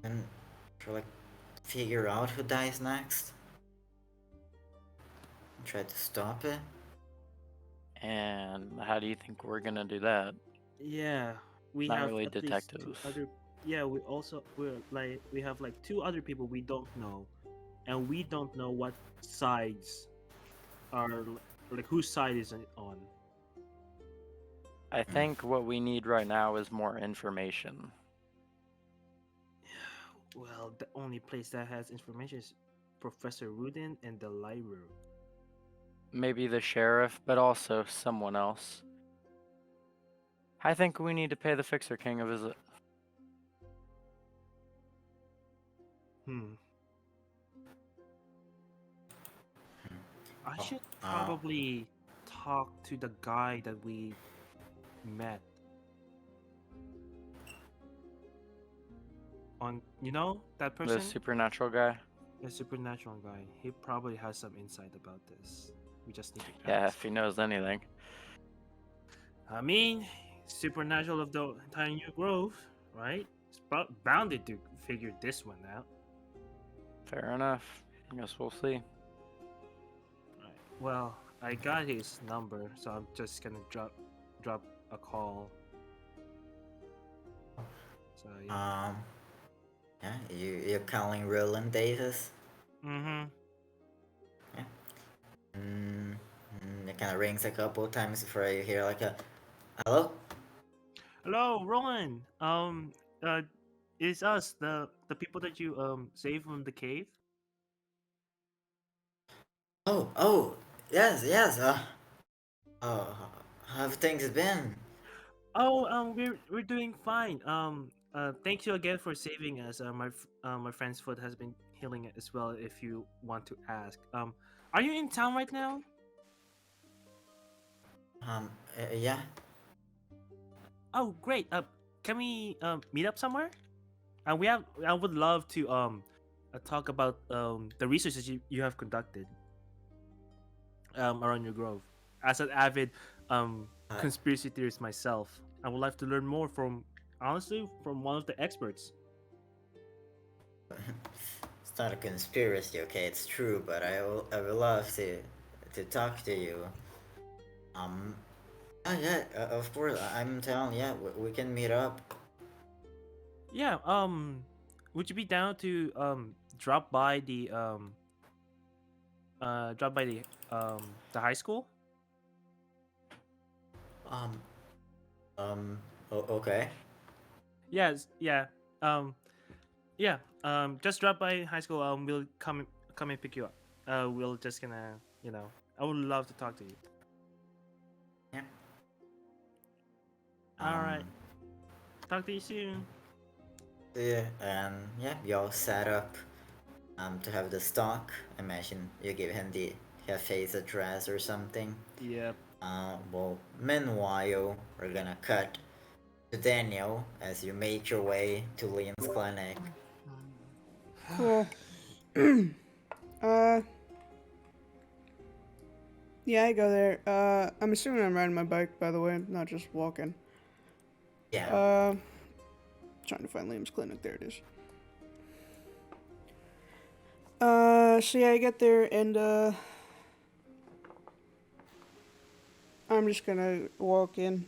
And to like figure out who dies next. And try to stop it. And how do you think we're gonna do that? Yeah, we Not have really at least two detectives. other. Yeah, we have like two other people we don't know, and we don't know what sides are like whose side is it on. I think what we need right now is more information. Well, the only place that has information is Professor Rudin and the library. Maybe the sheriff, but also someone else. I think we need to pay the Fixer King a visit. Hmm. I Oh, should probably talk to the guy that we met on. You know that person, The supernatural guy. the supernatural guy. He probably has some insight about this. We just need to Yeah, ask. if he knows anything. I mean, supernatural of the entire New Grove, right? It's bounded to figure this one out. Fair enough. I guess we'll see. Right. Well, I got his number, so I'm just gonna drop a call. So yeah. Yeah, you're calling Roland Davis? Mm-hmm. Yeah. It kind of rings a couple of times before you hear like a, hello? Hello, Roland. It's us, the people that you saved from the cave. Oh, yes, how have things been? Oh, we're doing fine. Thank you again for saving us. My friend's foot has been healing it as well. If you want to ask, are you in town right now? Yeah. Oh, great. Can we meet up somewhere? I would love to talk about the research that you have conducted around your grove. As an avid Uh, conspiracy theorist myself, I would like to learn more from honestly from one of the experts. it's not a conspiracy, okay? It's true, but I will love to talk to you. Um, yeah, of course. I'm telling. Yeah, we can meet up. Yeah. Would you be down to drop by the high school? Um, okay. Yes. Yeah. Um. Yeah. Just drop by high school. We'll come and pick you up. We'll just gonna I would love to talk to you. Yeah. All right. Talk to you soon. Yeah, and yeah, we all set up to have the stock. Imagine you give him the cafe's address or something. Yep. Well, meanwhile, we're gonna cut to Daniel as you make your way to Leon's clinic. Cool. uh, yeah, I go there. I'm assuming I'm riding my bike, by the way, not just walking. Yeah. trying to find Liam's clinic. There it is. So yeah, I get there and I'm just gonna walk in.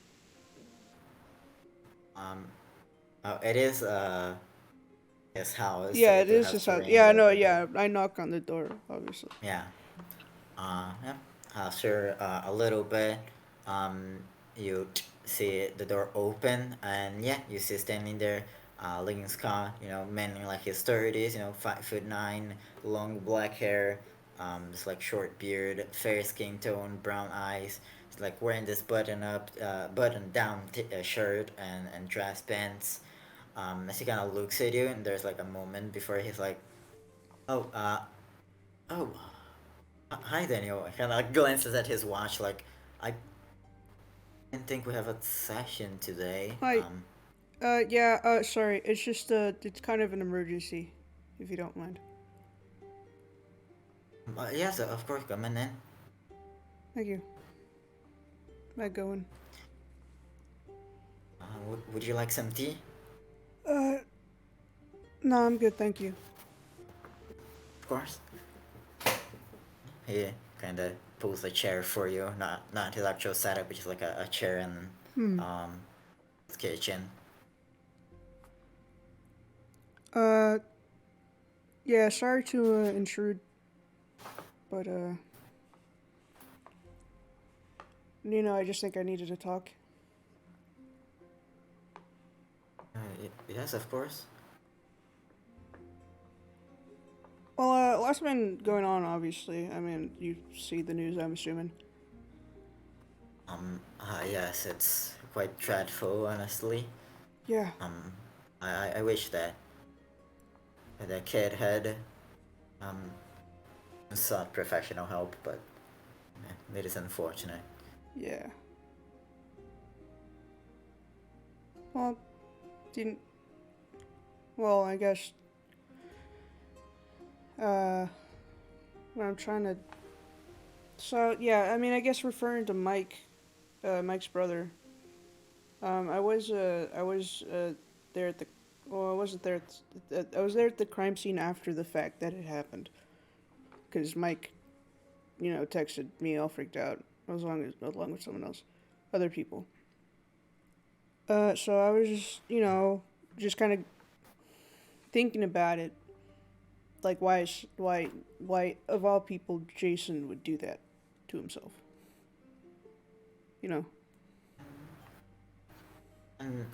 It is his house. Yeah, so it you is have his to house. ring Yeah, no, the yeah. door. I knock on the door, obviously. Yeah. Yeah. After a little bit, you see the door open, and yeah, you see standing there, Lincoln Scott. Man in like his 30s. 5'9", long black hair, just like short beard, fair skin tone, brown eyes. He's like wearing this button down shirt and dress pants. As he kind of looks at you, and there's like a moment before he's like, "Oh, oh, hi, Daniel." He kind of glances at his watch, like, "I didn't think we have a session today." Hi. Yeah, sorry. It's just, it's kind of an emergency, if you don't mind. Yes, of course, come in. Thank you. Am I going? Would you like some tea? No, I'm good, thank you. Of course. He kind of pulls a chair for you, not his actual setup, but just like a chair in his kitchen. Yeah, sorry to, intrude, but, I just think I needed to talk. Yes, of course. Well, lots been going on, obviously. I mean, you see the news, I'm assuming. Yes, it's quite dreadful, honestly. Yeah. I wish that the kid had sought professional help, but it is unfortunate. Yeah. Well, didn't... Well, I guess... What I'm trying to... So, yeah, I mean, I guess referring to Mike, Mike's brother, I was there at the... Well, I wasn't there I was there at the crime scene after the fact that it happened. Because Mike, texted me all freaked out, along with someone else. Other people. So I was just, just kind of thinking about it. Like, why, of all people, Jason would do that to himself. And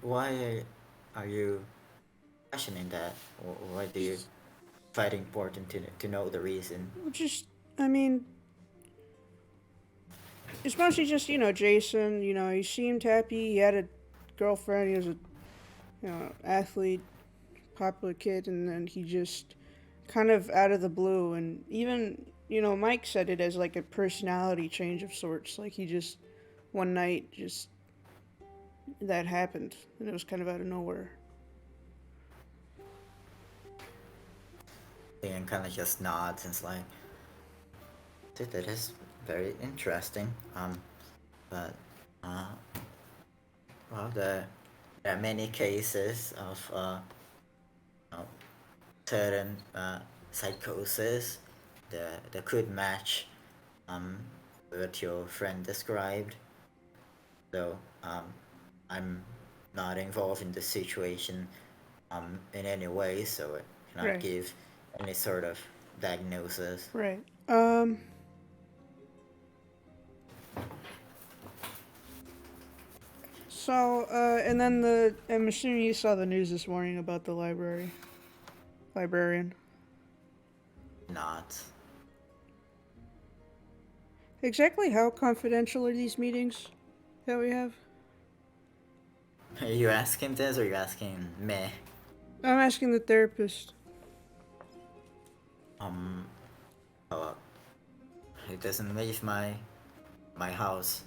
why are you questioning that? Why do you find it important to know the reason? Just, I mean, it's mostly just, Jason, he seemed happy, he had a girlfriend, he was a, athlete, popular kid, and then he just kind of out of the blue, and even, Mike said it as like a personality change of sorts, like he just, one night, just, that happened, and it was kind of out of nowhere. And kind of just nods and is like, dude, that is very interesting. But well, there are many cases of certain psychosis that could match what your friend described. So I'm not involved in the situation in any way, so I cannot Right. give any sort of diagnosis. Right. So, and then I'm assuming you saw the news this morning about the librarian. Not. Exactly how confidential are these meetings that we have? Are you asking this or are you asking me? I'm asking the therapist. Oh, it doesn't leave my house.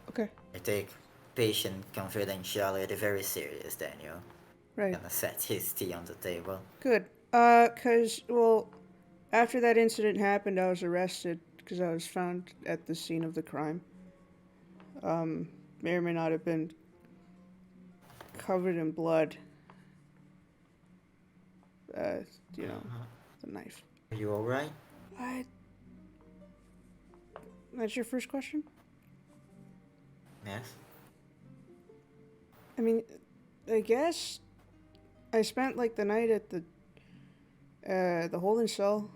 Okay. I take patient confidentiality very serious, Daniel. Right. Gonna set his tea on the table. Good. 'Cause, well, after that incident happened, I was arrested because I was found at the scene of the crime. May or may not have been covered in blood. You know, the knife. Are you alright? That's your first question? Yes. I mean, I guess I spent like the night at the holding cell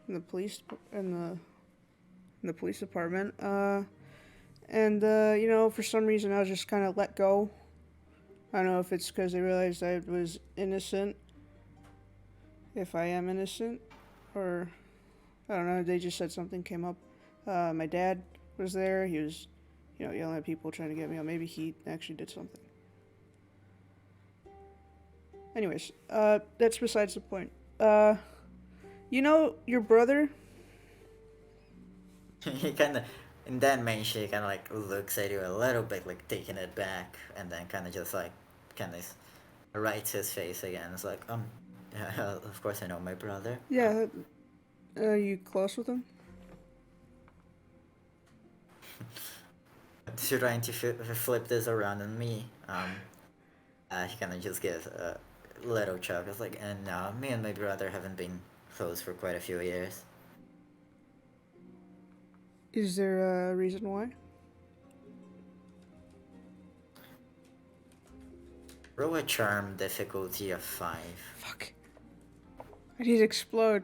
in the police in the police department. And you know, for some reason I was just kind of let go. I don't know if it's because they realized I was innocent, if I am innocent, or I don't know. They just said something came up. My dad was there. He was, you know, yelling at people trying to get me out. Maybe he actually did something. Anyways, that's besides the point. You know your brother? He kind of, in that mention, he kind of like looks at you a little bit, like taking it back, and then kind of just like, kind of writes his face again. It's like, yeah, of course I know my brother. Yeah. You close with him? Trying to flip this around on me. He kind of just gives a little chuckle. It's like, and me and my brother haven't been close for quite a few years. Is there a reason why? Roll a charm difficulty of 5. Fuck. I need to explode.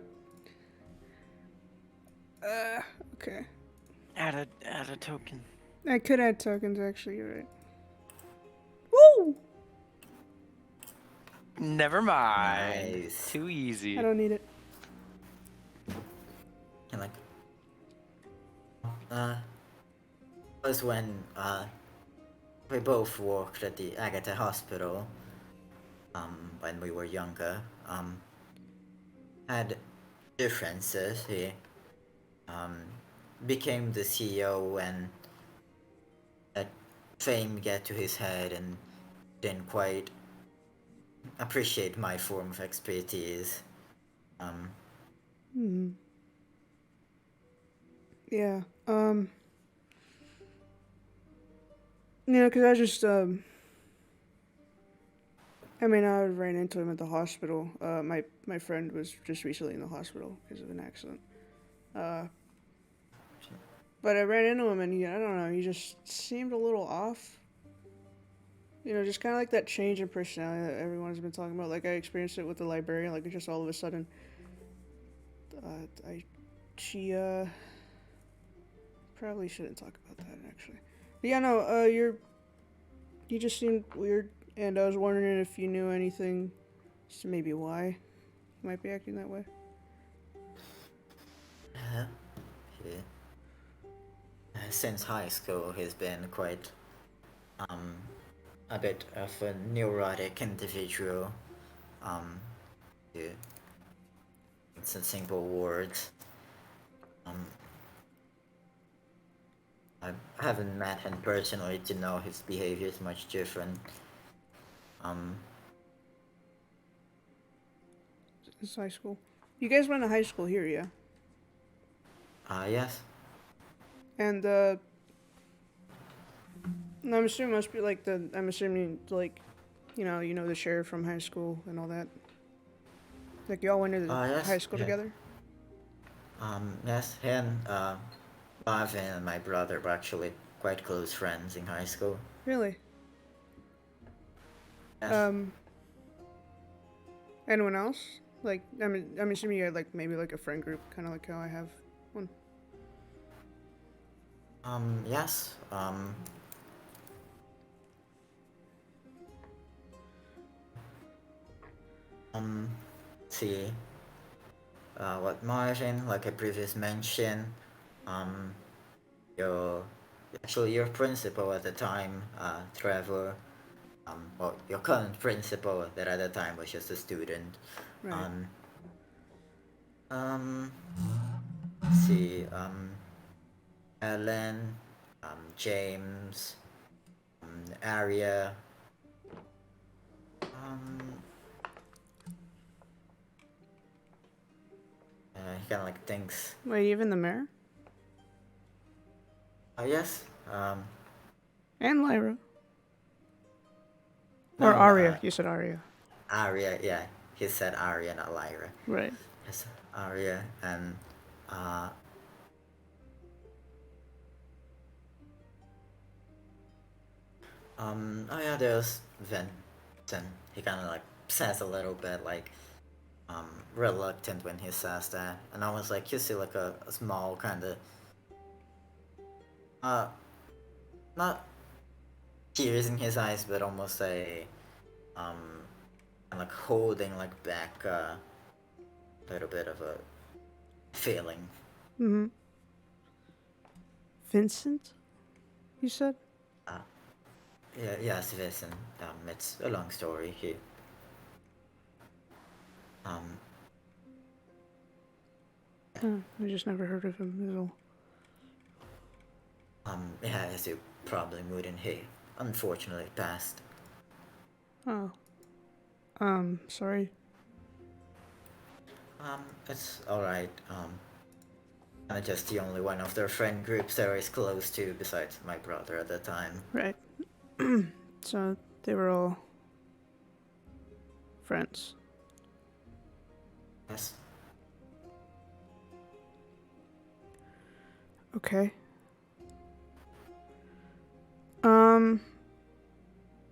Okay. Add a token. I could add tokens, actually, you're right. Woo! Never mind. Nice. Too easy. I don't need it. And like, was when we both worked at the Agatha Hospital. When we were younger. Had differences. He became the CEO and let fame get to his head and didn't quite appreciate my form of expertise. Yeah. Yeah, because I just, I mean, I ran into him at the hospital. My friend was just recently in the hospital because of an accident. But I ran into him and I don't know, he just seemed a little off. You know, just kind of like that change in personality that everyone's been talking about. Like, I experienced it with the librarian, like, just all of a sudden, she, probably shouldn't talk about that, actually. But yeah, no, you just seemed weird, and I was wondering if you knew anything, as to maybe why you might be acting that way. He, since high school, he's been quite a bit of a neurotic individual. Yeah, it's a simple words. I haven't met him personally to know his behavior is much different. It's high school. You guys went to high school here, yeah? Yes. And, I'm assuming must be like I'm assuming, like, you know the sheriff from high school and all that. Like, y'all went to the Yes, high school yeah. together? Yes, him, Marvin and my brother were actually quite close friends in high school. Really? Yes. Anyone else? Like, I'm assuming you had, like, maybe, like, a friend group, kind of like how I have one. Yes. See, what Martin, like I previously mentioned, your principal at the time, Trevor, well, your current principal that at the time was just a student. Right. Let's see, Ellen, James, Aria, he kind of like thinks, Wait, even the mayor? yes, And Lyra. Or No, Arya. You said Arya. Arya, yeah. He said Arya, not Lyra. Right. Yes, Arya and uh oh yeah, there's Vincent. He kinda like says a little bit like reluctant when he says that. And I was like, you see like a small kinda uh not tears in his eyes, but almost a like holding like back a little bit of a feeling. Mm-hmm. Vincent? You said? Yeah, yes, Vincent. It's a long story. He um Oh, I just never heard of him at all. yeah, as you probably wouldn't, he unfortunately passed. Oh. Sorry. It's alright. I'm just the only one of their friend groups that I was close to besides my brother at the time. Right. So they were all friends. Yes. Okay.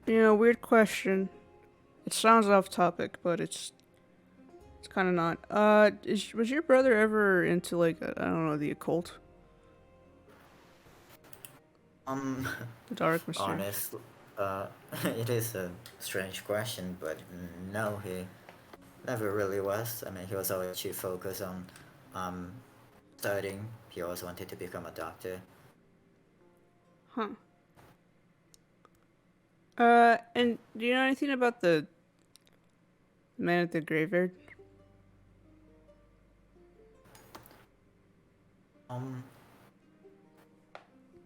Weird question. It sounds off topic, but it's kind of not. Was your brother ever into like I don't know, the occult, the dark mystery? Honest, it is a strange question, but no, he never really was. I mean, he was always too focused on um, studying. He always wanted to become a doctor. Huh. And do you know anything about the man at the graveyard? Kind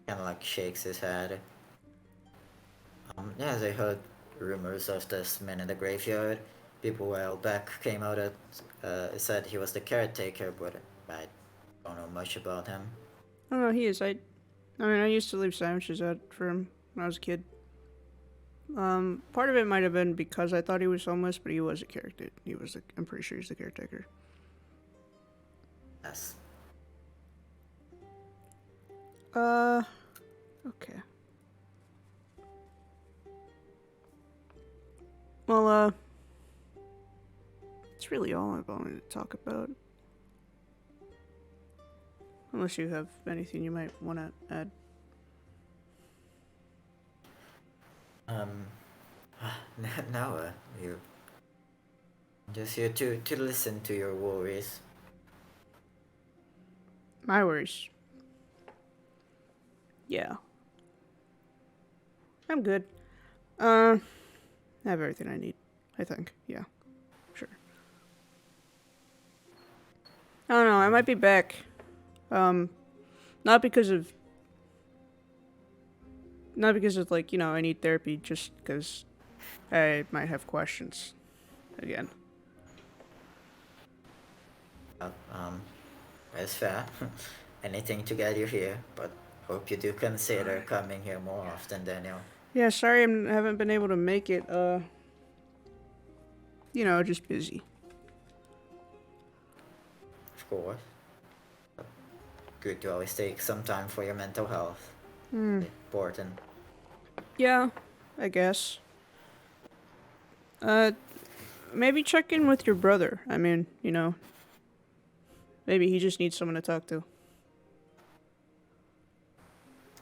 of like shakes his head. Yeah, they heard rumors of this man in the graveyard. People a while back came out and said he was the caretaker, but I don't know much about him. I don't know. He is. I used to leave sandwiches out for him when I was a kid. Part of it might have been because I thought he was homeless, but he was a character. I'm pretty sure he's the caretaker. Yes. Okay. Well, that's really all I wanted to talk about. Unless you have anything you might want to add. No, you just here to listen to your worries. My worries. Yeah. I'm good. I have everything I need, I think. Yeah. Sure. I don't know, I might be back. Not because of like, I need therapy, just because I might have questions again. That's fair. Anything to get you here, but hope you do consider coming here more often, Daniel. Yeah, sorry I haven't been able to make it. Just busy. Of course. Good to always take some time for your mental health. Important. Yeah, I guess. Maybe check in with your brother. I mean, maybe he just needs someone to talk to.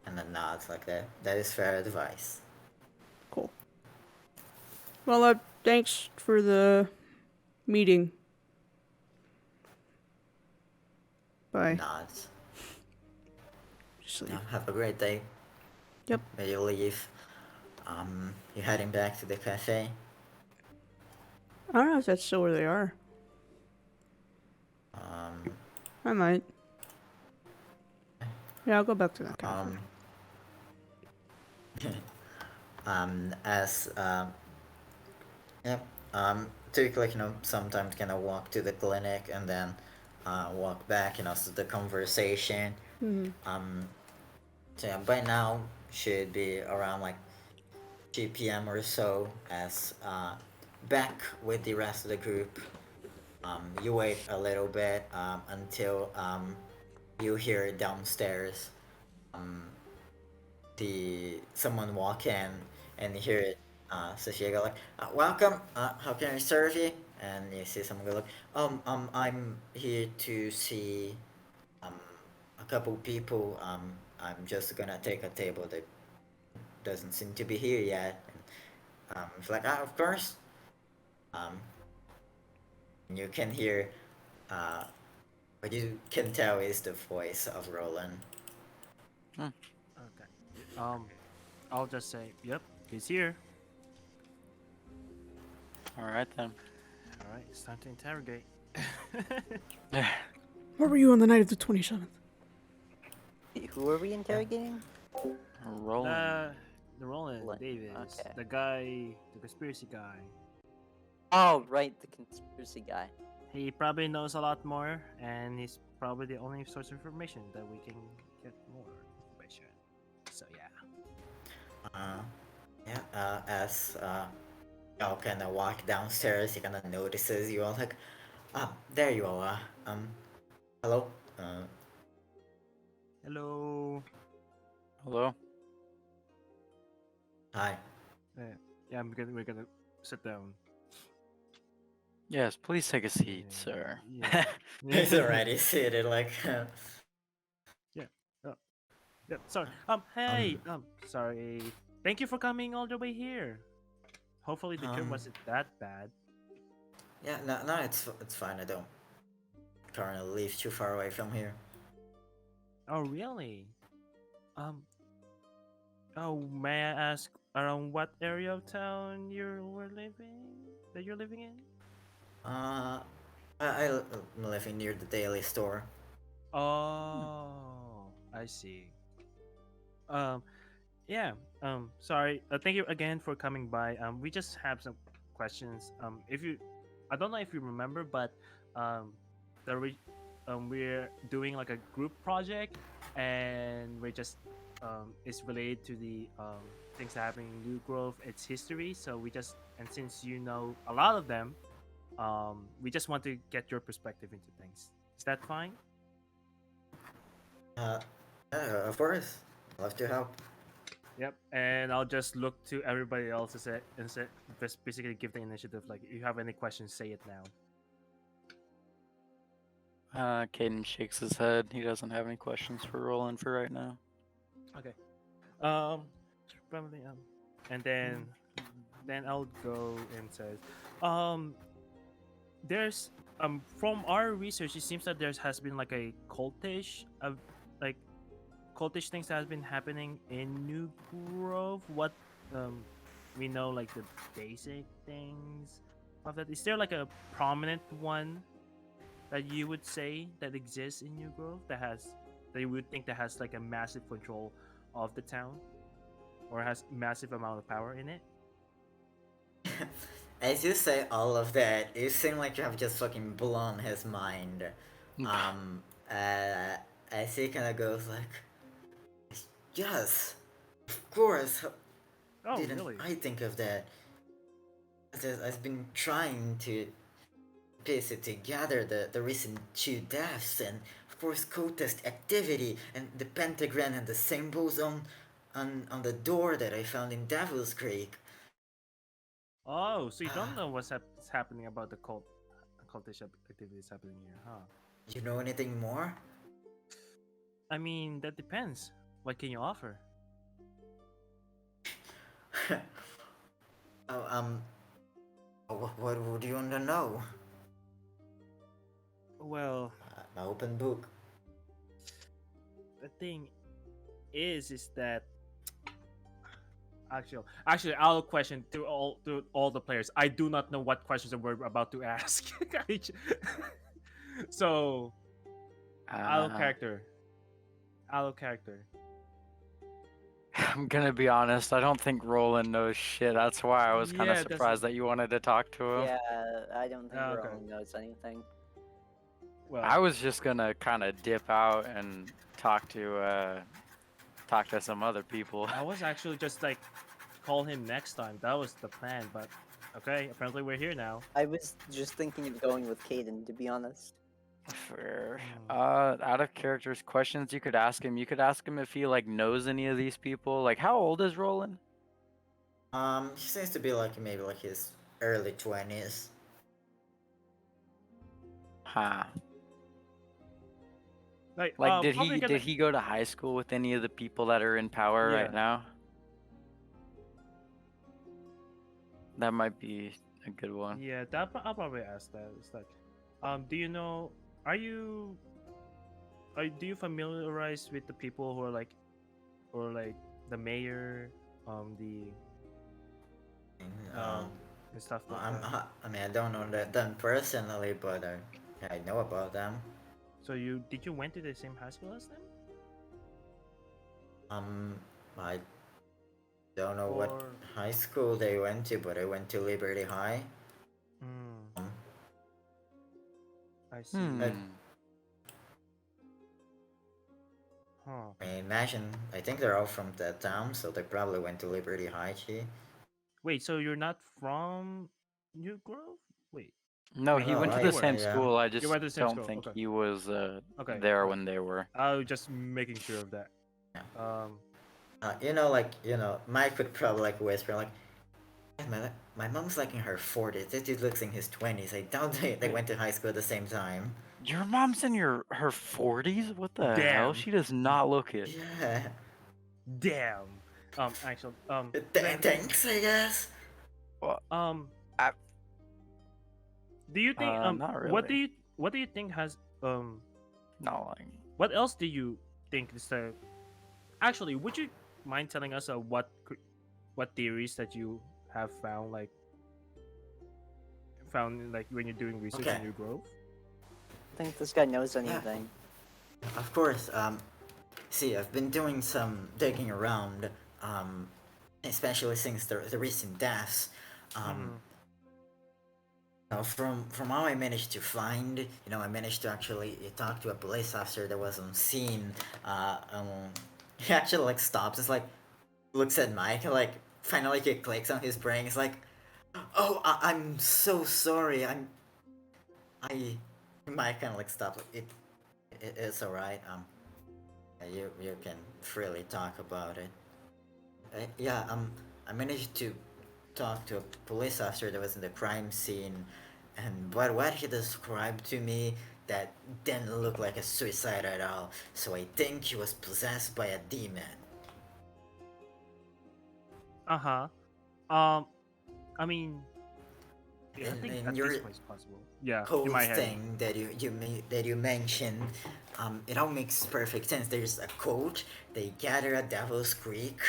And then nods like that. That is fair advice. Cool. Well, thanks for the meeting. Bye. Nods. Just leave. Yeah, have a great day. Yep. May you leave. You heading back to the cafe? I don't know if that's still where they are. I might. Yeah, I'll go back to that cafe. Typically, sometimes gonna walk to the clinic and then walk back, so the conversation. So yeah, by now should be around like 2 p.m. or so, as back with the rest of the group. You wait a little bit until you hear downstairs someone walk in and you hear it. So she go like, "Welcome. How can I serve you?" And you see someone go like, I'm here to see um a couple people. I'm just gonna take a table that doesn't seem to be here yet." And, it's like, of course. Um, you can hear what you can tell is the voice of Roland. Okay. I'll just say, yep, he's here. All right then. All right, it's time to interrogate. Where were you on the night of the 27th? Who are we interrogating? Rolling. The Roland Roland, Davis, okay. the guy, the conspiracy guy. Oh, right, the conspiracy guy. He probably knows a lot more, and he's probably the only source of information that we can get more information. So yeah. As y'all kind of walk downstairs, he kind of notices you all like, there you all are. Hello. Hello. Hello. Hi. Yeah, we're gonna sit down. Yes, please take a seat, Yeah, sir. yeah. He's already seated. Like, Yeah. Sorry. Hey. Sorry. Thank you for coming all the way here. Hopefully the queue wasn't that bad. yeah, no, it's fine. I don't currently live too far away from here. Oh really? Oh, may I ask around what area of town that you're living in? I'm living near the daily store. Oh, I see. Um, yeah. Sorry. Thank you again for coming by. We just have some questions. If you, I don't know if you remember, but the we're doing like a group project, and we're just it's related to the things happening in New Grove, its history. So we just, and since you know a lot of them, we just want to get your perspective into things. Is that fine? Of course, love to help. Yep. And I'll just look to everybody else and say, just basically give the initiative. Like, if you have any questions, say it now. Kaden shakes his head. He doesn't have any questions for Roland for right now. Okay. Probably, and then I'll go and says, there's from our research, it seems that there has been like a like cultish things that has been happening in New Grove. What we know, like the basic things of that. Is there like a prominent one that you would say that exists in New Grove that you would think that has like a massive control of the town or has massive amount of power in it? As you say all of that, you seem like you have just fucking blown his mind. As he kind of goes like, yes, of course. Oh, Didn't really? I think of that? I've been trying to piece it together, the recent 2 deaths, and of course cultist activity, and the pentagram and the symbols on the door that I found in Devil's Creek. Oh, so you don't know what's happening about the cultish activities happening here, huh? You know anything more? I mean, that depends. What can you offer? Oh, what would you want to know? Well, An open book. the thing is that actually, I'll question to all the players. I do not know what questions we're about to ask. So, Allo character. I'm gonna be honest. I don't think Roland knows shit. That's why I was kind of Yeah, that's surprised that you wanted to talk to him. Yeah, I don't think Okay. Roland knows anything. well. I was just gonna kind of dip out and talk to some other people. I was actually just like call him next time. That was the plan, but okay. Apparently, we're here now. I was just thinking of going with Kaden, to be honest. Fair. Hmm. Out of characters, questions you could ask him. You could ask him if he like knows any of these people. Like, how old is Roland? He seems to be like maybe like his early 20s. Huh. Like, Like, did probably he gonna... did he go to high school with any of the people that are in power right Yeah. now? That might be a good one. Yeah, I'll probably ask that. It's like, do you know? Do you familiarize with the people who are like, or like the mayor, the Um, and stuff like I'm, that? I mean, I don't know them personally, but I know about them. So did you went to the same high school as them? I don't know what Or high school they went to, but I went to Liberty High. hmm, I see. Hmm. Huh. I mean, imagine, I think they're all from that town, so they probably went to Liberty High. Gee. Wait, so you're not from New Grove? Wait, No, Wait, he no, went to I- the you were. same yeah. school. I You just went to the same don't school. think Okay. he was Okay. there right. when they were. I was just making sure of that. Yeah. Mike would probably like whisper like, "Yeah, my mom's like in her 40s. This dude looks in his 20s. I doubt they went to high school at the same time." Your mom's in her 40s? What the hell? Damn. She does not look it. Yeah. Damn. Actually, Thanks, I guess. um, I- do you think not what do really. you think has Not like. what else do you think is the actually would you mind telling us what theories that you have found like when you're doing research Okay. in New Grove? I think this guy knows anything. Of course. See, I've been doing some digging around. Especially since the recent deaths. From how I managed to find, I managed to actually talk to a police officer that was on scene. He actually like stops. It's like looks at Mike. Like finally he clicks on his brain. It's like, oh, I'm so sorry. Mike kind of like stops. It's alright. You can freely talk about it. I managed to talk to a police officer that was in the crime scene, and what he described to me that didn't look like a suicide at all. So I think he was possessed by a demon. I mean, yeah, I And think in at your this point it's possible. Yeah, whole in my head. thing that you mentioned, it all makes perfect sense. There's a cult. They gather at Devil's Creek,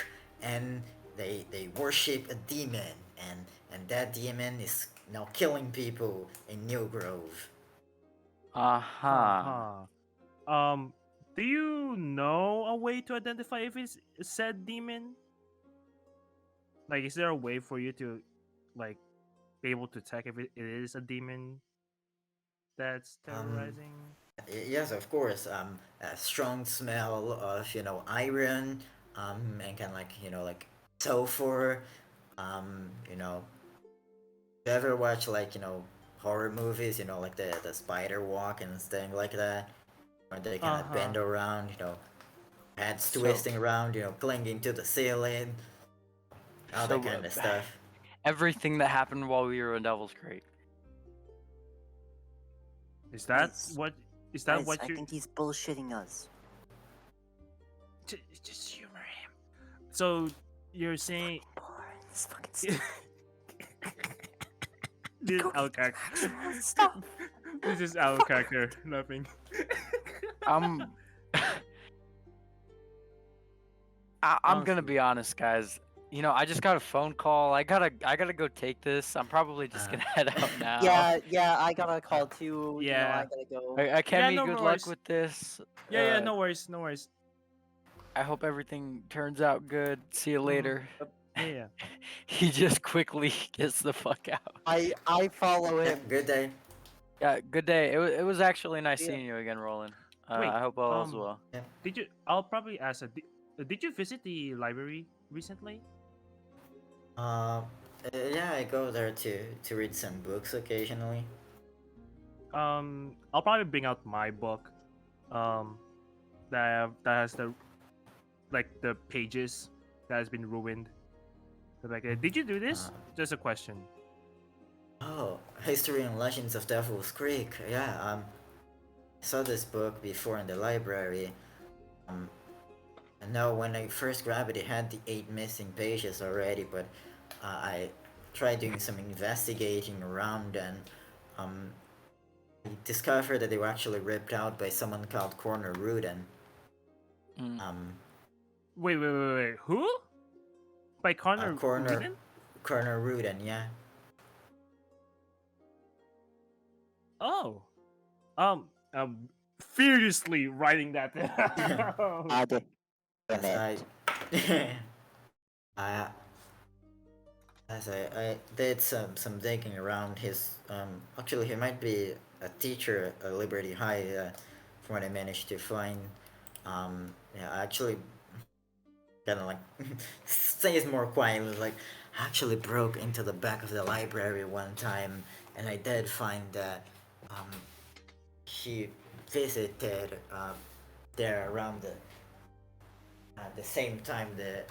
and they worship a demon, and that demon is now killing people in New Grove. Uh-huh. Do you know a way to identify if it's said demon? Like, is there a way for you to, like, be able to check if it is a demon that's terrorizing? Yes, of course. A strong smell of iron, and kind of like like sulfur. You ever watch like horror movies? Like the spider walk and thing like that, where they kind of bend around. Heads So- twisting around. Clinging to the ceiling. All So, that kind of stuff. Everything that happened while we were in Devil's Creek. Is that Guys, what? Is that Guys, what I you? think he's bullshitting us. Just humor him. So you're saying Boring. This fucking stuff. this Go our get the character? actual stuff. This is our character. Nothing. I'm gonna be honest, guys. I just got a phone call. I gotta go take this. I'm probably just gonna head out now. Yeah, I got a call too. Yeah. I gotta go. Akemi, no good worries. luck with this. Yeah, no worries, no worries. I hope everything turns out good. See you later. Yeah. He just quickly gets the fuck out. I follow Yeah, him. good day. Yeah, good day. It was actually nice Yeah. seeing you again, Roland. Wait, I hope all is well. Did you? I'll probably ask. Did you visit the library recently? Uh, yeah, I go there to read some books occasionally. I'll probably bring out my book. Um, that has the the pages that has been ruined. So, did you do Uh, this? Just a question. oh, History and Legends of Devil's Creek. Yeah, I saw this book before in the library. Um, and now when I first grabbed it, it had the 8 missing pages already, but I tried doing some investigating around and um, I discovered that they were actually ripped out by someone called Corner Ruden. Mm. Wait. Who? By Connor Corner Whedon? Ruden, yeah. Oh. Um. Furiously writing that down. God damn Yes, it. I as I did some digging around his actually he might be a teacher at Liberty High from what I managed to find. Yeah, I actually kind of like say it more quietly, like I actually broke into the back of the library one time and I did find that he visited there around the same time the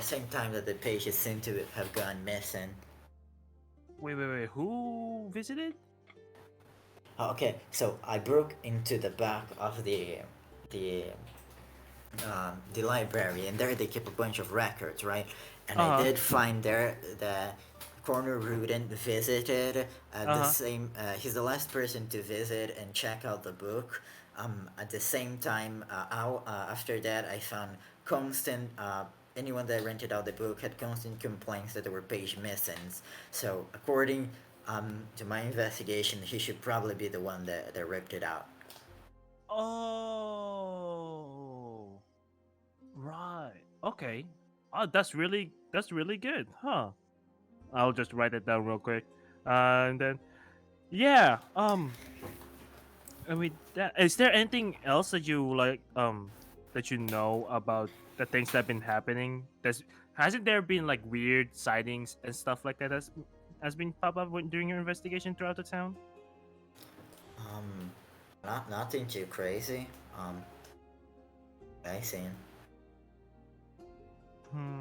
same time that the pages seem to have gone missing. Wait. Who visited? Okay, so I broke into the back of the the library, and there they keep a bunch of records, right? And I Uh-huh. did find there that Corner Rudin visited the Uh-huh. same. He's the last person to visit and check out the book. At the same time, after that, I found constant. Anyone that rented out the book had constant complaints that there were page missings. So according to my investigation, he should probably be the one that ripped it out. Oh. Right. Okay. Oh, that's really good, huh? I'll just write it down real quick. And then yeah, I mean, is there anything else that you that you know about the things that have been happening? Hasn't there been like weird sightings and stuff like that has been pop up during your investigation throughout the town? Um, nothing too crazy. I seen. Hmm.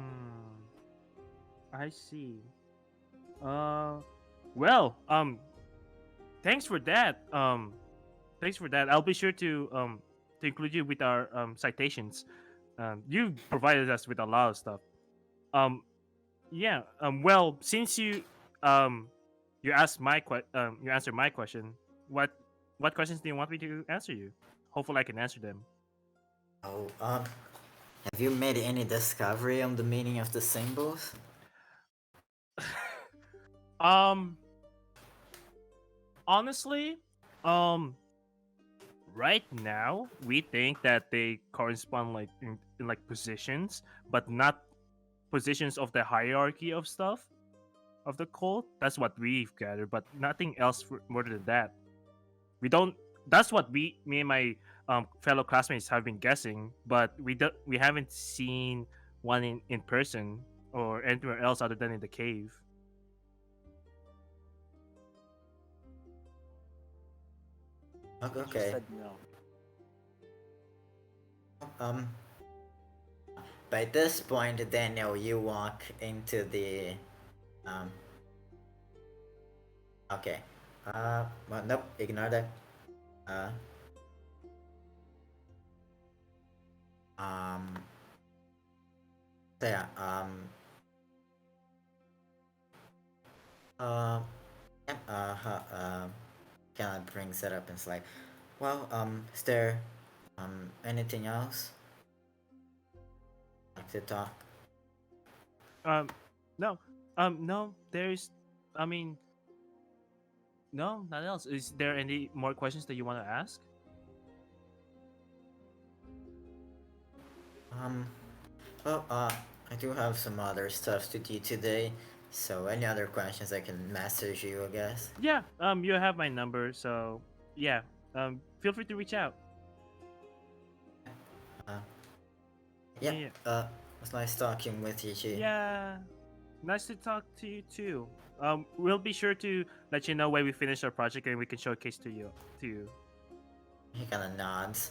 I see. Uh, well, thanks for that. Thanks for that. I'll be sure to include you with our citations. You provided us with a lot of stuff. Um, yeah. Well, since you asked you answered my question. What questions do you want me to answer you? Hopefully, I can answer them. Oh, have you made any discovery on the meaning of the symbols? um, honestly, um, right now we think that they correspond in like positions, but not positions of the hierarchy of stuff of the cult. That's what we've gathered, but nothing else more than that. We don't. That's what me and my fellow classmates have been guessing, but we haven't seen one in person or anywhere else other than in the cave. She Okay. said no. Um, by this point, Daniel, you walk into the um. Okay. Well, nope. Ignore that. Uh. Um. So yeah. Uh. Yep. Kind of brings it up and it's like, well. Is there anything else like to talk? Um, no, no. There's, I mean, no, nothing else. Is there any more questions that you want to ask? Um. Well. I do have some other stuff to do today. So any other questions, I can message you, I guess. Yeah. You have my number, so yeah. Feel free to reach out. Uh. Yeah, Yeah. yeah. It's nice talking with you, G. Yeah. Nice to talk to you too. We'll be sure to let you know when we finish our project and we can showcase to you. He kind of nods.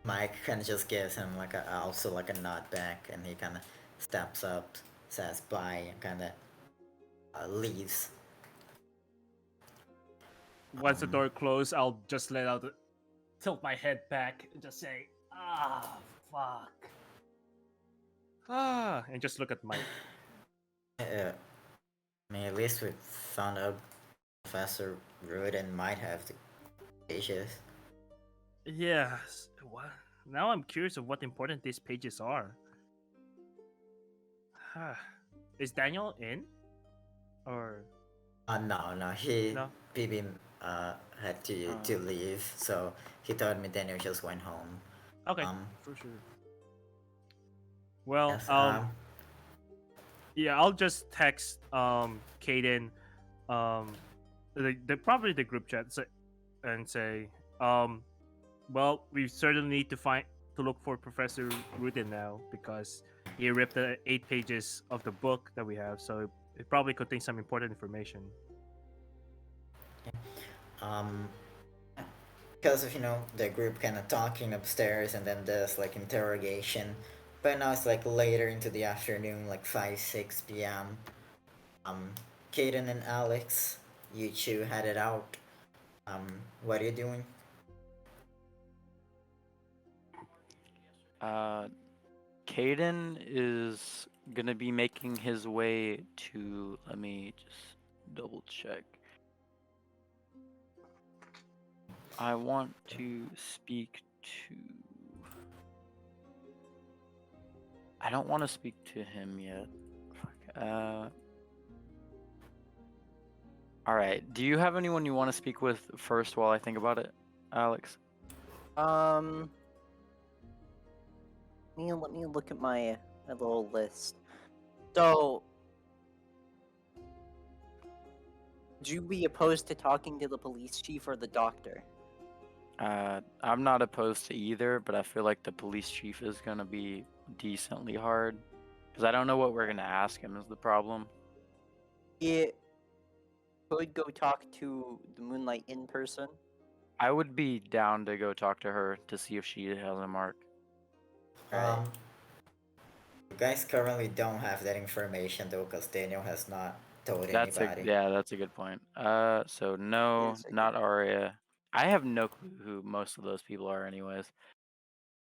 Mike kind of just gives him like also like a nod back, and he kind of steps up, says bye, and kind of leaves. Once the door closes, I'll just tilt my head back and just say, fuck. And just look at Mike. I mean, at least we found out Professor Rudin might have the pages. Yes. What? Now I'm curious of what important these pages are. Is Daniel in? Or No, he no? PB had to leave, so he told me Daniel just went home. Okay, for sure. Well, Yes, yeah, I'll just text Kaden, probably the group chat and say, well, we certainly need to look for Professor Rudin now because he ripped the 8 pages of the book that we have, so it probably contains some important information. because of the group kind of talking upstairs, and then there's like interrogation. But now it's like later into the afternoon, like 5-6 p.m. Kaden and Alex, you two headed out. What are you doing? Kaden is gonna be making his way to. Let me just double check. I want to speak to. I don't want to speak to him yet. Fuck. All right. Do you have anyone you want to speak with first while I think about it, Alex? Let me look at my little list. So, would you be opposed to talking to the police chief or the doctor? I'm not opposed to either, but I feel like the police chief is gonna be decently hard because I don't know what we're gonna ask him is the problem. It could go talk to the Moonlight in person. I would be down to go talk to her to see if she has a mark. Right. You guys currently don't have that information though, because Daniel has not told anybody. That's a good point. So no, Is a not good- Arya. I have no clue who most of those people are, anyways.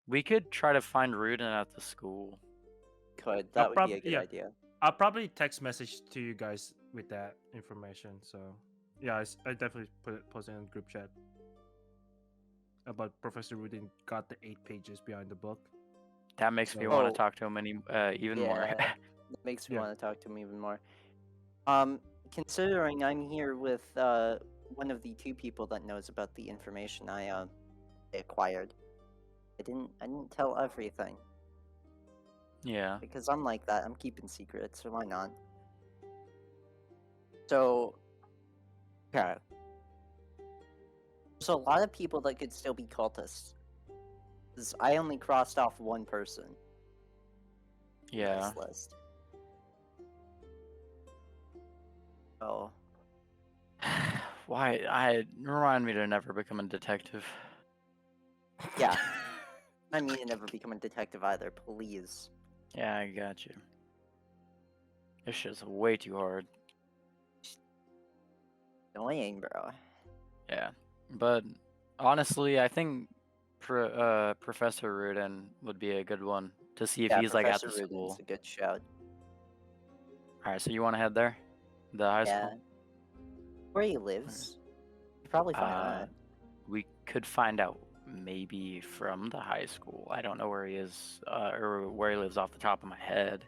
We could try to find Rudin at the school. That would be a good yeah. idea. I'll probably text message to you guys with that information. So, yeah, I definitely post it in the group chat about Professor Rudin got the 8 pages behind the book. That makes me So- want Oh. to talk to him even more. Yeah, that makes me Yeah. want to talk to him even more. Considering I'm here with one of the 2 people that knows about the information I acquired, I didn't tell everything Yeah. because I'm like that. I'm keeping secrets, so why not? So, okay. There's a lot of people that could still be cultists. 'Cause I only crossed off one person. on Yeah. This list. Oh. Why? Remind me to never become a detective. Yeah. I mean, to never become a detective either, please. Yeah, I got you. This shit's way too hard. Annoying, bro. Yeah, but honestly, I think Professor Rudin would be a good one to see if Yeah, he's like at the Professor Rudin's school. a good shout. All right, so you want to head there, the high Yeah. school? Where he lives. You probably find out. We could find out maybe from the high school. I don't know where he is or where he lives off the top of my head.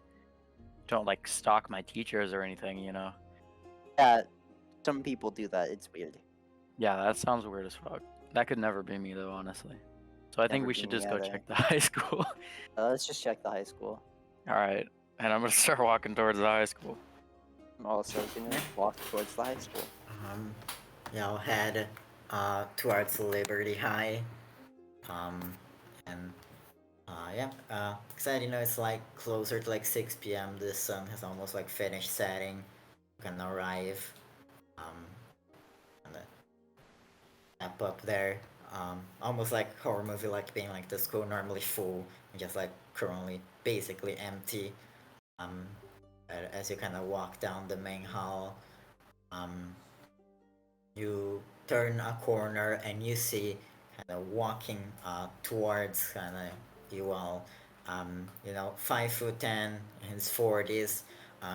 Don't like stalk my teachers or anything, you know. Yeah, some people do that. It's weird. Yeah, that sounds weird as fuck. That could never be me though, honestly. So I think Never we be should me just go either. check the high school. Let's just check the high school. All right, and I'm gonna start walking towards the high school. I'm also gonna walk towards the high school. Yeah, I'll head towards Liberty High. And Yeah. Excited, it's like closer to like 6 p.m. The sun has almost like finished setting. You can arrive. And step up there. Almost like horror movie, like being like the school normally full and just like currently basically empty. Um, as you kind of walk down the main hall, you turn a corner and you see kind of walking towards kind of you all, 5'10" in his 40s,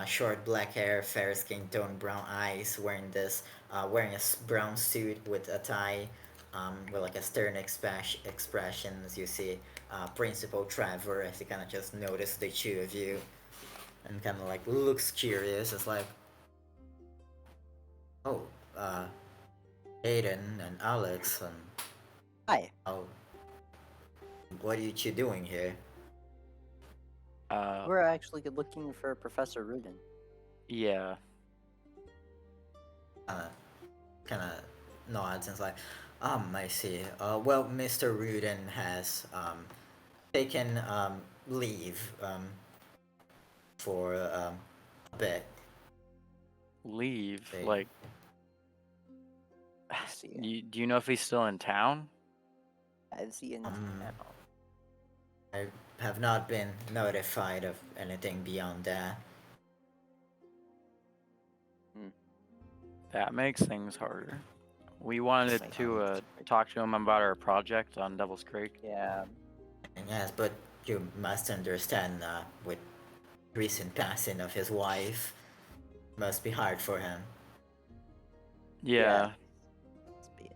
short black hair, fair skin tone, brown eyes, wearing a brown suit with a tie, with like a stern expression. As you see Principal Trevor, as he kind of just noticed the two of you and kind of like looks curious. It's like, oh, Kaden and Alex, and Hi. oh, what are you two doing here? We're actually looking for Professor Rudin. Yeah. Kind of nods and is like, I see. Well, Mr. Rudin has taken leave for a bit. Leave? Okay. Like, I see. do you know if he's still in town? Is he in town? I have not been notified of anything beyond that. That makes things harder. We wanted Makes to things talk to him about our project on Devil's Creek. Yeah. Yes, but you must understand, with recent passing of his wife, must be hard for him. Yeah. Must be.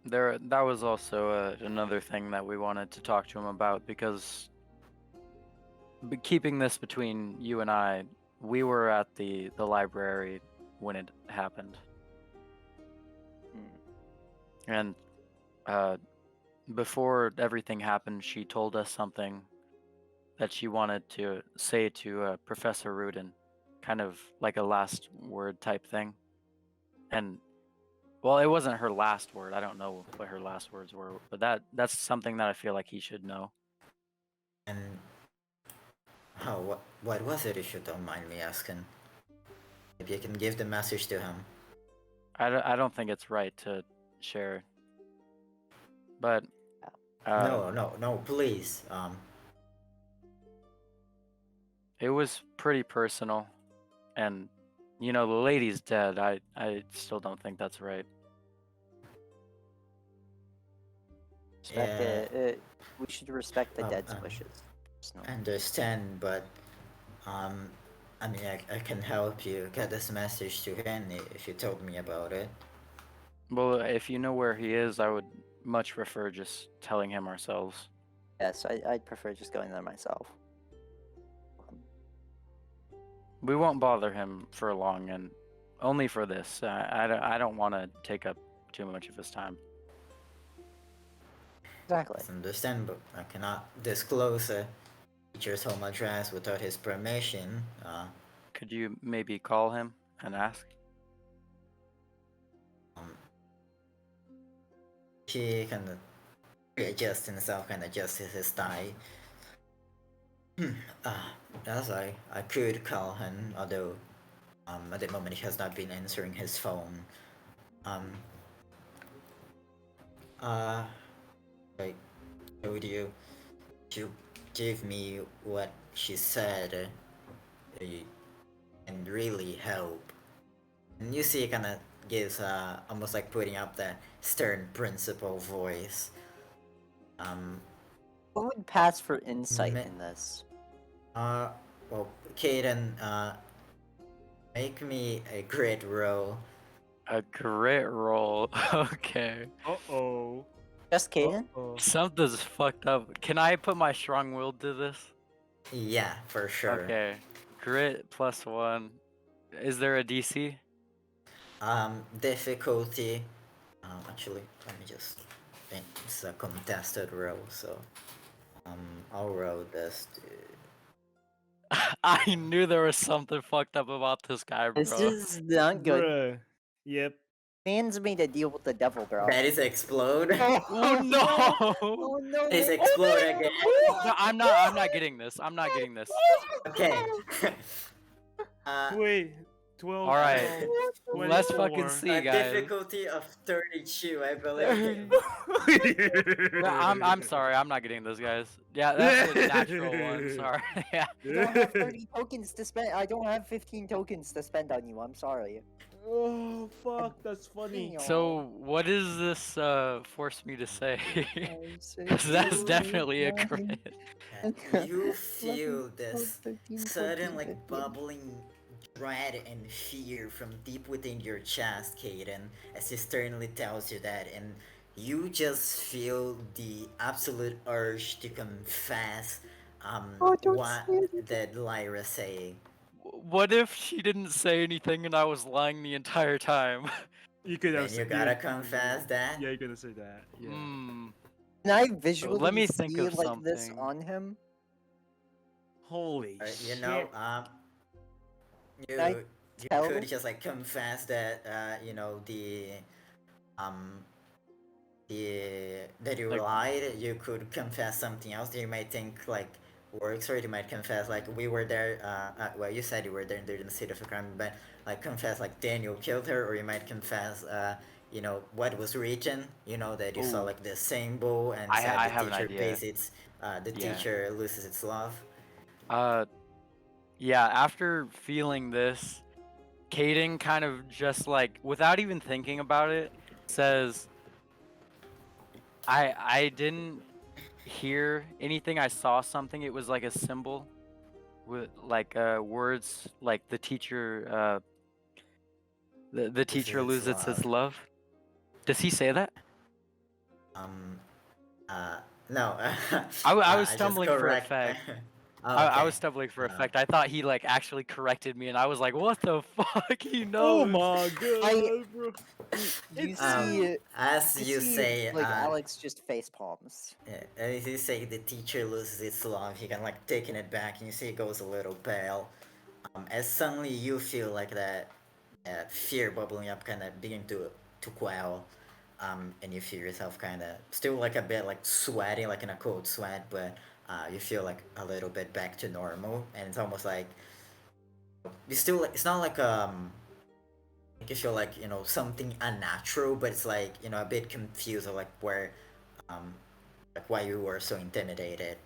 That was also another thing that we wanted to talk to him about, because keeping this between you and I, we were at the library when it happened. And before everything happened, she told us something that she wanted to say to Professor Rudin, kind of like a last word type thing. And well, it wasn't her last word. I don't know what her last words were, but that's something that I feel like he should know. And what was it, if you don't mind me asking? Maybe you can give the message to him. I don't think it's right to share, but No, please. it was pretty personal, and the lady's dead. I still don't think that's right. Respect it. We should respect the dead's I wishes. understand, but I mean, I can help you get this message to Henry if you told me about it. Well, if you know where he is, I would much prefer just telling him ourselves. Yes, I'd prefer just going there myself. We won't bother him for long, and only for this. I don't want to take up too much of his time. Exactly. It's understandable. I cannot disclose a teacher's home address without his permission. Could you maybe call him and ask? He kind of readjusts himself, kind of adjusts his tie. Yes, I could call him, although at the moment he has not been answering his phone. Like, told you, you gave me what she said, and really help. And you see, it kind of gives almost like putting up the stern principal voice. What would pass for insight Me- in this? Well, Kaden, make me a grit roll. A grit roll. Okay. Uh-oh. Just Kaden? Uh-oh. Something's fucked up. Can I put my strong will to this? Yeah, for sure. Okay. Grit +1. Is there a DC? Difficulty. Actually, let me just think. It's a contested roll, so I'll roll this. I knew there was something fucked up about this guy, bro. This is not good. Bruh. Yep. Man's made a deal with the devil, bro. That is explode. Oh no! Oh no! That is explode again. No, I'm not getting this. I'm not getting this. Okay. Wait, 12. All right. 12, Let's fucking 24. see, a guys. difficulty of 32, I believe. No, I'm sorry. I'm not getting this, guys. Yeah, that's a natural one. Sorry. Yeah. I don't have 30 tokens to spend. I don't have 15 tokens to spend on you. I'm sorry. Oh fuck, that's funny. So what does this force me to say? Because that's definitely a crit. You feel this sudden like bubbling dread and fear from deep within your chest, Kaden, as he sternly tells you that, and you just feel the absolute urge to confess what that Lyra saying. What if she didn't say anything and I was lying the entire time? You could have Then you said- gotta confess that. Yeah, you could have said that. Yeah. Hmm. Can I visually Let me think see of like this something. on him? Holy You shit. know, you I you tell could him? just like confess that you know that you Like- lied. You could confess something else that you might think like works, or you might confess like we were there. Well, you said you were there during the state of a crime, but like confess like Daniel killed her, or you might confess you know what was written. You know that you saw Ooh. like the symbol and I said have the an teacher idea. pays its the Yeah. teacher loses its love. Yeah, after feeling this, Kaden kind of just like, without even thinking about it, says, I didn't hear anything. I saw something. It was like a symbol with like words like the teacher the teacher Loses loses love. its love. Does he say that? No. I was just stumbling for correct- effect. Oh, I okay. was stumbling for Uh, effect. I thought he like actually corrected me, and I was like, "What the fuck?" He Oh knows. my god, bro. You It's- see, as you see, say, like Alex just face palms. as you say, the teacher loses its love. He kind of like taking it back, and you see it goes a little pale. As suddenly you feel like that fear bubbling up, kind of begin to quell. And you feel yourself kind of still like a bit like sweating, like in a cold sweat, but you feel like a little bit back to normal, and it's almost like you still like it's not like like you feel like you know something unnatural, but it's like you know a bit confused of like where like why you were so intimidated.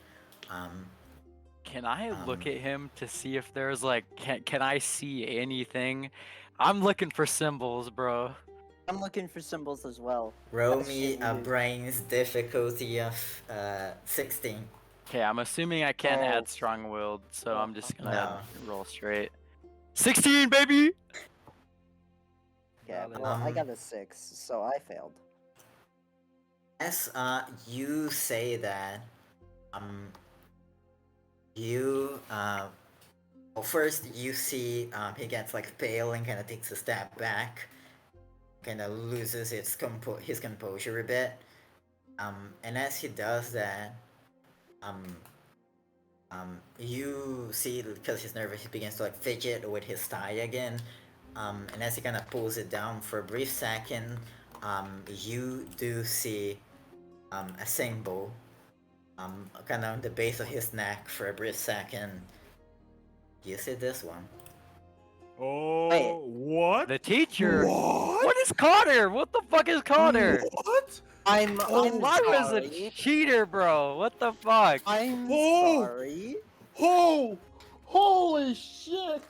Can I look Um, at him to see if there's like can I see anything? I'm looking for symbols, bro. I'm looking for symbols as well. Roll That's me a shitty. brains difficulty of 16. Okay, I'm assuming I can't Oh. add strong-willed, so I'm just gonna roll straight. 16, baby. Yeah, Valid. well, I Um, got a 6, so I failed. As you say that, you well, first you see he gets like pale and kind of takes a step back, kind of loses his composure a bit, and as he does that, you see because he's nervous, he begins to like fidget with his tie again, and as he kind of pulls it down for a brief second, you do see a symbol kind of on the base of his neck for a brief second. You see this one? Oh, what? The teacher. What? What is Connor? What the fuck is Connor? What? I'm Lyra's a sorry. cheater, bro. What the fuck? I'm Oh! sorry. Oh! Holy shit!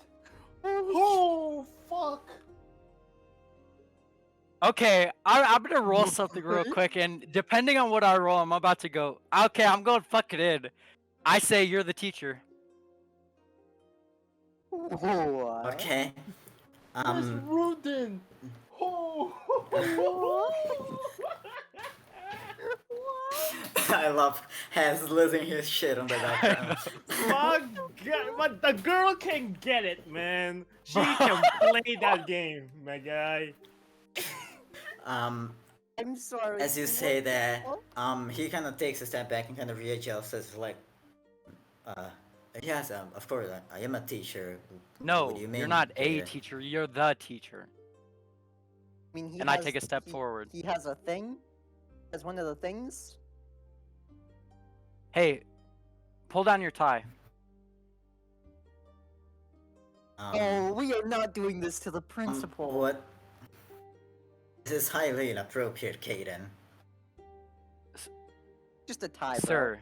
Oh, fuck! Okay, I'm gonna roll something real quick, and depending on what I roll, I'm about to go. Okay, I'm going fuck it in. I say you're the teacher. What? Okay. Where's Rudin? Oh! I love Has losing his shit on the background. My God, but the girl can get it, man. She can play that game, my guy. um, I'm sorry. as you what say the that, fuck? he kind of takes a step back and kind of readjusts. It's like, yes, of course, I am a teacher. No, What do you mean, you're not a Kaden? teacher. You're the teacher. mean, he And has, I take a step forward. He has a thing. As one of the things. Hey, pull down your tie. Oh, we are not doing this to the principal. What? This is highly inappropriate, Kaden. Just a tie, bro. Sir,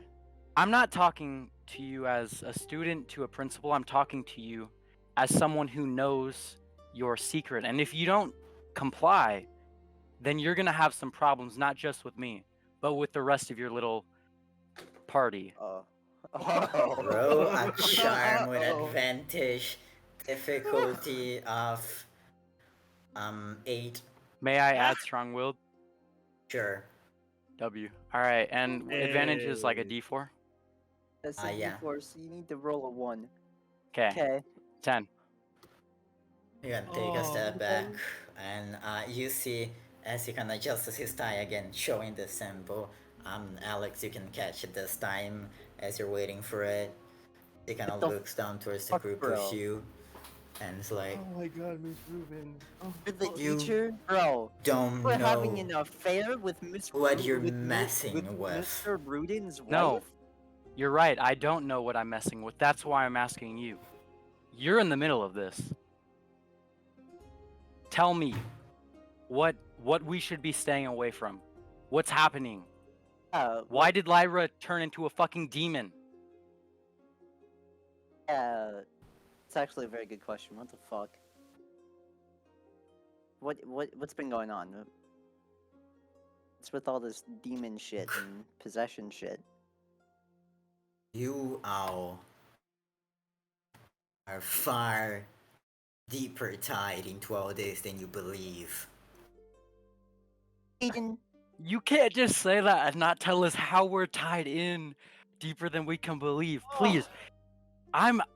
I'm not talking to you as a student to a principal. I'm talking to you as someone who knows your secret. And if you don't comply, then you're going to have some problems, not just with me, but with the rest of your little party. Roll a charm with Uh-oh. advantage. Difficulty of 8. May I add strong-willed? Sure. W. All right, and advantage is like a Hey. D4. That's a Yeah. D4, so you need to roll a 1. Okay, Okay. 10. You can take a step back, and you see as he kind of adjusts his tie again, showing the symbol. Alex, you can catch it this time as you're waiting for it. He kind of the looks down towards the fuck, group bro? of you, and it's like, my god, Miss Ruben. With the You teacher? Bro, don't we're having know an affair with Miss what Ru- you're with Mi- messing with. Mr. Ruden's wife? No. You're right, I don't know what I'm messing with. That's why I'm asking you. You're in the middle of this. Tell me what we should be staying away from. What's happening? Why did Lyra turn into a fucking demon? It's actually a very good question. What the fuck? What's been going on? What's with all this demon shit and possession shit? You all are far deeper tied into all this than you believe. Kaden, You can't just say that and not tell us how we're tied in deeper than we can believe. Please.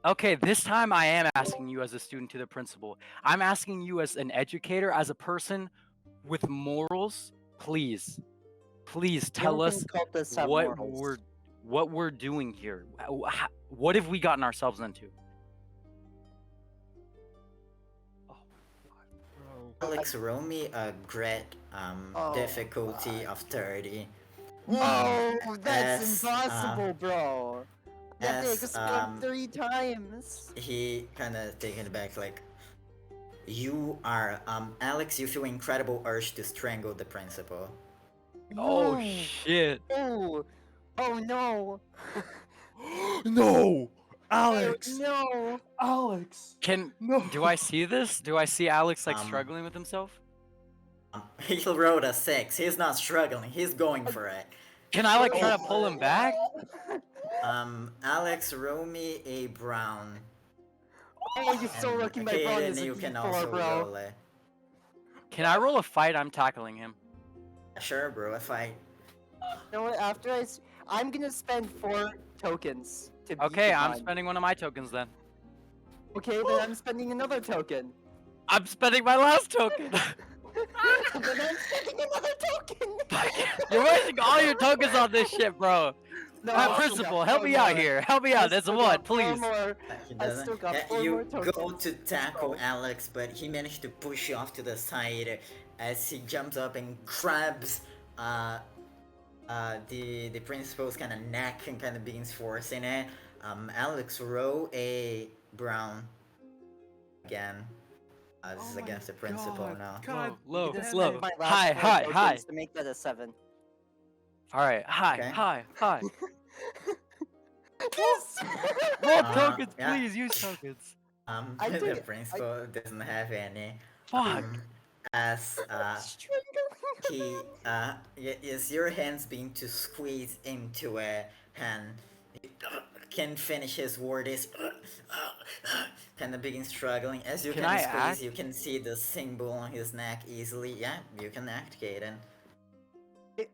Okay, this time I am asking you as a student to the principal. I'm asking you as an educator, as a person with morals. Please tell us cultists have what morals. we're doing here. What have we gotten ourselves into? Alex, roll me a grit difficulty of 30. No, that's as, impossible, bro. You have to as, explode 3 times. He kind of taken it back, like, you are, Alex, you feel incredible urge to strangle the principal. Oh No. shit. Oh, oh no. No! Oh, no. Alex! Can No! do I see this? Do I see Alex like Um, struggling with himself? He rolled a 6. He's not struggling. He's going for it. Can I like try to pull him back? Alex, roll me a brown. Oh, you're so and lucky my brawn Kaden, is a you can D4, also bro. roll it. Can I roll a fight? I'm tackling him. Sure, bro, if I... You know what? I'm gonna spend 4 tokens to beat Okay, I'm Divine. spending one of my tokens then. Okay, then I'm spending another token. I'm spending my last token. Then I'm spending another token. You're wasting all your tokens on this shit, bro. No, My I still principal, got help 4 me out more. here. Help me I out. There's still one, got 4 please. more. He I doesn't. still got Yeah, 4 you more go tokens. to tackle Oh. Alex, but he managed to push you off to the side as he jumps up and grabs the principal's kind of neck and kind of begins forcing it. Alex, roll a brown again. This is my against the principal God. now. God, Low, I'm gonna low. spend my last High, 4 high, tokens high. to make that a 7. All right, high, Okay. high, high. Yes! Roll Uh, tokens, yeah. please. Use tokens. I The did- principal doesn't have any. Fuck. As Strangling. is your hands being to squeeze into it, and he can finish his word is kind of begin struggling. As you Can can I squeeze, act? you can see the symbol on his neck easily. Yeah, you can act, Kaden.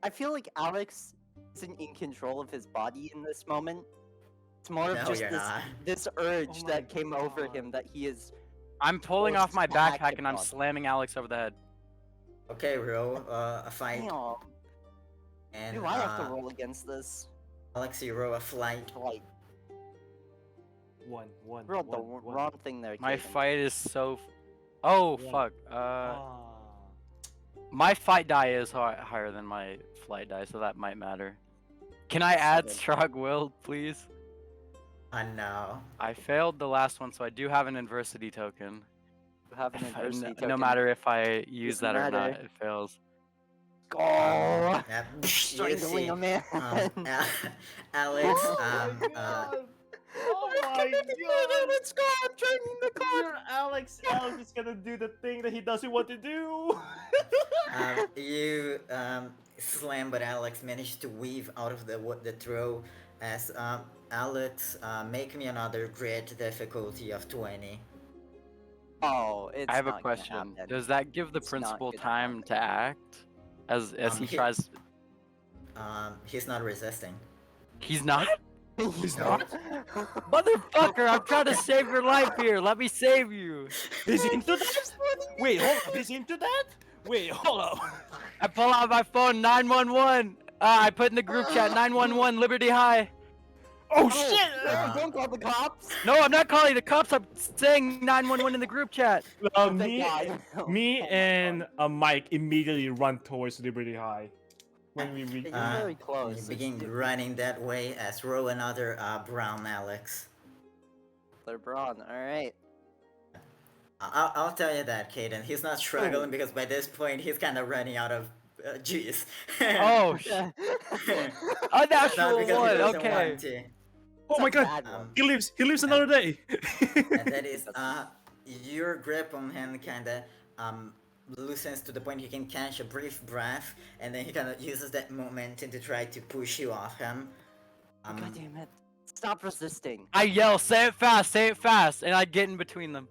I feel like Alex isn't in control of his body in this moment. It's more of No, just you're not. this urge Oh my that came over God. him that he is. I'm pulling Oh, off my smack backpack it and I'm on. slamming Alex over the head. Okay, roll a fight, Damn. and Do I have to roll against this? Alex, you roll a flight. Like, One. rolled the wrong thing there. My Kaden. fight is so. Oh Yeah. fuck. Ah. My fight die is higher than my flight die, so that might matter. Can I add 7. strong will, please? No. I failed the last one, so I do have an adversity token. You have an adversity token. No matter if I use Doesn't that or not, matter. it fails. Go! Yeah, you Strangling see, a man. Alex, Oh my god! Oh I'm my getting excited, god! let's go! I'm training the clock! You're Alex. Alex is gonna do the thing that he doesn't want to do. you slam, but Alex managed to weave out of the throw. As Alex, make me another great difficulty of 20. Oh, it's I have a not gonna question. happen. Does that give the It's not principal gonna time to act? As he he- tries. He's not resisting. He's not? He's not? Motherfucker, I'm trying to save your life here. Let me save you. He's into that? Wait, hold up. He's into that? Wait, hold up. I pull out my phone, 911. I put in the group chat, 911, Liberty High. Oh shit! Don't call the cops! No, I'm not calling the cops. I'm saying 911 in the group chat. Thank Me, God. me Oh my and God. Mike immediately run towards Liberty High when we reach. You're very close. You begin running that way as row another brown Alex. LeBron, alright. I'll tell you that, Kaden. He's not struggling because by this point he's kind of running out of juice. Oh, Not unnatural because he one. doesn't Okay. want to. Oh my god! Um, He lives. He lives another day. and that is your grip on him kinda loosens to the point he can catch a brief breath, and then he kinda uses that momentum to try to push you off him. God damn it. Stop resisting. I yell, say it fast, and I get in between them.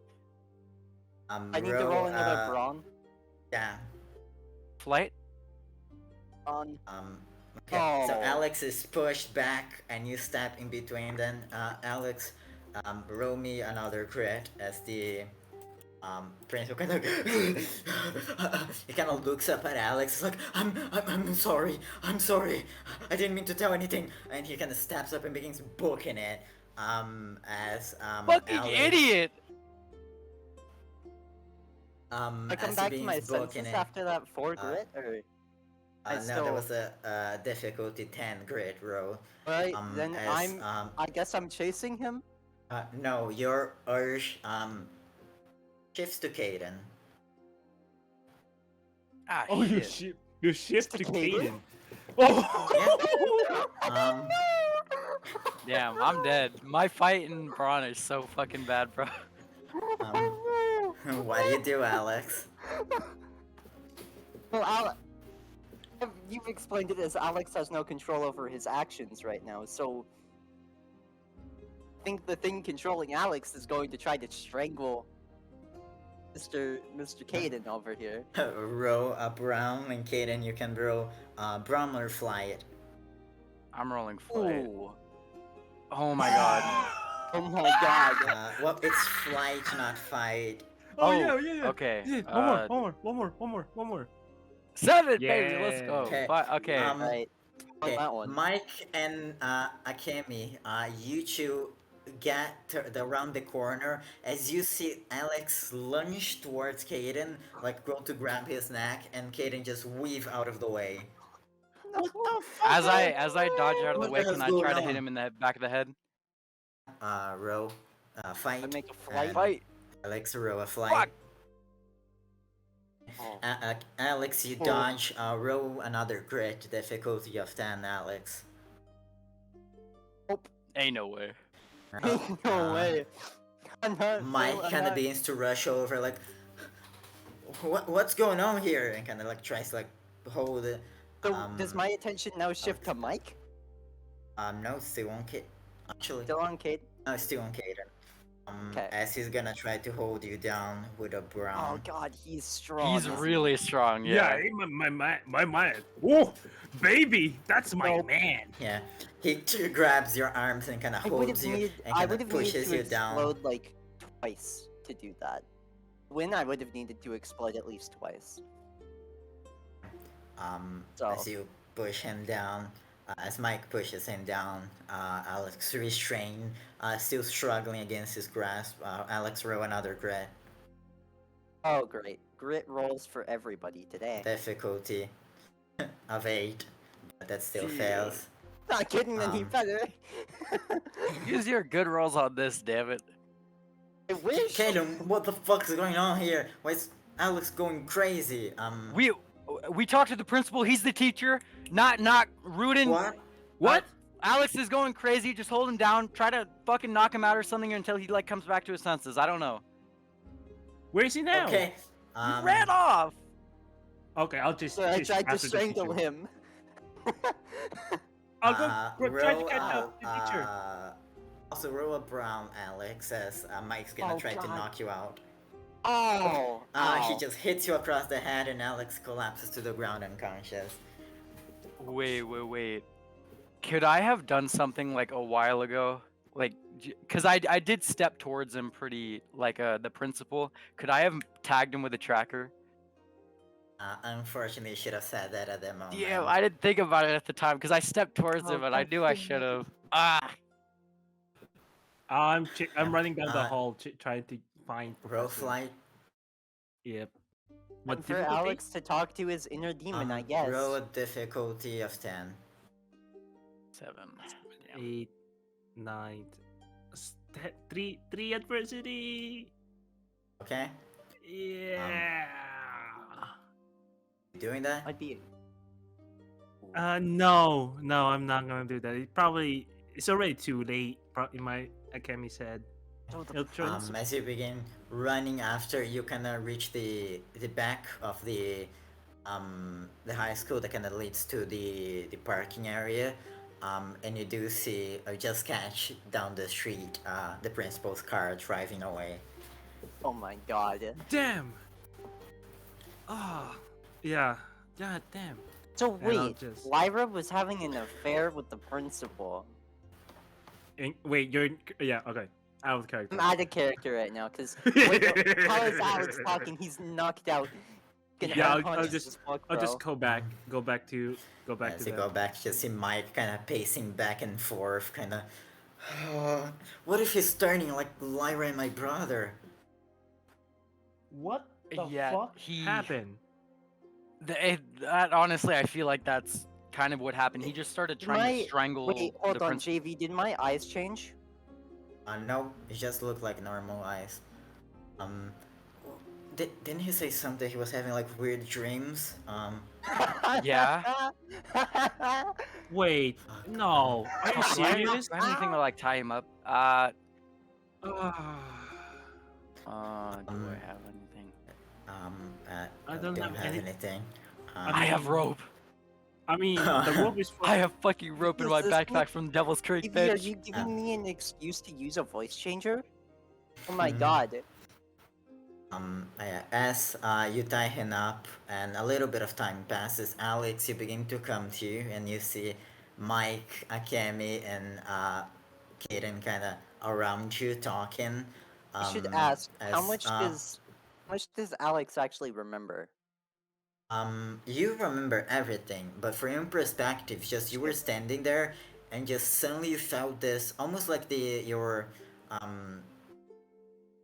I need to roll another brawn. Yeah. Flight? On. Okay. So Oh. Alex is pushed back, and you step in between. Then Alex, roll me another crit as the principal kind of he kind of looks up at Alex. Like I'm sorry, I didn't mean to tell anything. And he kind of steps up and begins booking it. As Fucking Alex, idiot! I come as he back to my begins booking senses it. after that 4 grit, or I No, still- that was a difficulty 10 grit roll. right? Then as, I guess I'm chasing him. No, your urge shifts to Kaden. Ah, Oh, you shit. shift. You shift to Mr. Kaden? Kaden. Oh. Um, Damn, I'm dead. My fight in Braun is so fucking bad, bro. what do you do, Alex? Well, you've explained it as Alex has no control over his actions right now, so I think the thing controlling Alex is going to try to strangle Mr. Kaden over here. Roll a brown, and Kaden, you can roll brown or flight. I'm rolling flight. Ooh. Oh my god. Oh my god. Well, it's flight, not fight. Oh, Oh, yeah. okay, Yeah, one more. 7, baby, let's go. Okay. Okay. Right. On Okay, that one. Mike and Akemi, you two get around the corner as you see Alex lunge towards Kaden, like go to grab his neck, and Kaden just weave out of the way. What the As I dodge out of the What way, the can hell's I try going to hit on? him in the back of the head? Row, fight. I make a flight. and Fight. Alex, row a flight. Fuck. Oh. Alex, you Oh. dodge. Row another crit, difficulty of 10, Alex. Ain't no way. No way. I'm not- Mike I'm kind of not- begins to rush over, like, what's going on here? And kind of like tries to like hold it. So does my attention now shift to Mike? No, still on Kate. Actually, Still on Kate? no, still on Kaden. 'Kay. As he's gonna try to hold you down with a Oh brown. god, he's strong. He's isn't he? really strong, Yeah, yeah. my man. Oh, baby, that's my Nope. man. Yeah, he grabs your arms and kind of I would holds have you needed. and I kind would of have needed pushes to you down. explode like twice to do that. When I would have needed to explode at least twice. So- As you push him down, as Mike pushes him down, Alex restrained, still struggling against his grasp. Alex roll another grit. Oh, great. Grit rolls for everybody today. Difficulty of 8, but that still Dude. fails. Not getting any Um, better. Use your good rolls on this, damn it. I wish. Kaden, what the fuck is going on here? Why is Alex going crazy? We talked to the principal. He's the teacher. Not Rudin. What? What? Alex is going crazy. Just hold him down. Try to fucking knock him out or something until he like comes back to his senses. I don't know. Where is he now? Okay. He ran off. Okay, I'll just. So I just tried to after the strangle teacher. him. I'll go try to roll catch up the teacher. Also, roll a brown, Alex, as Mike's gonna Oh, try to God. knock you out. Oh. He ow. just hits you across the head, and Alex collapses to the ground unconscious. Wait. Could I have done something like a while ago? Like, cause I did step towards him pretty, like the principal. Could I have tagged him with a tracker? Unfortunately, you should have said that at that moment. Yeah, I didn't think about it at the time because I stepped towards Oh, him and I God, knew I dang should it. have. Ah. I'm running down the hall trying to find. Roll Professor. flight. Yep. And for difficulty? Alex to talk to his inner demon, I guess. Roll a difficulty of 10. 7. Yeah. 8, 9, 3 adversity. Okay? Yeah. You doing that? Might be. No, I'm not gonna do that. It's already too late. In my Akemi said. Oh, the He'll try- As you begin running after, you kind of reach the back of the high school that kind of leads to the parking area, and you do see or just catch down the street the principal's car driving away. Oh my god. Damn. Ah, yeah. God damn. So And I'll wait, just- Lyra was having an affair with the principal. Wait, you're yeah. Okay, out of character. I'm out of character right now, because how is Alex talking? He's knocked out. Yeah, I'll just go back to As you that. go back, you see Mike kind of pacing back and forth, kind of. What if he's turning like Lyra and my brother? What the Yeah, fuck he- happened? That honestly, I feel like that's kind of what happened. He just started trying to strangle. Wait, hold the on, principal. JV. Did my eyes change? No, it just looked like normal eyes. Didn't he say something? He was having like weird dreams. Yeah. Wait, no. Are you Do I have serious? anything to like tie him up? Ah. Do I have anything? I don't don't have have any- anything. I have rope. I mean, the rope is for. I have fucking rope in my Is this backpack what- from Devil's Creek, JV, are bitch. you giving me an excuse to use a voice changer? Oh my Hmm. god. As you tie him up and a little bit of time passes, Alex, you begin to come to you and you see Mike, Akemi, and Kaden kind of around you talking. I should ask, how as, much does Alex actually remember? You remember everything, but from your perspective, just you were standing there and just suddenly you felt this almost like your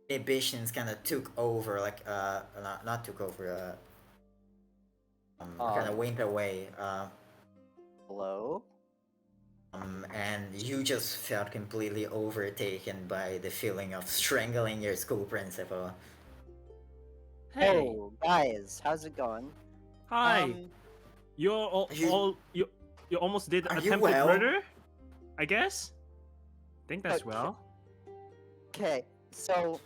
inhibitions kind of took over, like not took over, kind of went away, Hello? and you just felt completely overtaken by the feeling of strangling your school principal. Hey, Oh, guys, how's it going? hi. You're you- you almost did Are you attempted well? murder. I guess. Think that's Okay. well. Okay, so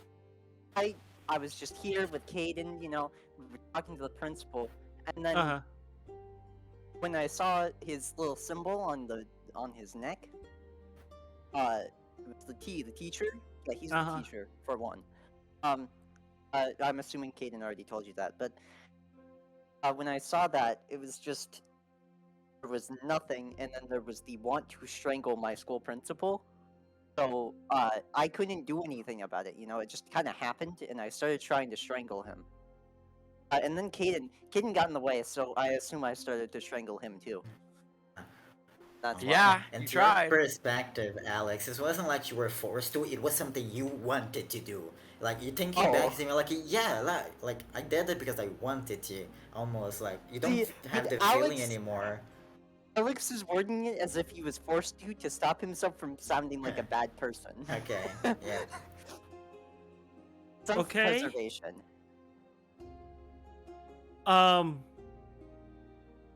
I was just here with Kaden, we were talking to the principal, and then Uh huh. when I saw his little symbol on his neck, it was the teacher. Yeah, he's Uh-huh. the teacher for one. I'm assuming Kaden already told you that, but when I saw that, it was just there was nothing, and then there was the want to strangle my school principal. So I couldn't do anything about it. It just kind of happened, and I started trying to strangle him. And then Kaden got in the way, so I assume I started to strangle him too. That's Well, why. Yeah, and you to your tried. perspective, Alex, it wasn't like you were forced to. It was something you wanted to do. Like you thinking back, Oh. saying like, yeah, like I did it because I wanted to. Almost like you don't See, have with the feeling Alex, anymore. Alex is wording it as if he was forced to stop himself from sounding like a bad person. Okay, yeah. Okay. Self-preservation.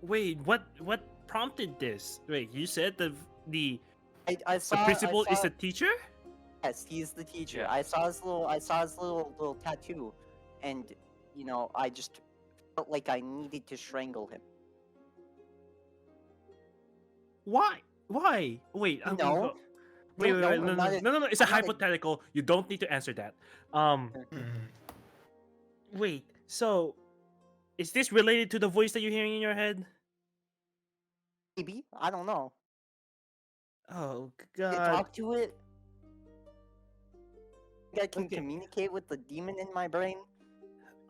Wait, what prompted this? Wait, you said the I the saw. principal I is saw. the teacher? Yes, he's the teacher. Yeah. I saw his little tattoo, and you know, I just felt like I needed to strangle him. Why? Wait, No. wait, No, no, I'm no, not no, a- no, no. It's a I'm not a- hypothetical. You don't need to answer that. Um, wait. So, is this related to the voice that you're hearing in your head? Maybe, I don't know. Oh To God. talk to it. I can Okay. communicate with the demon in my brain.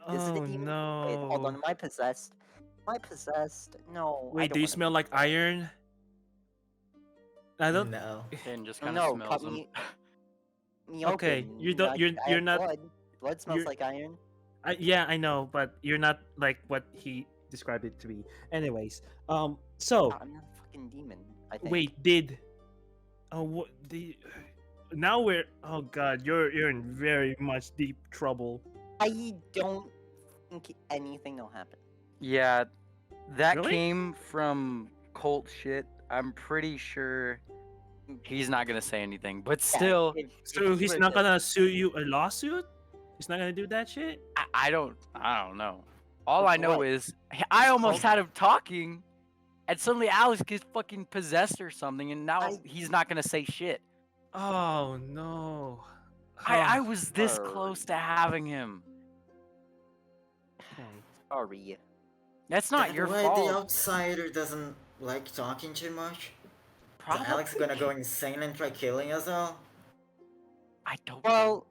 Is it a Oh demon? Wait, hold no. on. Am I possessed? Am I possessed? No. I Wait, don't do you wanna smell be like possessed. iron? I don't. No. Kaden just Oh, kind of no, smells cut him. me Okay, open. you don't. I You're have not. blood. Blood smells You're. like iron. Yeah, I know, but you're not like what he described it to be. Anyways, so I'm not a fucking demon. I think. wait, did what the now we're oh god, you're in very much deep trouble. I don't think anything will happen. Yeah, that Really? came from cult shit. I'm pretty sure he's not gonna say anything, but Yeah, still, if So he he's were not to- gonna sue you a lawsuit? He's not gonna do that shit? I don't know. All I know What? is I almost Oh. had him talking, and suddenly Alex gets fucking possessed or something, and now I- he's not gonna say shit. Oh no. I was this Sorry. close to having him. Okay. Sorry. That's not That your why fault. the outsider doesn't like talking too much? Is Probably. Alex gonna go insane and try killing us all? I don't. Well,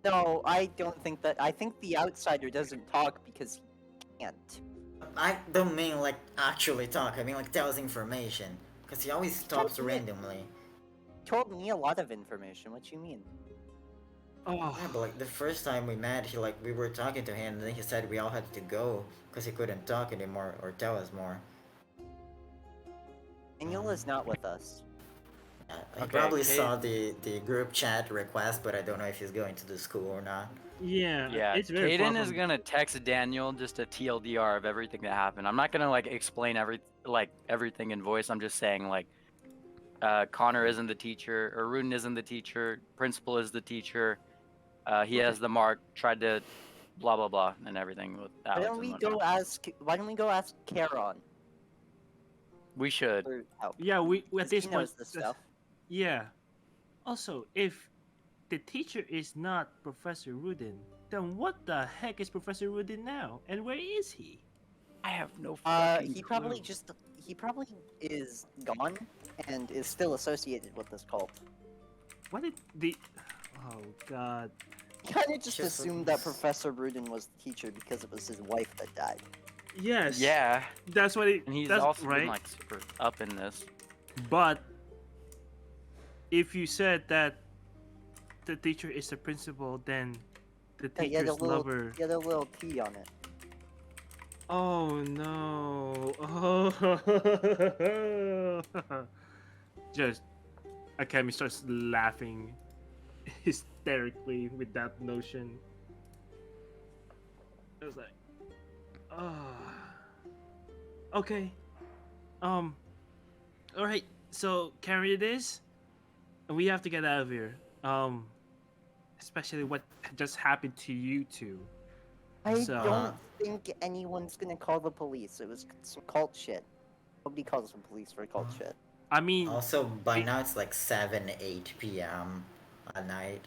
no, I don't think that. I think the outsider doesn't talk because he can't. I don't mean like actually talk, I mean like tells information. Because he always talks Told me- randomly. Told me a lot of information. What you mean? Oh. Yeah, but like the first time we met, we were talking to him, and then he said we all had to go because he couldn't talk anymore or tell us more. Daniel is not with us. I Okay, probably Kate- saw the group chat request, but I don't know if he's going to the school or not. Yeah. Yeah, It's very far Kaden is from- gonna text Daniel just a TLDR of everything that happened. I'm not gonna like explain everything in voice. I'm just saying like, Connor isn't the teacher, or Rudin isn't the teacher. Principal is the teacher. He has the mark. Tried to, blah blah blah, and everything with Why Alex. don't and we whatnot. go ask? Why don't we go ask Charon We should. for help? Yeah, we at 'Cause this he point knows this stuff. Yeah. Also, if the teacher is not Professor Rudin, then what the heck is Professor Rudin now? And where is he? I have no fucking He probably clue. he probably is gone and is still associated with this cult. What did the Oh god. Kind of just Just assumed that Professor Rudin was the teacher because it was his wife that died. Yes. Yeah, That's what it and he's that's also right. been like super up in this. But if you said that the teacher is the principal, then the Yeah, he had a teacher's little, lover. he had a little T on it. Oh no. Oh. Just Akemi starts laughing hysterically with that notion. I was like, oh. Okay. Alright, so carry this. And we have to get out of here. Especially what just happened to you two. I So- don't think anyone's gonna call the police. It was some cult shit. Nobody calls the police for cult shit. I mean, Also, by Wait. now it's like 7, 8 p.m. at night.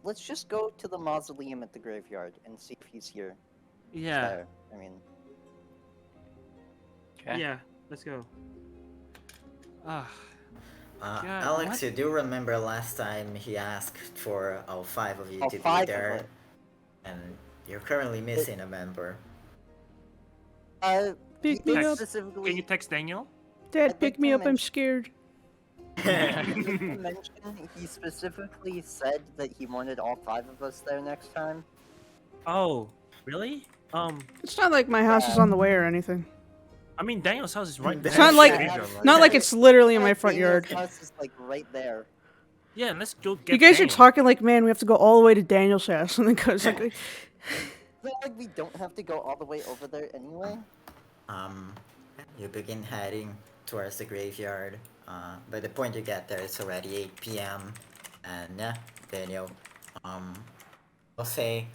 Let's just go to the mausoleum at the graveyard and see if he's here. yeah. There. I mean, Okay. Yeah, let's go. Ah, God, Alex, what? you do remember last time he asked for all 5 of you all to be 5 of there, it. and you're currently missing a member. He Pick me did up. can specifically. you text Daniel? Dad, I'd pick like me to up. I'm scared. I'd like to mention he specifically said that he wanted all 5 of us there next time. Oh, really? It's not like my house is on the way or anything. I mean, Daniel's house is right It's next not to the like- graveyard, right? Not like it's literally in my front Daniel's yard. house is like right there. Yeah, let's go get You guys are Daniel. talking like, man, we have to go all the way to Daniel's house, and then goes like, Is it like we don't have to go all the way over there anyway? Um, you begin heading towards the graveyard. By the point you get there, it's already 8 p.m. And yeah, Daniel, I'll say,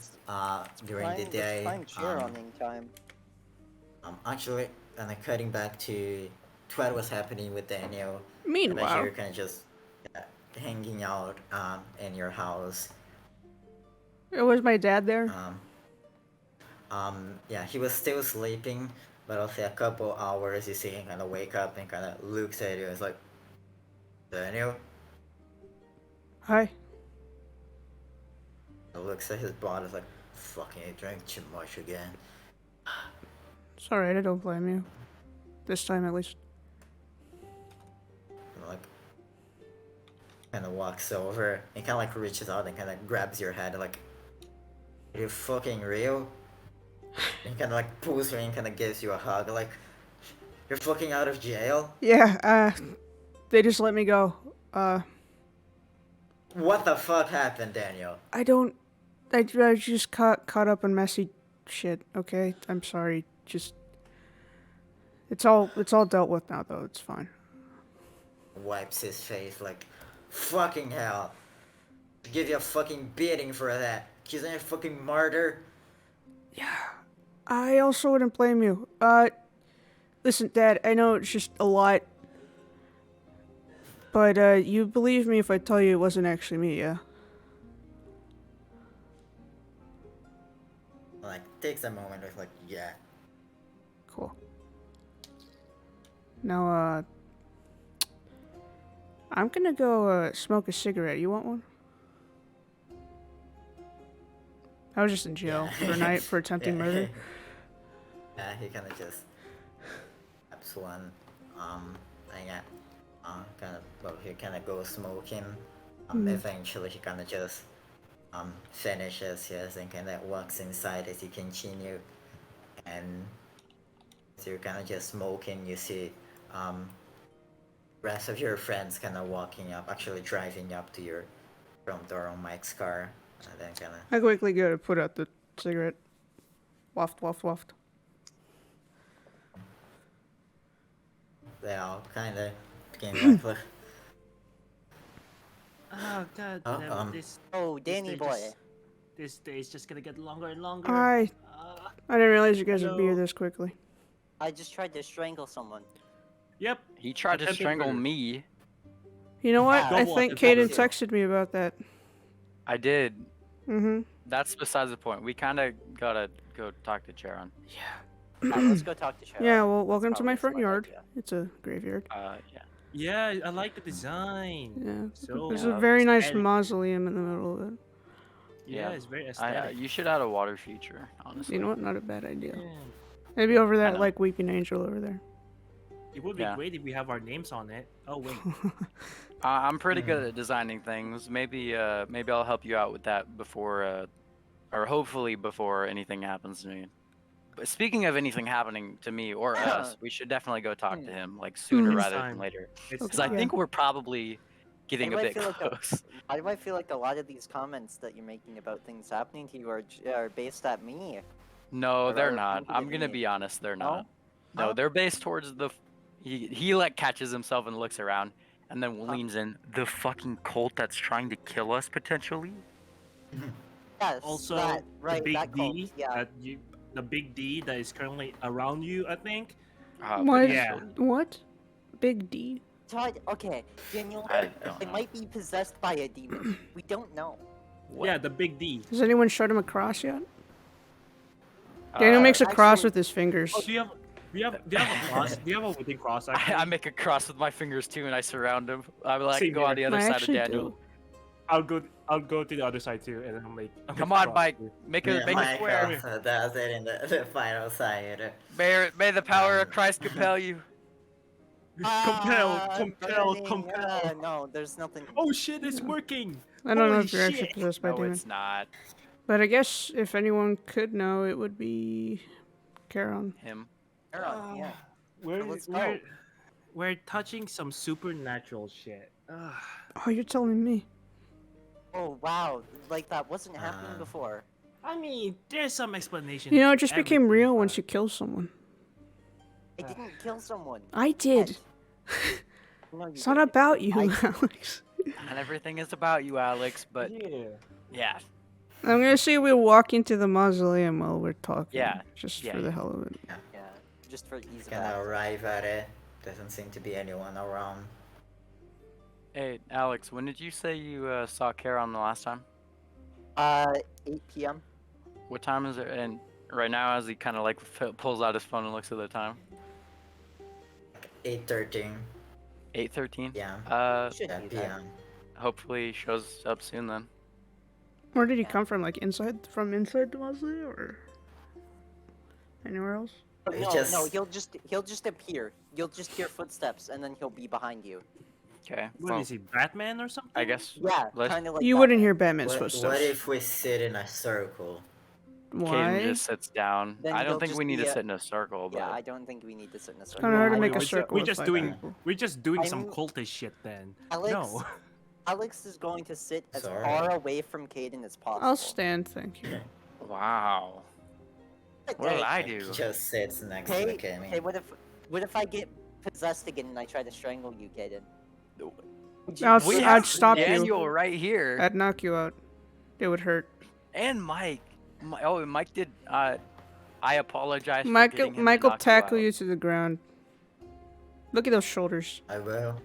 during the day, Fine cheer running time. actually, kind of cutting back to what was happening with Daniel. meanwhile, You're kind of just hanging out, in your house. was my dad there? Yeah, he was still sleeping, but I'll say a couple hours, you see him kind of wake up and kind of looks at you and is like, Daniel? Hi. Looks at his body, like, fucking, you drank too much again. It's alright, I don't blame you. This time, at least. And, like, kind of walks over and kind of like reaches out and kind of grabs your head, like, are you fucking real? And kind of like pulls you and kind of gives you a hug, like, you're fucking out of jail? Yeah, they just let me go. What the fuck happened, Daniel? I just caught up on messy shit, okay? I'm sorry, just... It's all dealt with now, though, it's fine. Wipes his face like, fucking hell. Give you a fucking beating for that. Accusing you of fucking murder. I also wouldn't blame you. Listen, Dad, I know it's just a lot. But, you believe me if I tell you it wasn't actually me, yeah? Like, takes a moment, it's like, yeah. Cool. Now, I'm gonna go, smoke a cigarette. You want one? I was just in jail for a night for attempting murder. Yeah, he kind of just taps one, and yeah, he kind of goes smoking. Eventually he kind of just, finishes his and kind of walks inside as you continue, and as you're kind of just smoking, you see, rest of your friends kind of walking up, actually driving up to your front door on Mike's car, and then kind of I quickly go to put out the cigarette. Waft, waft, waft. they all kind of begin like, Oh god, Oh, damn it, this Oh, Danny day boy. this day is just gonna get longer and longer. I didn't realize you guys would be here Hello. this quickly. I just tried to strangle someone. Yep. He tried to Attempted strangle murder. me. You know what? Yeah, I double think attempted Kaden murder. texted me about that. I did. Mm-hmm. That's besides the point. We kind of gotta go talk to Charon. Alright, let's go talk to Sharon. Yeah, well, That's welcome to probably my a front smart yard. idea. It's a graveyard. Yeah. Yeah, I like the design. Yeah. So There's a very nice aesthetic. mausoleum in the middle of it. Yeah, Yeah. it's very aesthetic. You should add a water feature, honestly. You know what? Not a bad idea. Yeah. Maybe over that, know. like, Weeping Angel over there. It would be Yeah. great if we have our names on it. Oh wait. I'm pretty good at designing things. Maybe I'll help you out with that before, or hopefully before anything happens to me. But speaking of anything happening to me or us, we should definitely go talk to him like sooner Mhm. rather Time. than later. It's Because I Yeah. think we're probably getting a Why do I bit feel like a- close. Why do I feel like a lot of these comments that you're making about things happening to you are based at me? No, Or they're are not. pointed I'm at gonna me? be honest, they're No? not. No, Huh? they're based towards the. He like catches himself and looks around, and then Huh? leans in. The fucking cult that's trying to kill us potentially. Yes, Also, that, right, the big that cult, D yeah. the big D that is currently around you, I think. What? yeah. What? Big D? Todd, okay, Daniel, I don't they know. might be possessed by a demon. We don't know. What? Yeah, the big D. Has anyone showed him a cross yet? Daniel makes a cross actually- with his fingers. Oh, do you have a cross? Do you have a wooden cross? Actually? I make a cross with my fingers too, and I surround him. I like Same go on the here. other I side of actually Daniel. do. I'll go to the other side too, and then I'll make. Come on, Mike. too. Make a make a square. Michael does it in the final side. May the power of Christ compel you. Burning, no, there's nothing. Oh shit, it's working! I don't know Holy if you're actually shit. possessed by a No, demon. it's not But I guess if anyone could know, it would be Charon. him. Charon, yeah. We're, let's we're, go. we're touching some supernatural shit. Oh, you're telling me. Oh wow, like that wasn't happening Uh, before. I mean, there's some explanation. You know, to it just became everything, real once but- you kill someone. I didn't kill someone. I did. No, you It's not didn't. about you, I- Alex. Not everything is about you, Alex, but Yeah. yeah. I'm gonna say we walk into the mausoleum while we're talking. Yeah, Just yeah, for the yeah. hell of it. Yeah, just for ease of Gonna access. arrive at it. Doesn't seem to be anyone around. Hey, Alex, when did you say you saw Charon the last time? 8 p.m. What time is it? And right now, as he kind of like pulls out his phone and looks at the time, 8:13 8:13. p.m. Should Yeah, be p.m. that. Hopefully, shows up soon then. Where did he come from? Like inside the mausoleum, or anywhere else? He No, just- no, he'll just appear. You'll just hear footsteps, and then he'll be behind you. Okay. What well, is he, Batman or something? I guess Yeah, Let's- kind of like You that. wouldn't hear Batman's What footsteps. if we sit in a circle? Why? Caden just sits down. Then I he'll don't think just we need to be, sit in a circle, but Yeah, I don't think we need to sit in a circle. Kinda hard to I make a don't- circle We're with just 5 doing. people. We're just doing some I'm- cultish shit then. Alex, No. Alex is going to sit as Sorry. far away from Kaden as possible. I'll stand, thank you. wow. What did I He do? just sits next to Hey, Akemi. hey, what if I get possessed again and I try to strangle you, Kaden? Would I'll would s- you- I'd stop you. Daniel right here, I'd knock you out. It would hurt. and Mike. Oh, Mike did. I apologize. For Michael, getting him to Michael knock tackle out. you to the ground. Look at those shoulders. I will.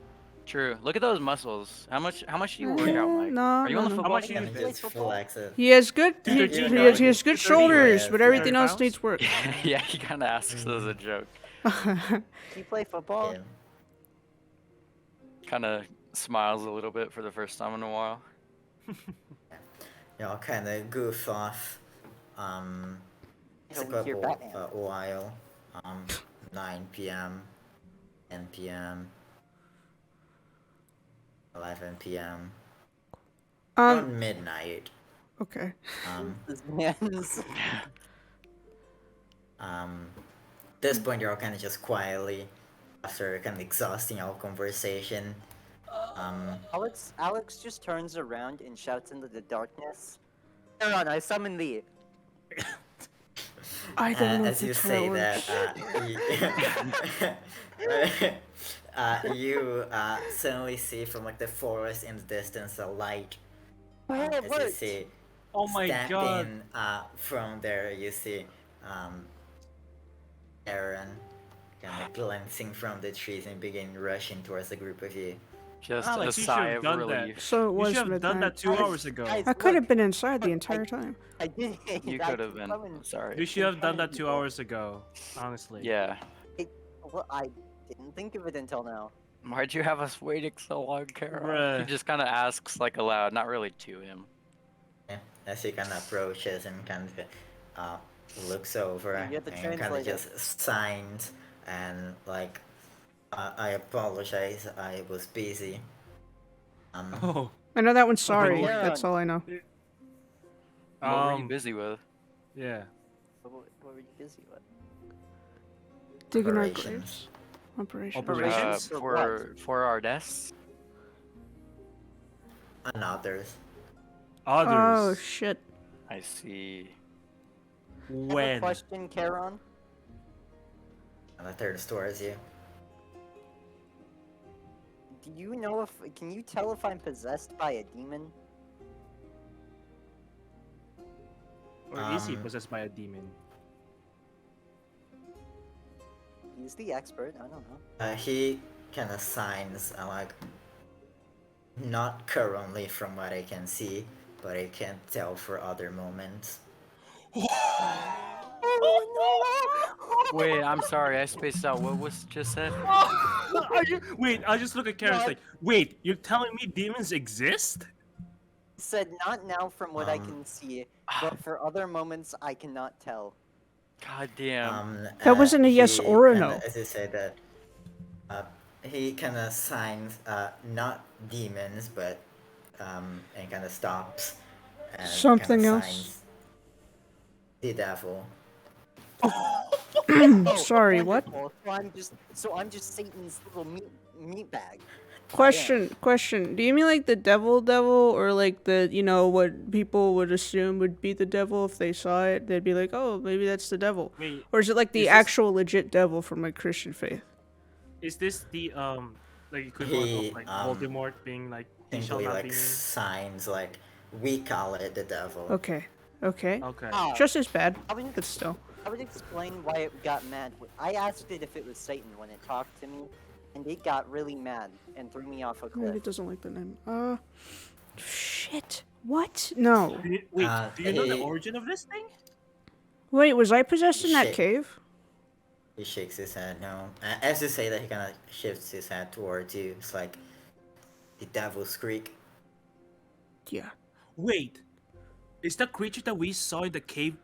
True. Look at those muscles. How much do you work out, Mike? No, Are you no, on the no. football much team? you And play just flex it. He has good. He, 13 he has good 30 shoulders, yeah, but yeah. everything 30 else pounds? needs work. Yeah, he kind of asks as a joke. Do you play football? Yeah. Kind of smiles a little bit for the first time in a while. You know, kind of goof off. It's a Until we hear couple Batman. a while. 9 p.m., 10 p.m., 11 p.m. Around midnight. Okay. This man's This point you're all kind of just quietly, after kind of exhausting our conversation. Alex just turns around and shouts into the darkness. Charon, I summon thee. I don't know As if you that's how say it that, you suddenly see from like the forest in the distance a light. Yeah, it As you worked. see, Oh my god. standing from there, you see Aaron kind of glancing from the trees and begin rushing towards the group of you. Just Alex, a you should sigh have of done that. relief. So it You was should have done midnight. that 2 Guys, hours ago. guys, I could have look, been inside the look, entire time. I did. You I could have been. summoned- Sorry. You should have done that Trying to 2 go. hours ago. Honestly. Yeah. Well, I didn't think of it until now. Why'd you have us waiting so long, Carol? Bruh. He just kind of asks like aloud, not really to him. Yeah, as he kind of approaches and kind of looks over You're the and kind of translator. just signs and like, I apologize, I was busy. Oh. I know that one's sorry. yeah. That's all I know. What were you busy with? Yeah. What were you busy with? Digging our Operations. graves. Operations. Operations? For For our deaths. And others. Oh Others. shit. I see. I have a When? question, Charon. And the third towards you. Do you know if? Can you tell if I'm possessed by a demon? Or is he Um, possessed by a demon? He's the expert. I don't know. He kind of signs like, not currently from what I can see, but I can't tell for other moments. Wait, I'm sorry, I spaced out. What was just said? Are you? Wait, I just look at Karen. No, Like, wait, you're telling me demons exist? He said not now from what I Um, can see, but for other moments I cannot tell. God damn. That wasn't a yes he or a kinda- no. As you said that, he kind of signs, not demons, but and kind of stops and kind of Something else. signs the devil. Oh, Sorry, what? wonderful. So I'm just Satan's little meat bag. Question. Do you mean like the devil, or like the, you know, what people would assume would be the devil if they saw it? They'd be like, oh, maybe that's the devil. Wait, Or is it like the is this- actual legit devil from like Christian faith? is this the like equivalent He, of like Voldemort being like he shall Simply not like be named? signs like we call it the devil. Okay. Okay. Just as bad, I would, but still. I would explain why it got mad. I asked it if it was Satan when it talked to me, and it got really mad and threw me off a Maybe cliff. it doesn't like the name. Shit. What? No. Do you, wait, do you know the he- origin of this thing? Wait, was I possessed in that Shit. cave? He shakes his head no. As you say that, he kind of shifts his head towards you. It's like the devil's creek. Yeah. Wait, is the creature that we saw in the cave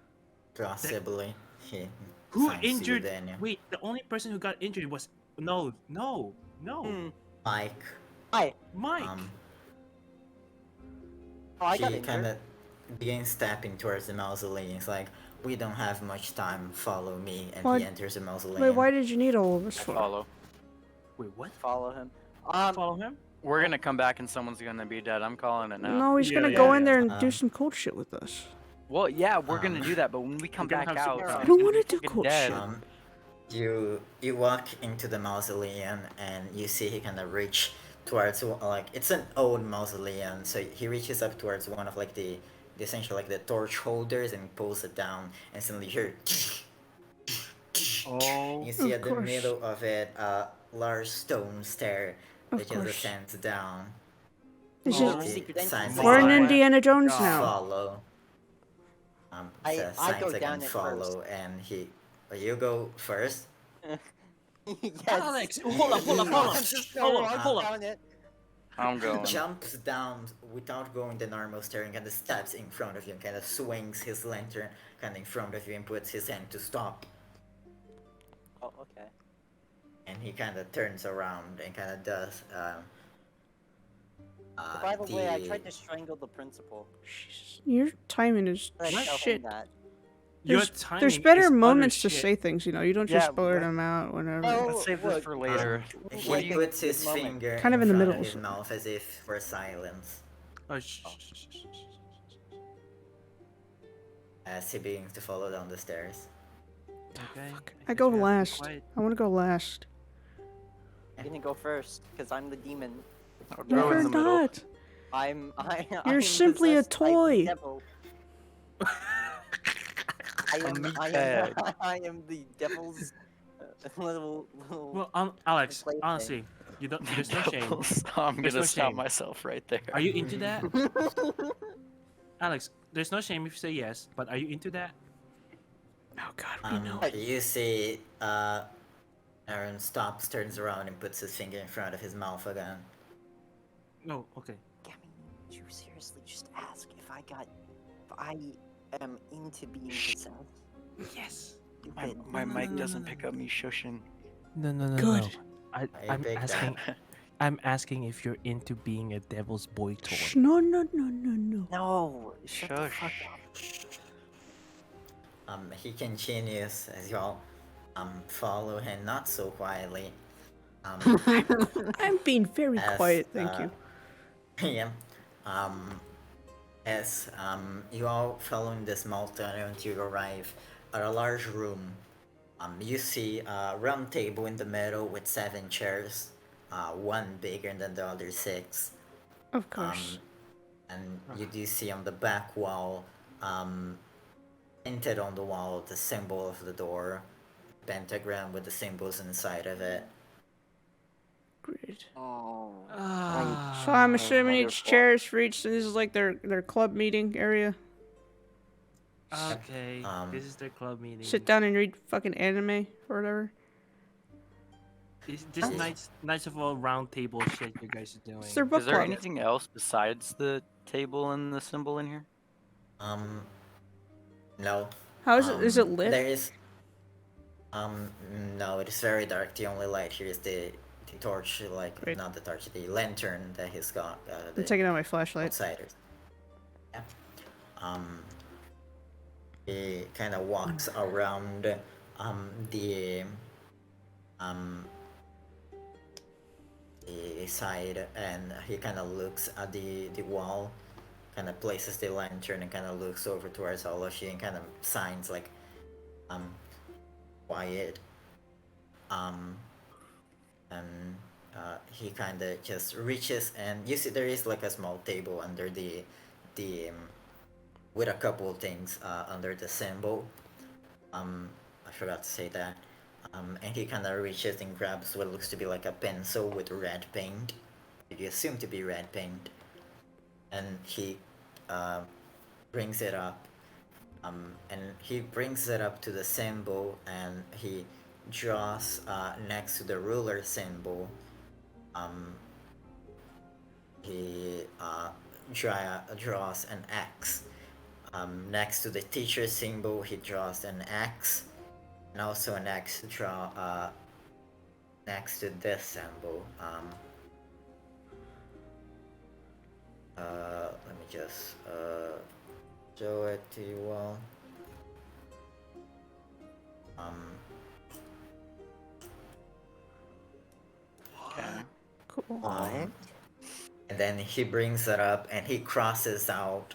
Possibly. He who signs to you, injured? Daniel. Wait, the only person who got injured was no. Hmm. Mike. Hi. Mike. Oh, I got He injured. kind of begins stepping towards the mausoleum. It's like, we don't have much time. Follow me. And What? he enters the mausoleum. Wait, why did you need all of this I for? follow. Wait, what? Follow him. Follow him? We're gonna come back and someone's gonna be dead. I'm calling it now. No, he's Yeah, gonna yeah, go in yeah. there and do Um, some cold shit with us. Well, yeah, we're gonna Um, do that, but when we come we're gonna back have out, some- someone's I don't gonna wanna be do fucking cool dead. shit. You walk into the mausoleum and you see he kind of reach towards like it's an old mausoleum, so he reaches up towards one of like the essentially like the torch holders and pulls it down, and suddenly you hear. Oh. You see Of at the course. middle of it a large stone stair Of that just course. ascends down. Is Oh, it? secret Signs entrance. We're in My Indiana Jones God. now. follow. I Signs go again down it follow, and he. You go first. Yes. Alex, hold up. I'm just gonna walk Hold up. down it. I'm going. Jumps down without going the normal stair and kind of steps in front of you and kind of swings his lantern kind of in front of you and puts his hand to stop. Oh, okay. And he kind of turns around and kind of does. By the way, I tried to strangle the principal. Jesus, your timing is I tell him shit. that. Your There's timing better is utter moments to shit. say things, you know. You don't just Yeah, blurt what- them out whenever. Oh, Let's save this look, for later. He Like in puts this his moment. finger Kind of in the front middle, of his so- mouth as if for silence Oh, as he begins to follow down the stairs. Okay. I guess go we have to be last. quiet. I want to go last. I'm gonna go first, because I'm the demon. I'll go You're in the middle. not. I'm simply a possessed by the toy. devil. meat I bag. am the devil's little. Well, Alex, plaything. honestly, there's no shame. Devils. I'm There's gonna no stop shame. myself right there. Are you into that? Alex, there's no shame if you say yes, but are you into that? Oh God, we know. You see, Aaron stops, turns around, and puts his finger in front of his mouth again. No, okay. Akemi, you seriously just ask if I am into being possessed? Yes. My mic doesn't pick up me shushing. No. Good. No. I'm picked asking. up. I'm asking if you're into being a devil's boy toy. Shh, no. No, shut the fuck Shush. up. He continues as you all follow him not so quietly. I'm being very as, quiet, thank you. Yeah. As you all follow in this small tunnel until you arrive at a large room. You see a round table in the middle with 7 chairs, one bigger than the other 6. Of course. And you do see on the back wall, painted on the wall, the symbol of the door, pentagram with the symbols inside of it. Great. Oh. So I'm assuming each wonderful. chair is for each. This is like their club meeting area. Okay. This is their club meeting. Sit down and read fucking anime or whatever. This nice of all round table shit you guys are doing. It's their book Is there club. anything else besides the table and the symbol in here? No. How is it? Is it lit? There is. No, it is very dark. The only light here is the torch, like Great. not the torch, the lantern that he's got. I'm The taking out my flashlight. outsiders. Yeah. He kind of walks around the side, and he kind of looks at the wall, kind of places the lantern and kind of looks over towards all of you and kind of signs like quiet. And he kind of just reaches, and you see there is like a small table under the with a couple of things under the symbol. I forgot to say that. And he kind of reaches and grabs what looks to be like a pencil with red paint. You assume to be red paint. And he brings it up. And he brings it up to the symbol, and he draws next to the ruler symbol. He draws an X. Next to the teacher symbol, he draws an X, and also an X draw next to this symbol. Let me just show it to you all. Okay. Cool. What? And then he brings it up and he crosses out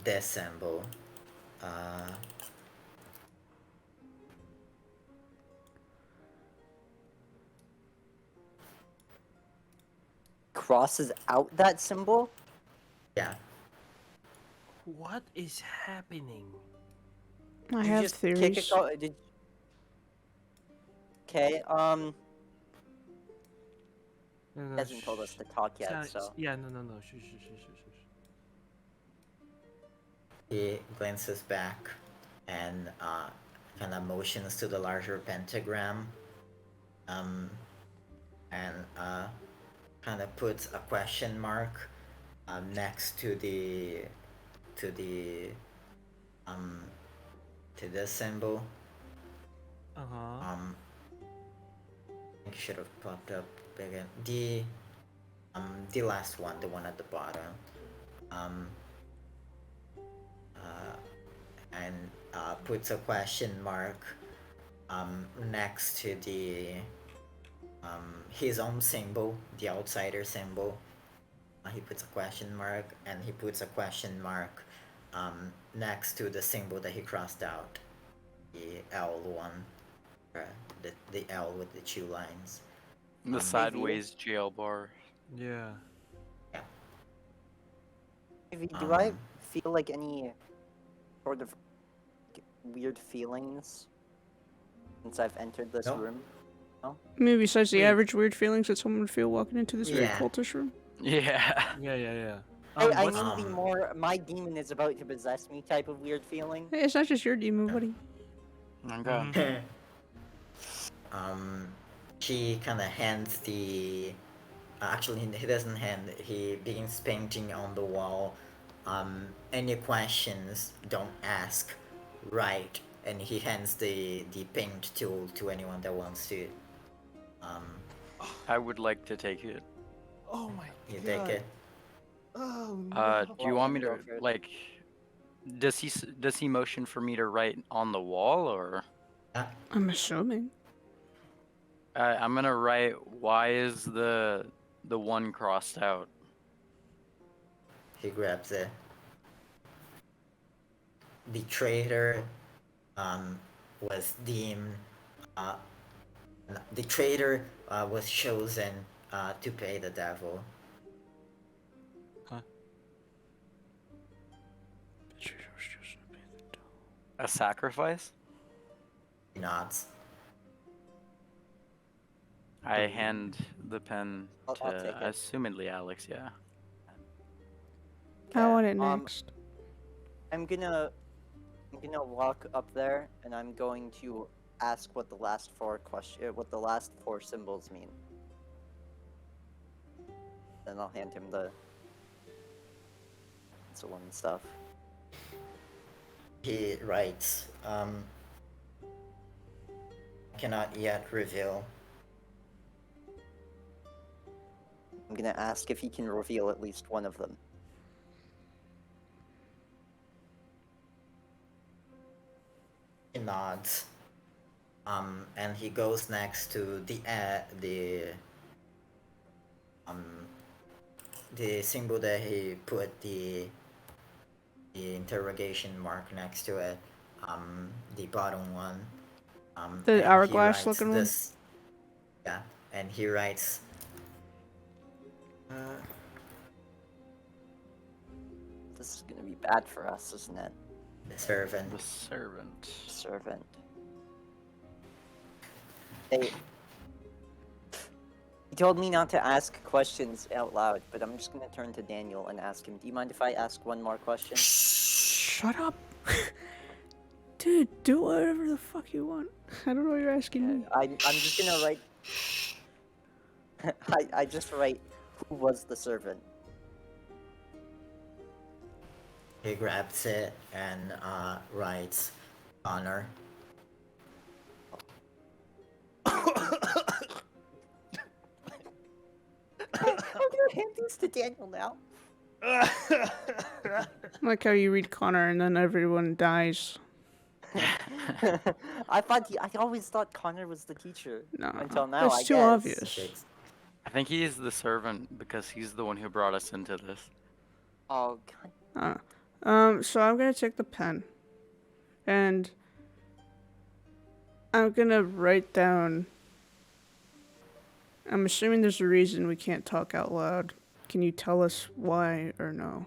this symbol. Crosses out that symbol? Yeah. What is happening? I You have just theories. kick it go- did... Okay, No, no, hasn't told us to talk yet, Sorry, so... Yeah, no. Shush. He glances back and kind of motions to the larger pentagram, and kind of puts a question mark next to the symbol. Uh-huh. I think it should have popped up again. The last one, the one at the bottom. And puts a question mark next to the his own symbol, the outsider symbol. He puts a question mark, and he puts a question mark next to the symbol that he crossed out, the L one, the L with the two lines. The sideways jail bar. Yeah. Yeah. Maybe, do I feel like any sort of weird feelings since I've entered this No. room? Maybe besides the Wait. average weird feelings that someone would feel walking into this very Yeah. cultish room. Yeah. Yeah. I What's- mean the more my demon is about to possess me type of weird feeling. Hey, it's not just your demon, buddy. Okay. He kind of hands the. Actually, he doesn't hand. He begins painting on the wall. Any questions? Don't ask. Write, and he hands the paint tool to anyone that wants to. I would like to take it. Oh my You god. take it. Oh Do you Well, want me go to for it. like? Does he motion for me to write on the wall, or I'm assuming. I'm gonna write? Why is the one crossed out? He grabs it. The traitor was deemed. The traitor was chosen to pay the devil. A sacrifice? He nods. I hand the pen I'll to take it. assumedly Alex. Yeah. I want it um, next. I'm gonna walk up there and I'm going to ask what the last four symbols mean. Then I'll hand him the pencil and stuff. He writes, cannot yet reveal. I'm gonna ask if he can reveal at least one of them. He nods. And he goes next to the symbol that he put the interrogation mark next to it. The bottom one. The and he hourglass writes looking one? this. Yeah, and he writes. This is gonna be bad for us, isn't it? The servant. The servant. Servant. Hey. He told me not to ask questions out loud, but I'm just gonna turn to Daniel and ask him, do you mind if I ask one more question? Shut up. Dude, do whatever the fuck you want. I don't know what you're asking me. I'm just gonna write... I just write, who was the servant? He grabs it and writes Connor. I'm gonna hand these to Daniel now. I like how you read Connor and then everyone dies. I always thought Connor was the teacher. No, Until now, that's I too guess. obvious. I think he's the servant because he's the one who brought us into this. Oh, God. So I'm gonna take the pen, and I'm gonna write down. I'm assuming there's a reason we can't talk out loud. Can you tell us why or no?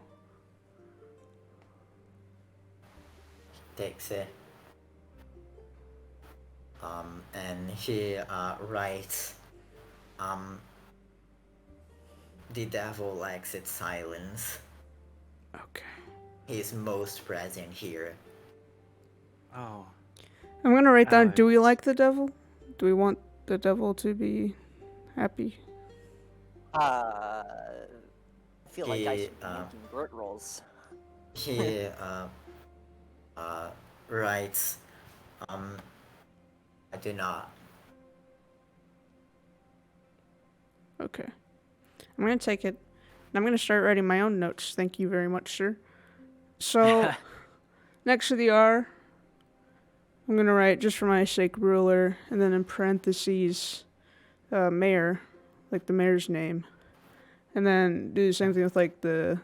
Takes it. And he writes, the devil likes its silence. Okay. He's most present here. Oh. I'm gonna write down, do we Alex. like the devil? Do we want the devil to be happy? I feel like I He, should be making Burt rolls. He writes, I do not. Okay. I'm gonna take it, and I'm gonna start writing my own notes. Thank you very much, sir. So, next to the R, I'm gonna write, just for my sake, ruler, and then in parentheses, mayor, like the mayor's name, and then do the same thing with like the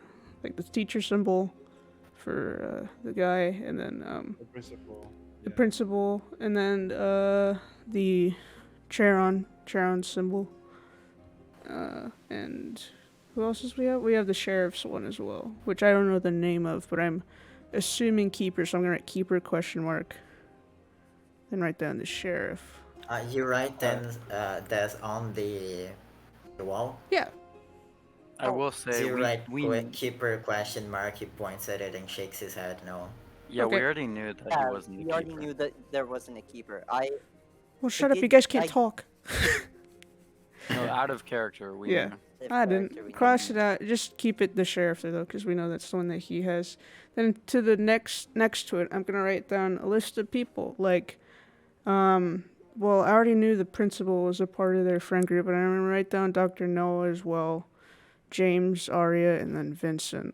teacher symbol for the guy, and then The principal. the principal, and then the Charon symbol. And who else is we have? We have the sheriff's one as well, which I don't know the name of, but I'm assuming keeper, so I'm gonna write keeper question mark. Then write down the sheriff. You write then that's on the wall. Yeah. I will say You write we keeper question mark. He points at it and shakes his head. No. yeah Okay. we already knew that he Yeah, wasn't we the already keeper. knew that there wasn't a keeper. Well, shut up. did- You guys can't I- talk. No, out of character. We Yeah. knew. I didn't. Cross it out. Just keep it the sheriff there, though, because we know that's the one that he has. Then to the next to it, I'm gonna write down a list of people. Like, well, I already knew the principal was a part of their friend group, but I'm gonna write down Dr. Noah as well, James, Arya, and then Vincent.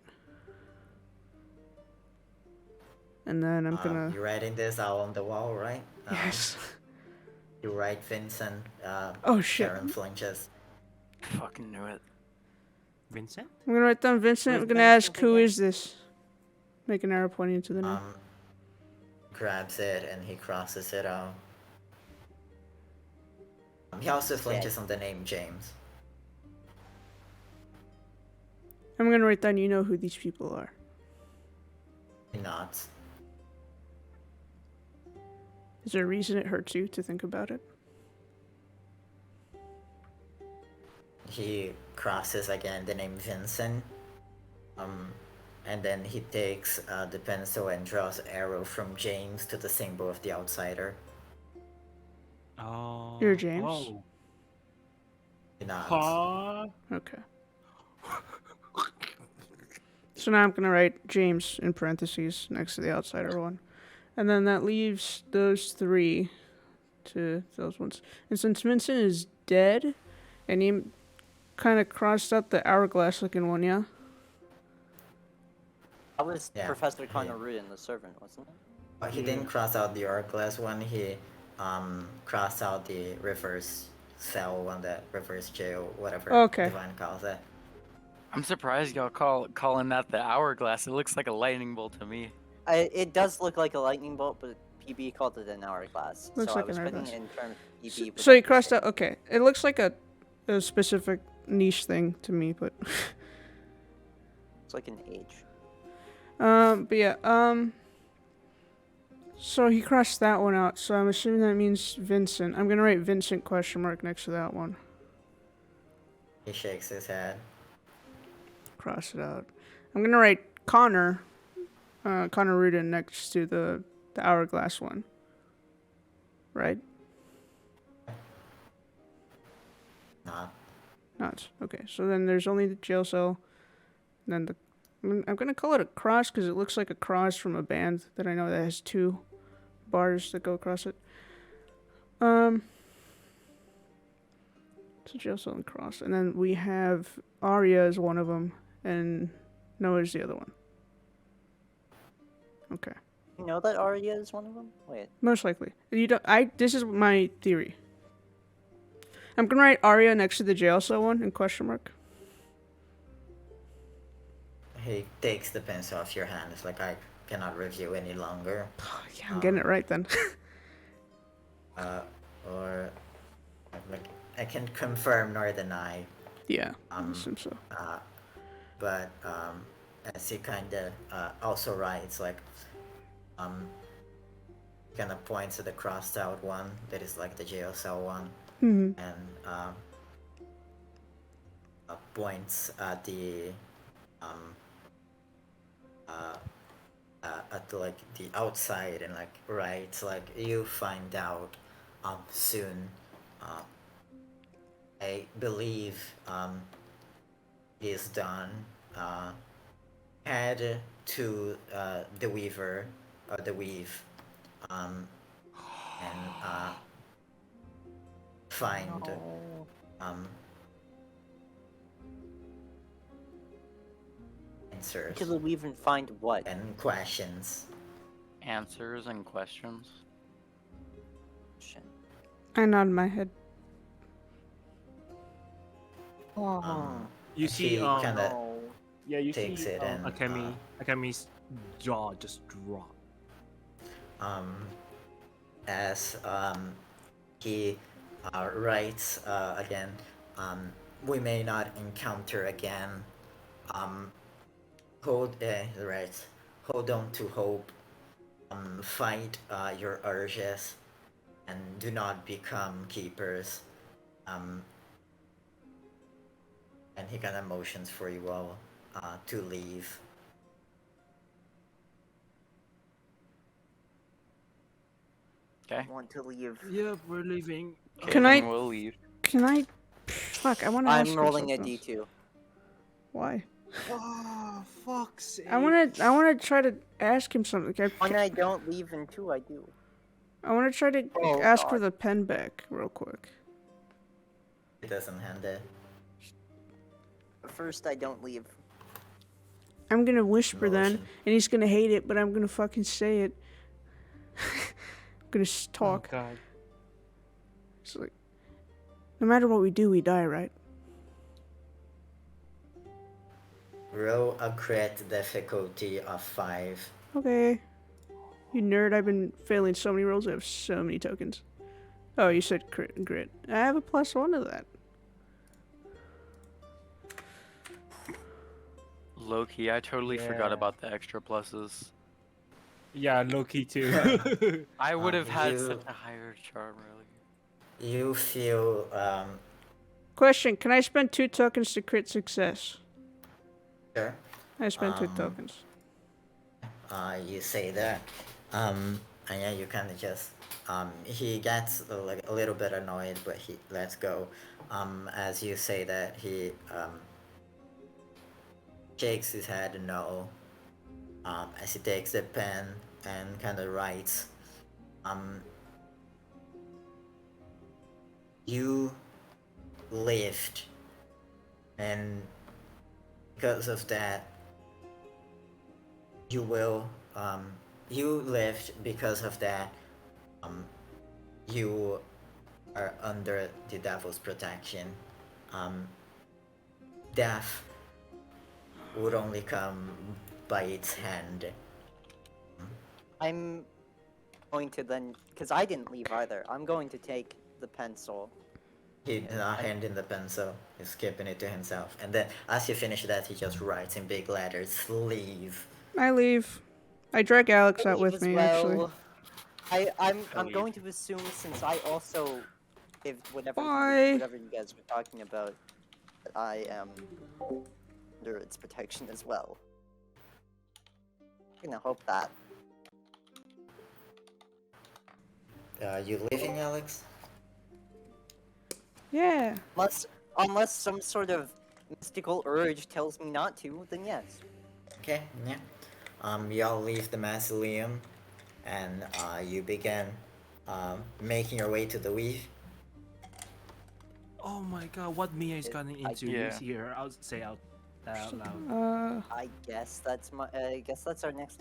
And then I'm gonna. You're writing this out on the wall, right? Yes. You write Vincent. Oh shit. Sharon flinches. Fucking knew it. Vincent? I'm gonna write down Vincent. I'm Where's gonna ask, Vincent who again? is this? Make an arrow pointing to the name. Grabs it and he crosses it out. He also flinches on the name James. I'm gonna write down, you know who these people are. He nods. Is there a reason it hurts you to think about it? He crosses again the name Vincent. And then he takes the pencil and draws an arrow from James to the symbol of the outsider. Oh. You're James? Oh. He nods. Huh? Okay. So now I'm gonna write James in parentheses next to the outsider one. And then that leaves those three to those ones. And since Vincent is dead, and he kind of crossed out the hourglass looking one, yeah? That was Yeah, Professor yeah. Connery in the Servant, wasn't it? He didn't cross out the hourglass one. He crossed out the reverse cell one, the reverse jail, whatever Okay. Divine calls it. I'm surprised y'all calling that the hourglass. It looks like a lightning bolt to me. It does look like a lightning bolt, but PB called it an hourglass. Looks so like I was an putting hourglass. it in terms of PB. So you without crossed mistake. out. Okay, it looks like a specific niche thing to me, but It's like an age. but yeah, so he crossed that one out. So I'm assuming that means Vincent. I'm gonna write Vincent question mark next to that one. He shakes his head. Cross it out. I'm gonna write Connor, Connor Rudin next to the hourglass one. Right? Not. Not okay. So then there's only the jail cell, and then I'm gonna call it a cross because it looks like a cross from a band that I know that has 2 bars that go across it. It's a jail cell and cross, and then we have Arya as one of them, and Noah's the other one. Okay, You know that Arya is one of them? Wait. most likely. You don't. This is my theory. I'm gonna write Arya next to the jail cell one in question mark. He takes the pencil off your hand. It's like, I cannot review any longer. Yeah, I'm getting it right then. Or like, I can confirm nor deny. Yeah, I assume so. But as he kind of also writes, like, kind of points to the crossed out one that is like the jail cell one, Hmm. and points at the at like the outside, and like writes like, you find out soon. I believe is done. Head to the weaver, or the weave, and find answers Because we even find what? and questions. Answers and questions. Shit. I nod my head. You see, He kinda Oh. yeah, you takes see, it and, Akemi's jaw just dropped. As he writes again, we may not encounter again. Hold on to hope. Fight your urges, and do not become keepers. And he kind of motions for you all to leave. Okay. Want to leave? Yep, we're leaving. Can I- We'll leave. Can I? Fuck, I want to. I'm rolling a D2. Why? Oh, fuck's sake. I want to try to ask him something. One, I don't leave, and 2, I do. I want to try to Oh, ask for God. the pen back real quick. He doesn't hand it. First, I don't leave. I'm gonna whisper then, Motion. and he's gonna hate it, but I'm gonna fucking say it. I'm gonna talk. Oh, God. It's like, no matter what we do, we die, right? Roll a crit difficulty of 5. Okay. You nerd, I've been failing so many rolls, I have so many tokens. Oh, you said crit and grit. I have a +1 to that. Low key, I totally forgot Yeah. about the extra pluses. Yeah, Loki too. I would have had you- such a higher charm earlier. You feel Question, can I spend 2 tokens to crit success? sure. I spent 2 tokens. You say that, and yeah, you kind of just he gets like a little bit annoyed, but he lets go. As you say that, he shakes his head no. As he takes the pen and kind of writes, you lived and because of that, you will you lived. Because of that, you are under the devil's protection. Um, Death would only come by its hand. I'm going to then, because I didn't leave either. I'm going to take the pencil. He's not handing the pencil, he's keeping it to himself. And then, as you finish that, he just writes in big letters, leave. I leave. I drag Alex I out leave with as me, well. actually. I'm leave. going to assume, since I also did whatever Bye. whatever you guys were talking about, that I am under its protection as well. I'm gonna hope that. You leaving, Alex? Yeah. Unless some sort of mystical urge tells me not to, then yes. Okay, yeah. Y'all leave the mausoleum, and you begin making your way to the weave. Oh my god, what Mia is gotten into? Yeah. You see her. I'll say out loud. I guess that's our next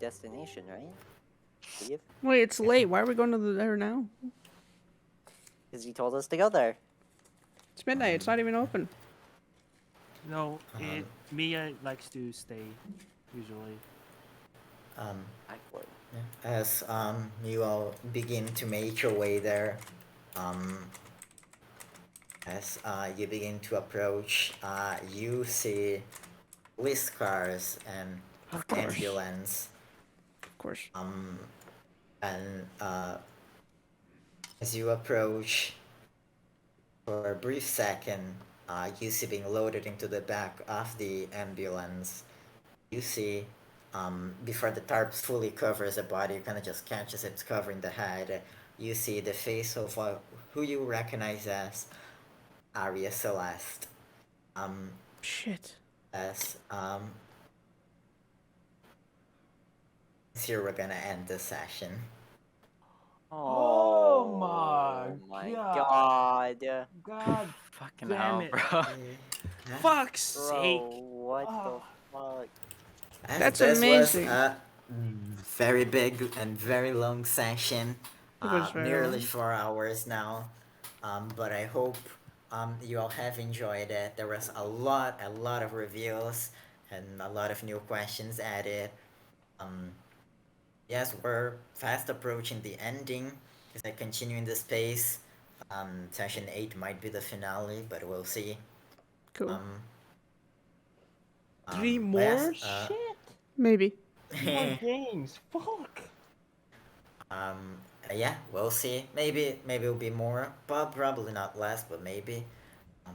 destination, right? Leave? Wait, it's late. Why are we going to there now? Because you told us to go there. It's midnight. It's not even open. No, Mia likes to stay usually. Actually. As you all begin to make your way there, as you begin to approach, you see police cars and Of course. ambulance. Of course. And as you approach, for a brief second, you see being loaded into the back of the ambulance. You see, before the tarp fully covers the body, you kind of just catches it's covering the head. You see the face of who you recognize as Arya Celeste. Shit. As here we're gonna end the session. Oh my god. God Fucking damn hell, it. bro. Fuck's sake. Bro, what the fuck? That's this amazing. was a very big and very long session. It was very Nearly long. 4 hours now. But I hope you all have enjoyed it. There was a lot of reveals and a lot of new questions added. Yes, we're fast approaching the ending. As I continue in this pace, session 8 might be the finale, but we'll see. Cool. 3 but more? yes, Shit. Maybe. 3 more games. Fuck. yeah, we'll see. Maybe it'll be more, but probably not less, but maybe.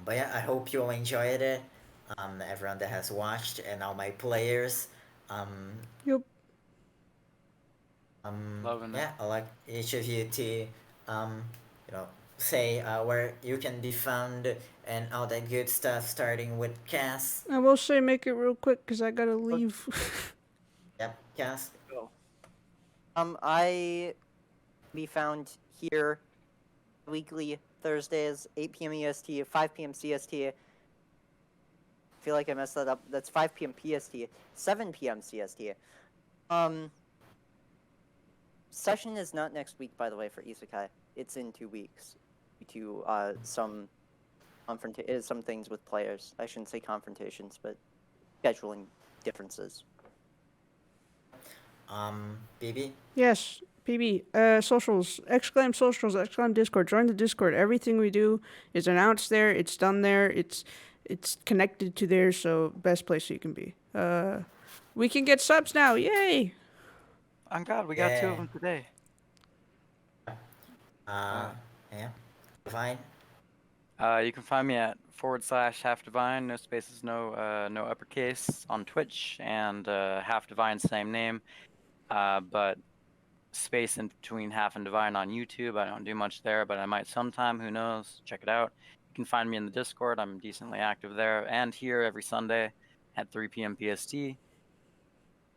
But yeah, I hope you all enjoyed it. Everyone that has watched and all my players. Yep. Loving it. Yeah, I'd like each of you to, say where you can be found and all that good stuff, starting with Cass. I will say make it real quick because I gotta leave. Yep, Cass. I be found here weekly Thursdays, 8 p.m. EST, 5 p.m. CST. I feel like I messed that up. That's 5 p.m. PST, 7 p.m. CST. Session is not next week, by the way, for Isekai. It's in 2 weeks. Due to some things with players. I shouldn't say confrontations, but scheduling differences. BB. Yes. PB. Socials. Socials. Discord. Join the Discord. Everything we do is announced there. It's done there. It's connected to there. So best place you can be. We can get subs now. Yay! On God, we got 2 of them today. Yeah. Fine. You can find me at /halfdivine, no spaces, no uppercase, on Twitch, and halfdivine, same name, but space in between half and divine on YouTube. I don't do much there, but I might sometime. Who knows? Check it out. You can find me in the Discord. I'm decently active there, and here every Sunday at 3 p.m. PST.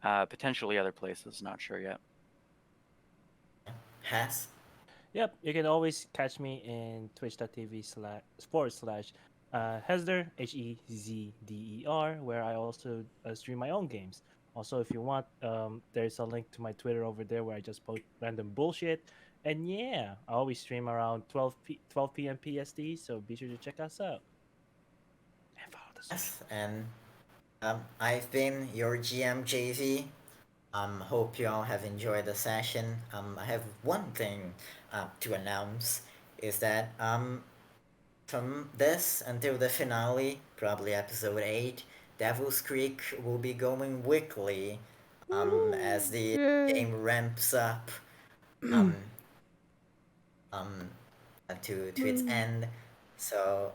Potentially other places, not sure yet. Has. Yep, you can always catch me in twitch.tv// Hezder, Hezder, where I also stream my own games. Also, if you want, there's a link to my Twitter over there where I just post random bullshit. And yeah, I always stream around 12 p.m. PST, so be sure to check us out. And follow the social. Yes, and I've been your GM JV. Hope you all have enjoyed the session. I have one thing to announce is that from this until the finale, probably episode 8, Devil's Creek will be going weekly as the Yay. game ramps up um, um, to its end. So,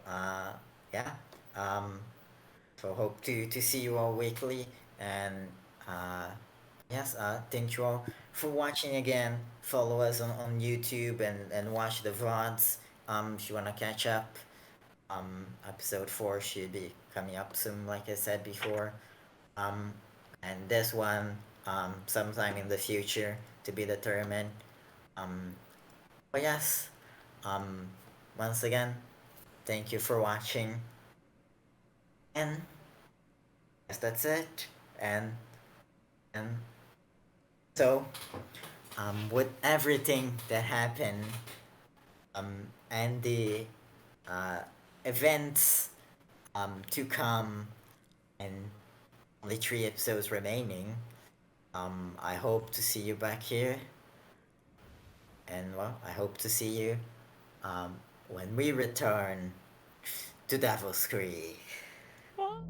yeah. So hope to see you all weekly, and yes, thank you all for watching again. Follow us on YouTube and watch the VODs if you wanna catch up. Episode 4 should be coming up soon, like I said before. Um, and this one sometime in the future to be determined. But yes, um, once again, thank you for watching, and yes, that's it. And so, with everything that happened, and the uh, events to come, and only 3 episodes remaining, I hope to see you back here. And well, I hope to see you when we return to Devil's Creek. What?